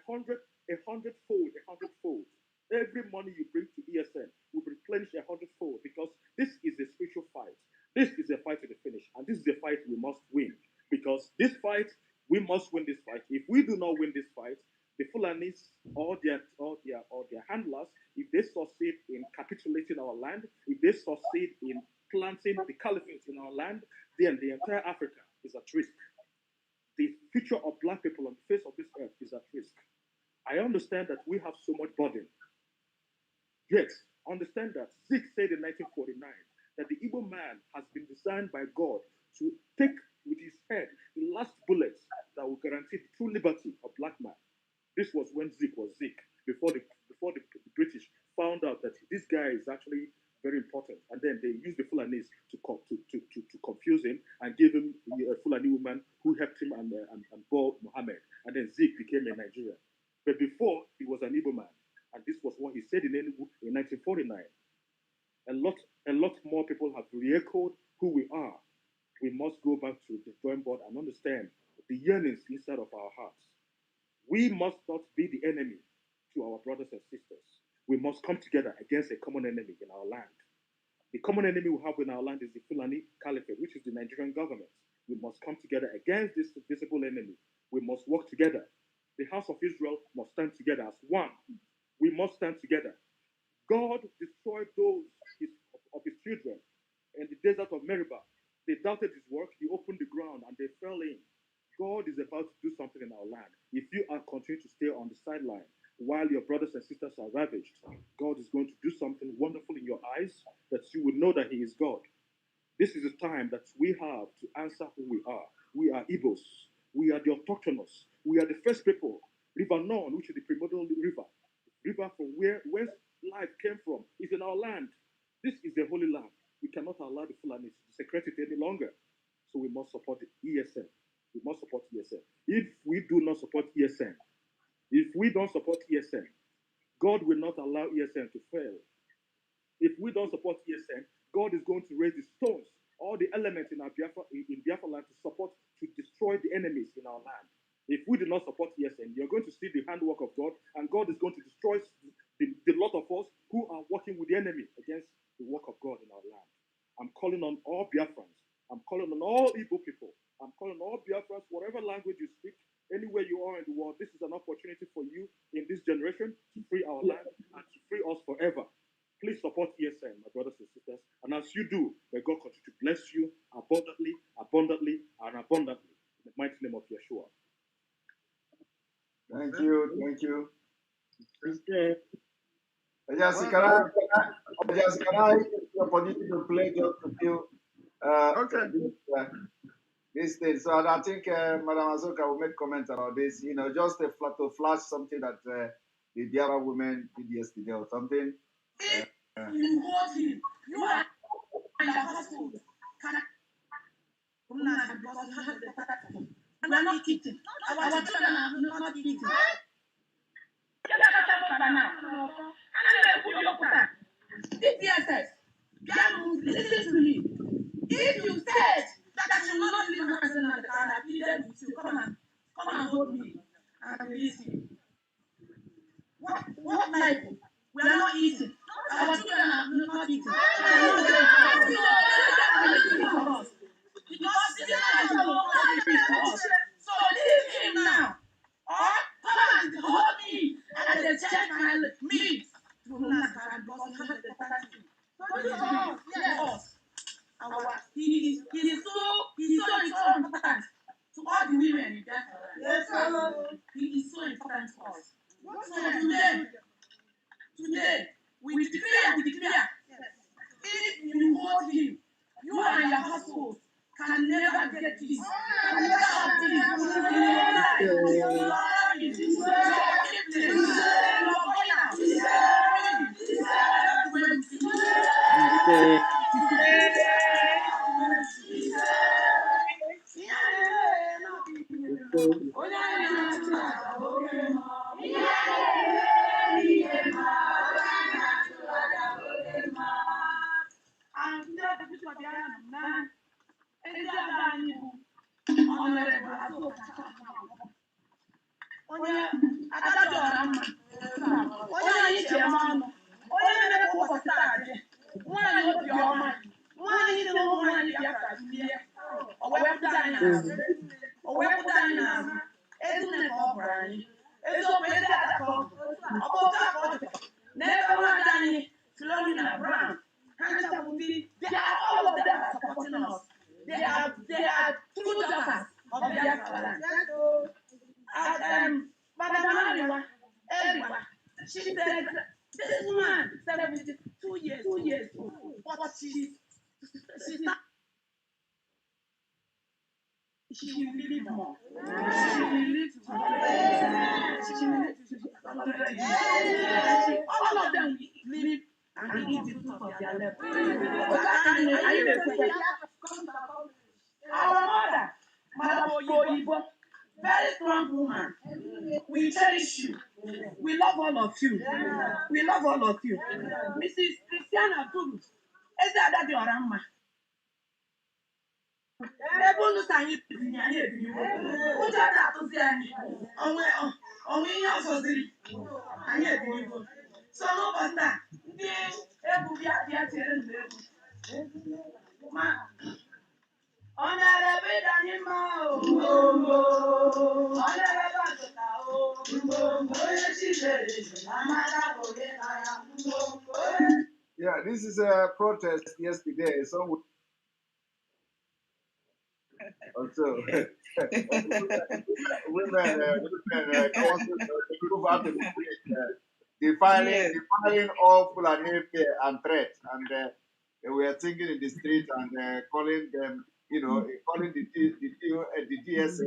hundredfold. Every money you bring to ESN will be replenished 100-fold, because this is a spiritual fight. This is a fight to the finish, and this is a fight we must win. Because this fight, we must win this fight. If we do not win this fight, the Fulanis or their handlers, if they succeed in capitulating our land, if they succeed in planting the caliphate in our land, then the entire Africa is at risk. The future of black people on the face of this earth is at risk. I understand that we have so much burden. Yet, understand that Zeke said in 1949 that the Igbo man has been designed by God to take with his head the last bullet that will guarantee the true liberty of black man. This was when Zeke was Zeke, before the British found out that this guy is actually very important, and then they used the Fulanis to confuse him and give him a Fulani woman who helped him and bore Muhammad, and then Zeke became a Nigerian. But before, he was an Igbo man, and this was what he said in Enugu in 1949. A lot more people have re-echoed who we are. We must go back to the drawing board and understand the yearnings inside of our hearts. We must not be the enemy to our brothers and sisters. We must come together against a common enemy in our land. The common enemy we have in our land is the Fulani Caliphate, which is the Nigerian government. We must come together against this visible enemy. We must work together. The house of Israel must stand together as one. We must stand together. God destroyed those of his children in the desert of Meribah. They doubted his work. He opened the ground and they fell in. God is about to do something in our land. If you are continuing to stay on the sideline while your brothers and sisters are ravaged, God is going to do something wonderful in your eyes that you will know that he is God. This is a time that we have to answer who we are. We are Igbos. We are the autochthonous. We are the first people. River Nile, which is the primordial river from where life came from, is in our land. This is the holy land. We cannot allow the Fulanis to secrete it any longer. So we must support the ESN. We must support ESN. If we do not support ESN, if we don't support ESN, God will not allow ESN to fail. If we don't support ESN, God is going to raise the stones, all the elements in Biafra land to support, to destroy the enemies in our land. If we do not support ESN, you're going to see the handwork of God, and God is going to destroy the lot of us who are working with the enemy against the work of God in our land. I'm calling on all Biafrans. I'm calling on all Igbo people. I'm calling on all Biafrans, whatever language you speak, anywhere you are in the world. This is an opportunity for you in this generation to free our land and to free us forever. Please support ESN, my brothers and sisters. And as you do, may God continue to bless you abundantly, abundantly, and abundantly. In the mighty name of Yeshua. Thank you. Thank you. Can I take the opportunity to play just a few this thing? So I think Madam Azoka will make comment about this. You know, just to flash something that the Biafra women did yesterday or something. You hold him. You are in the household. We are not eating. Our children are not eating. Listen to me. If you said that you will not leave my husband on the car, I pleaded with you. Come and hold me and release me. What life? We are not eating. Our children are not eating. Because this is a long for us. So leave him now. Or come and hold me and then check my meat. He's so important to all the women in Biafra. Yes, he is so important to us. So today, we declare, if you hold him, you and your household can never get this. Can never have this is a protest yesterday. So also, women move out to the street, defiling all Fulani fear and threat, and they were thinking in the street and calling them, calling the DSS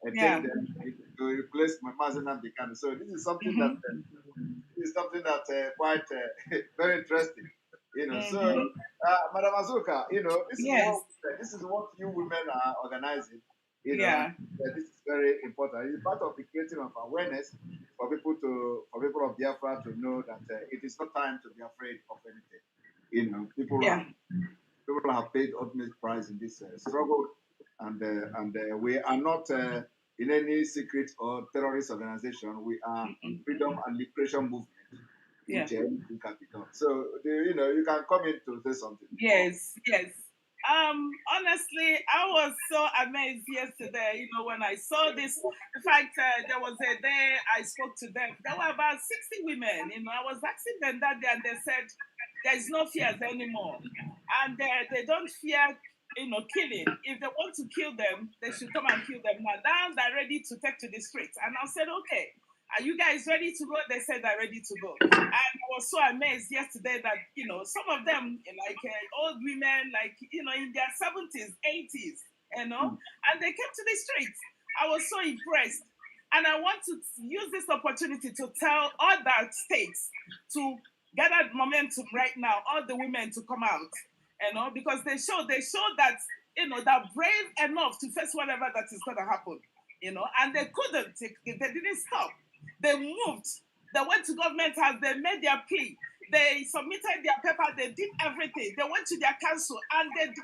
and tell them to replace Mazi Nnamdi Kanu. So this is something that quite very interesting. So Madam Azuka, this is what you women are organizing. This is very important. It's part of the creating of awareness for people of Biafra to know that it is not time to be afraid of anything. People have paid ultimate price in this struggle, and we are not in any secret or terrorist organization. We are freedom and liberation movement. Which anything can be done. So you can come in to say something. Yes. Honestly, I was so amazed yesterday, when I saw this. In fact, there was a day I spoke to them. There were about 60 women, I was asking them that day, and they said, there is no fear anymore. And they don't fear, killing. If they want to kill them, they should come and kill them now. Now they're ready to take to the streets. And I said, okay, are you guys ready to go? They said they're ready to go. And I was so amazed yesterday that, some of them, like old women, like, in their 70s, 80s, and they came to the streets. I was so impressed. And I want to use this opportunity to tell other states to gather momentum right now, all the women to come out, because they show that, they're brave enough to face whatever that is going to happen, and they couldn't, they didn't stop. They moved. They went to government house. They made their plea. They submitted their paper. They did everything. They went to their council, and with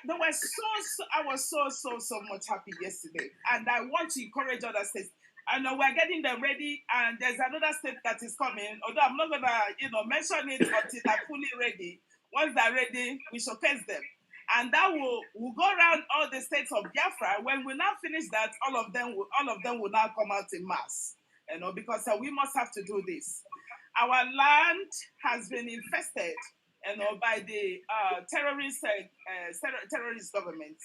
they were so. I was so much happy yesterday, and I want to encourage other states. I know we're getting them ready, and there's another state that is coming. Although I'm not gonna, mention it until they're fully ready. Once they're ready, we showcase them. And that will go around all the states of Biafra. When we now finish that, all of them will now come out in mass, because we must have to do this. Our land has been infested, by the terrorist government,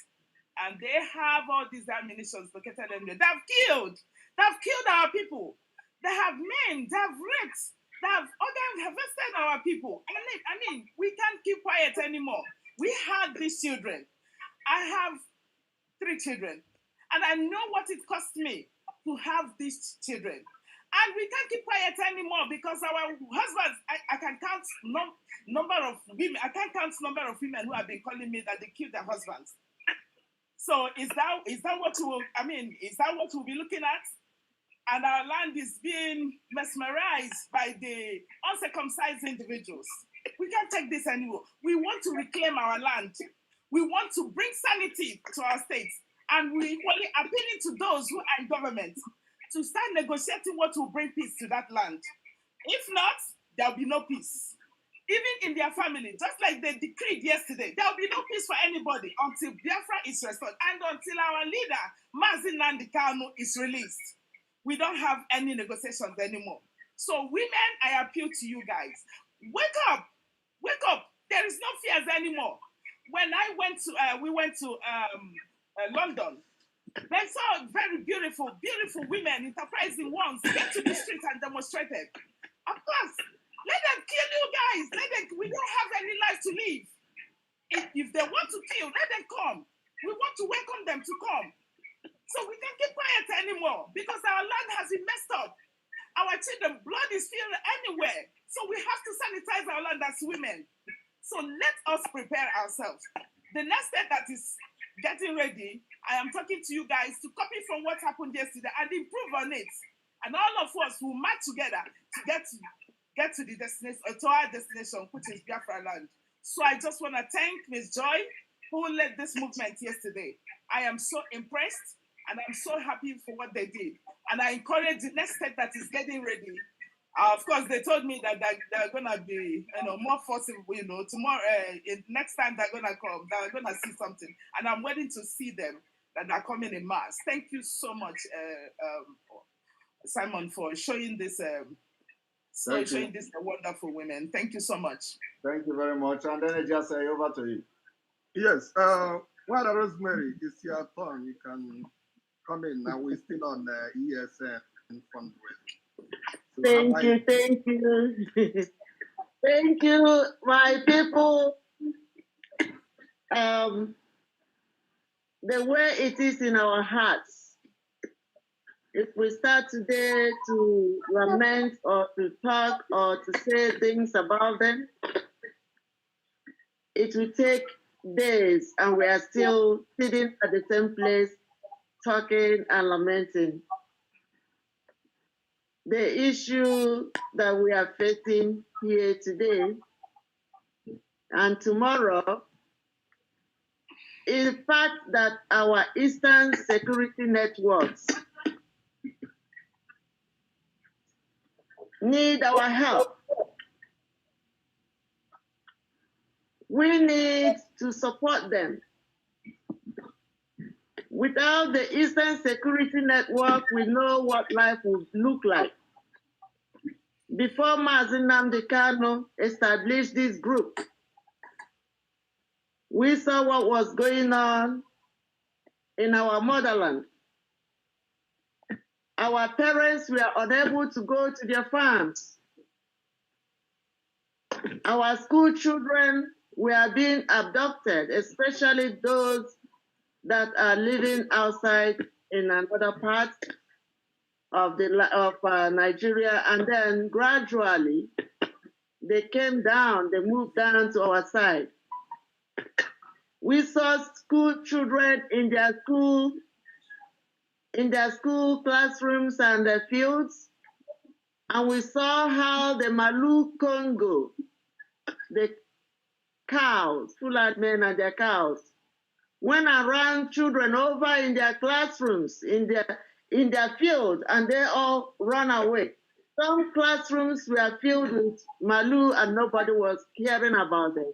and they have all these ammunitions located in there. They've killed our people. They have maimed, they have raped, they have harvested our people. I mean, we can't keep quiet anymore. We had these children. I have 3 children. And I know what it cost me to have these children. And we can't keep quiet anymore because our husbands, I can count number of women. I can't count number of women who have been calling me that they killed their husbands. So is that what we'll be looking at? And our land is being mesmerized by the uncircumcised individuals. We can't take this anymore. We want to reclaim our land. We want to bring sanity to our states. And we're equally appealing to those who are in government to start negotiating what will bring peace to that land. If not, there'll be no peace. Even in their family, just like they decreed yesterday, there'll be no peace for anybody until Biafra is restored and until our leader, Mazi Nnamdi Kanu, is released. We don't have any negotiations anymore. So women, I appeal to you guys. Wake up. Wake up. There is no fears anymore. When we went to London, they saw very beautiful women, enterprising ones, get to the streets and demonstrated. Of course, let them kill you guys. We don't have any life to live. If they want to kill, let them come. We want to welcome them to come. So we can't keep quiet anymore because our land has been messed up. Our children, blood is spilled anywhere. So we have to sanitize our land as women. So let us prepare ourselves. The next step that is getting ready, I am talking to you guys to copy from what happened yesterday and improve on it. And all of us will march together to get to the destination, to our destination, which is Biafra land. So I just want to thank Ms. Joy, who led this movement yesterday. I am so impressed. And I'm so happy for what they did. And I encourage the next step that is getting ready. Of course, they told me that they're going to be more forceful, tomorrow, next time they're going to come, they're going to see something. And I'm waiting to see them, that they're coming in mass. Thank you so much, Simon, for showing this So showing these are wonderful women. Thank you so much. Thank you very much. And then I just say over to you. Yes, Mother Rosemary, it's your turn. You can come in. Now we're still on the ESN fundraising. So thank you. Thank you, my people. The way it is in our hearts, if we start today to lament or to talk or to say things about them, it will take days and we are still sitting at the same place talking and lamenting. The issue that we are facing here today and tomorrow is the fact that our Eastern security networks need our help. We need to support them. Without the Eastern Security Network, we know what life would look like. Before Mazi Nnamdi Kanu established this group, we saw what was going on in our motherland. Our parents were unable to go to their farms. Our school children were being abducted, especially those that are living outside in another part of Nigeria, and then gradually they came down, they moved down to our side. We saw school children in their school classrooms and their fields, and we saw how the Malu Congo, the cows, Fulani men and their cows, went around children over in their classrooms, in their field, and they all run away. Some classrooms were filled with Malu and nobody was caring about them.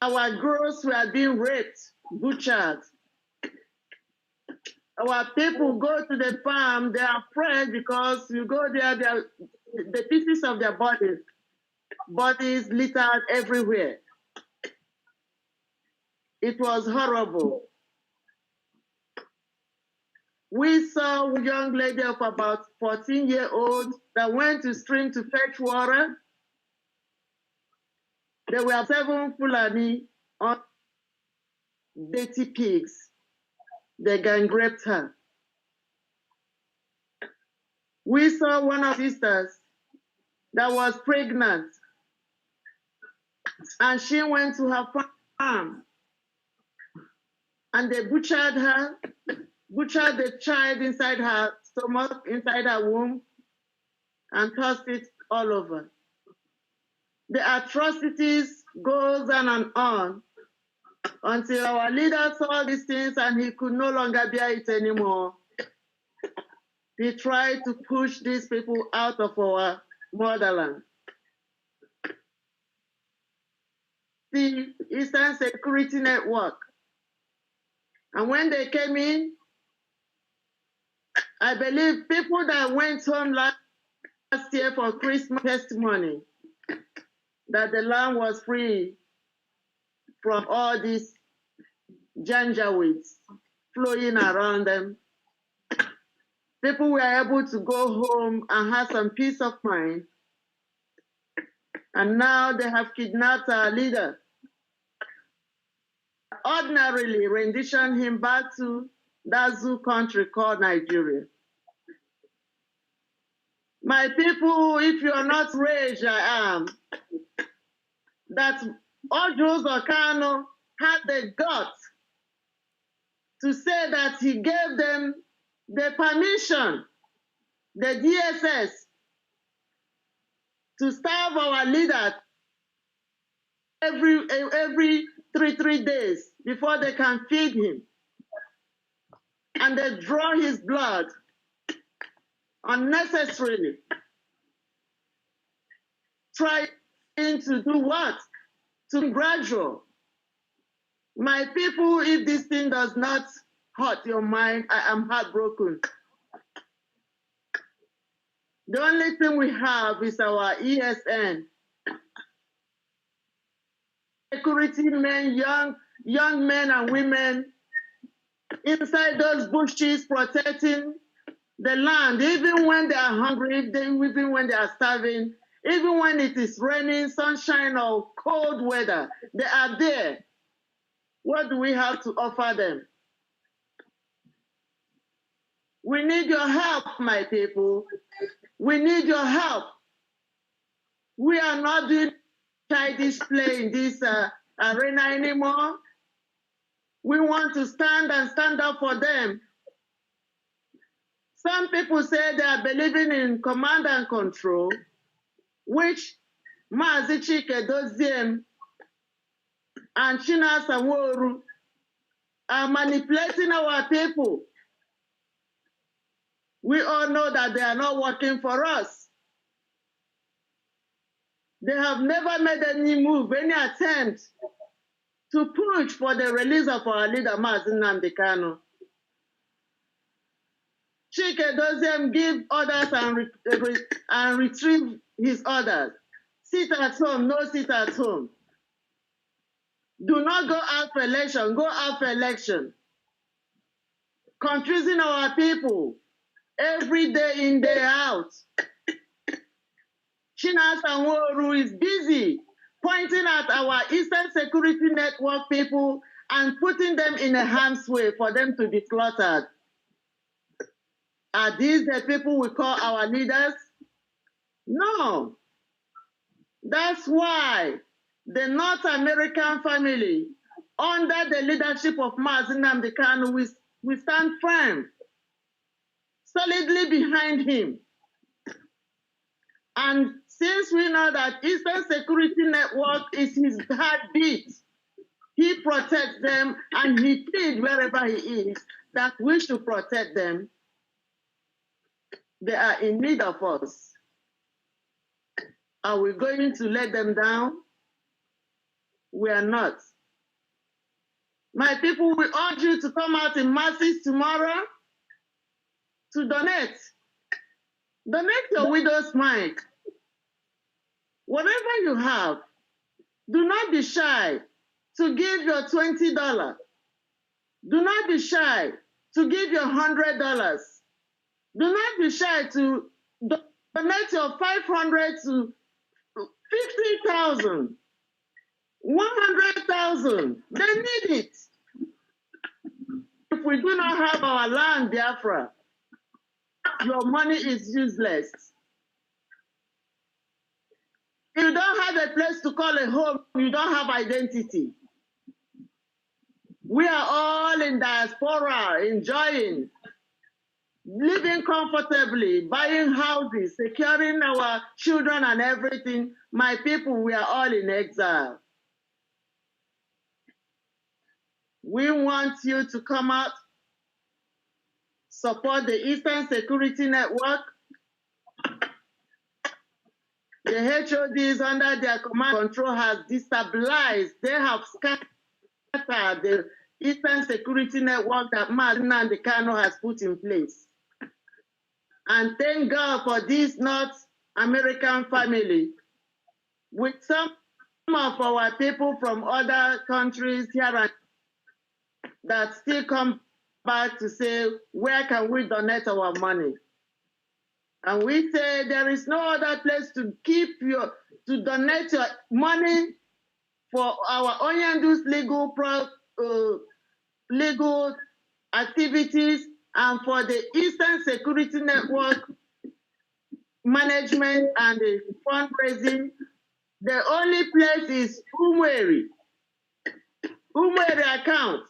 Our girls were being raped, butchered. Our people go to the farm, they are afraid because you go there, the pieces of their bodies littered everywhere. It was horrible. We saw a young lady of about 14-year-old that went to stream to fetch water. There were 7 Fulani on dirty pigs. They gang raped her. We saw one of our sisters that was pregnant, and she went to her farm, and they butchered her, butchered the child inside her stomach, inside her womb, and tossed it all over. The atrocities goes on until our leader saw these things and he could no longer bear it anymore. He tried to push these people out of our motherland. The Eastern Security Network. And when they came in, I believe people that went home last year for Christmas testimony that the land was free from all these janjaweeds flowing around them. People were able to go home and have some peace of mind. And now they have kidnapped our leader. Ordinarily rendition him back to that zoo country called Nigeria. My people, if you are not raged, I am, that Ojos Okano had the guts to say that he gave them the permission, the DSS, to starve our leader every three days before they can feed him. And they draw his blood unnecessarily. Trying to do what? To gradual. My people, if this thing does not hurt your mind, I am heartbroken. The only thing we have is our ESN. Security men, young men and women inside those bushes protecting the land, even when they are hungry, even when they are starving, even when it is raining, sunshine, or cold weather, they are there. What do we have to offer them? We need your help, my people. We need your help. We are not doing childish play in this arena anymore. We want to stand up for them. Some people say they are believing in command and control, which Mazi Doziem and China Saworu are manipulating our people. We all know that they are not working for us. They have never made any move, any attempt to push for the release of our leader, Mazi Nnamdi Kanu. Chike Doziem give orders and retrieve his orders. Sit at home, no sit at home. Do not go out for election, go out for election. Confusing our people every day in, day out. China Sanwo-Oru is busy pointing at our Eastern Security Network people and putting them in a harm's way for them to be slaughtered. Are these the people we call our leaders? No. That's why the North American family, under the leadership of Mazi Nnamdi Kanu, we stand firm, solidly behind him. And since we know that Eastern Security Network is his heartbeat, he protects them and he feeds wherever he is, that we should protect them. They are in need of us. Are we going to let them down? We are not. My people, we urge you to come out in masses tomorrow to donate. Donate your widow's mite. Whatever you have, do not be shy to give your $20. Do not be shy to give your $100. Do not be shy to donate your 500 to 50,000, 100,000. They need it. If we do not have our land, Biafra, your money is useless. If you don't have a place to call a home, you don't have identity. We are all in diaspora, enjoying, living comfortably, buying houses, securing our children and everything. My people, we are all in exile. We want you to come out, support the Eastern Security Network. The HODs under their command and control has destabilized. They have scattered the Eastern Security Network that Mazi Nnamdi Kanu has put in place. And thank God for this North American family, with some of our people from other countries here and that still come back to say, where can we donate our money? And we say there is no other place to donate your money for our Onyandu's legal activities and for the Eastern Security Network management and the fundraising. The only place is Umweri account.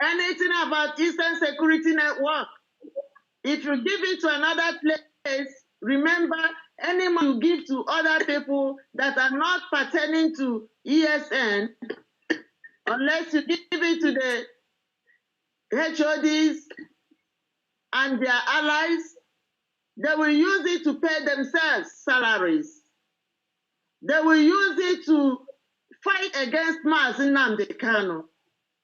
Anything about Eastern Security Network, if you give it to another place, remember, any money you give to other people that are not pertaining to ESN, unless you give it to the HODs and their allies, they will use it to pay themselves salaries. They will use it to fight against Mazi Nnamdi Kanu.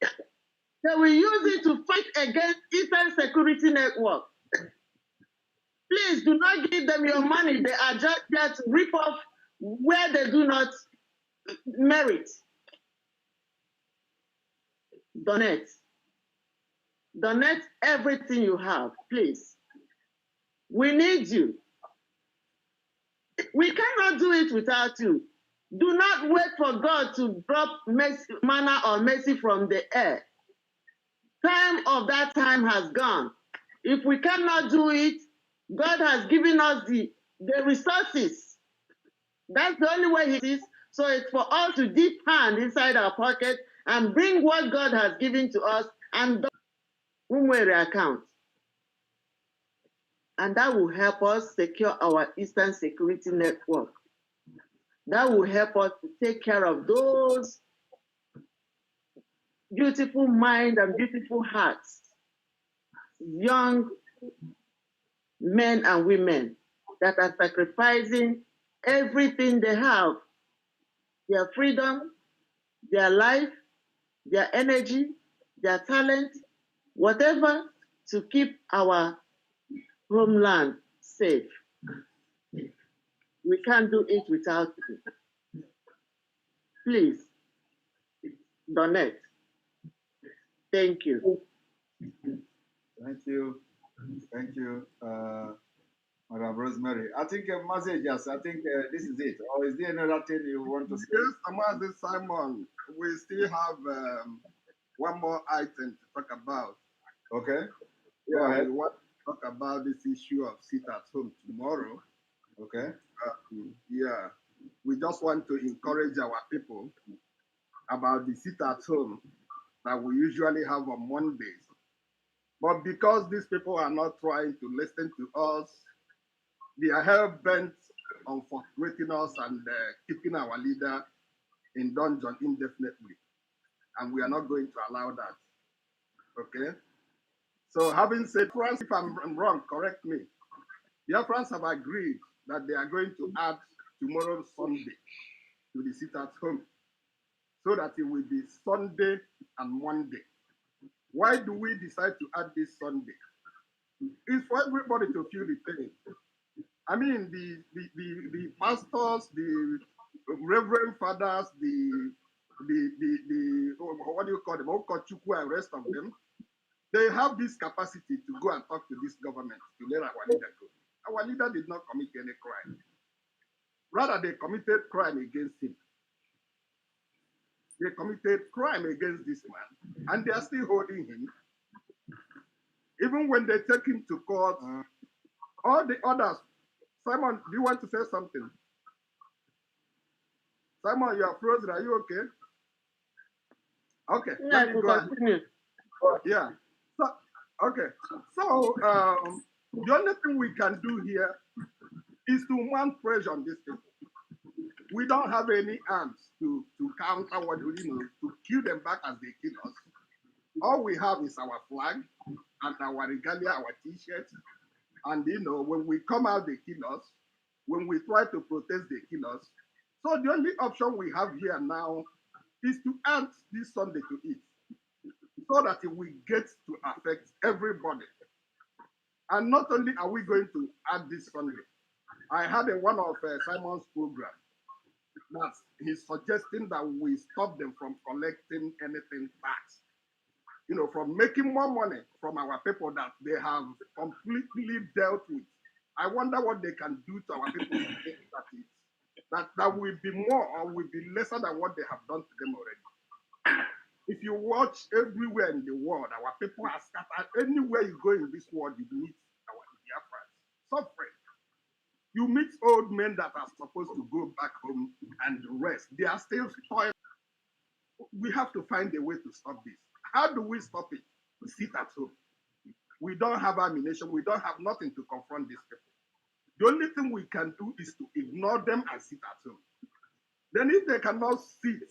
They will use it to fight against Eastern Security Network. Please do not give them your money. They are just there to rip off where they do not merit. Donate. Donate everything you have, please. We need you. We cannot do it without you. Do not wait for God to drop manna or mercy from the air. Time of that time has gone. If we cannot do it, God has given us the resources. That's the only way it is. So it's for us to dip hand inside our pocket and bring what God has given to us and Umwere account. And that will help us secure our Eastern Security Network. That will help us to take care of those beautiful minds and beautiful hearts, young men and women that are sacrificing everything they have, their freedom, their life, their energy, their talent, whatever, to keep our homeland safe. We can't do it without you. Please, donate. Thank you. Thank you. Thank you, Madam Rosemary. I think Mazi, I think this is it. Or is there another thing you want to say? Yes, Mazi Simon, we still have one more item to talk about. Okay. Go ahead. We want to talk about this issue of sit at home tomorrow. Okay. Yeah. We just want to encourage our people about the sit at home that we usually have on Mondays. But because these people are not trying to listen to us, they are hell-bent on frustrating us and keeping our leader in dungeon indefinitely. And we are not going to allow that. Okay? So having said, France, if I'm wrong, correct me. Biafrans have agreed that they are going to add tomorrow Sunday to the sit at home so that it will be Sunday and Monday. Why do we decide to add this Sunday? It's for everybody to feel the pain. I mean, the pastors, the reverend fathers, the what do you call them, Okochukwu and rest of them, they have this capacity to go and talk to this government to let our leader go. Our leader did not commit any crime. Rather, they committed crime against him. They committed crime against this man, and they are still holding him. Even when they take him to court, all the others. Simon, do you want to say something? Simon, you are frozen. Are you okay? Okay, Yeah, let me go ahead. Yeah. So, okay. So the only thing we can do here is to mount pressure on these people. We don't have any arms to counter what to kill them back as they kill us. All we have is our flag and our regalia, our t-shirts. And when we come out, they kill us. When we try to protest, they kill us. So the only option we have here now is to add this Sunday to it, so that it will get to affect everybody. And not only are we going to add this Sunday, I had in one of Simon's program that he's suggesting that we stop them from collecting anything tax. From making more money from our people that they have completely dealt with. I wonder what they can do to our people that will be more or will be lesser than what they have done to them already. If you watch everywhere in the world, our people are scattered. Anywhere you go in this world, you meet our Biafrans suffering. You meet old men that are supposed to go back home and rest. They are still toiling. We have to find a way to stop this. How do we stop it? We sit at home. We don't have ammunition. We don't have nothing to confront these people. The only thing we can do is to ignore them and sit at home. Then if they cannot sit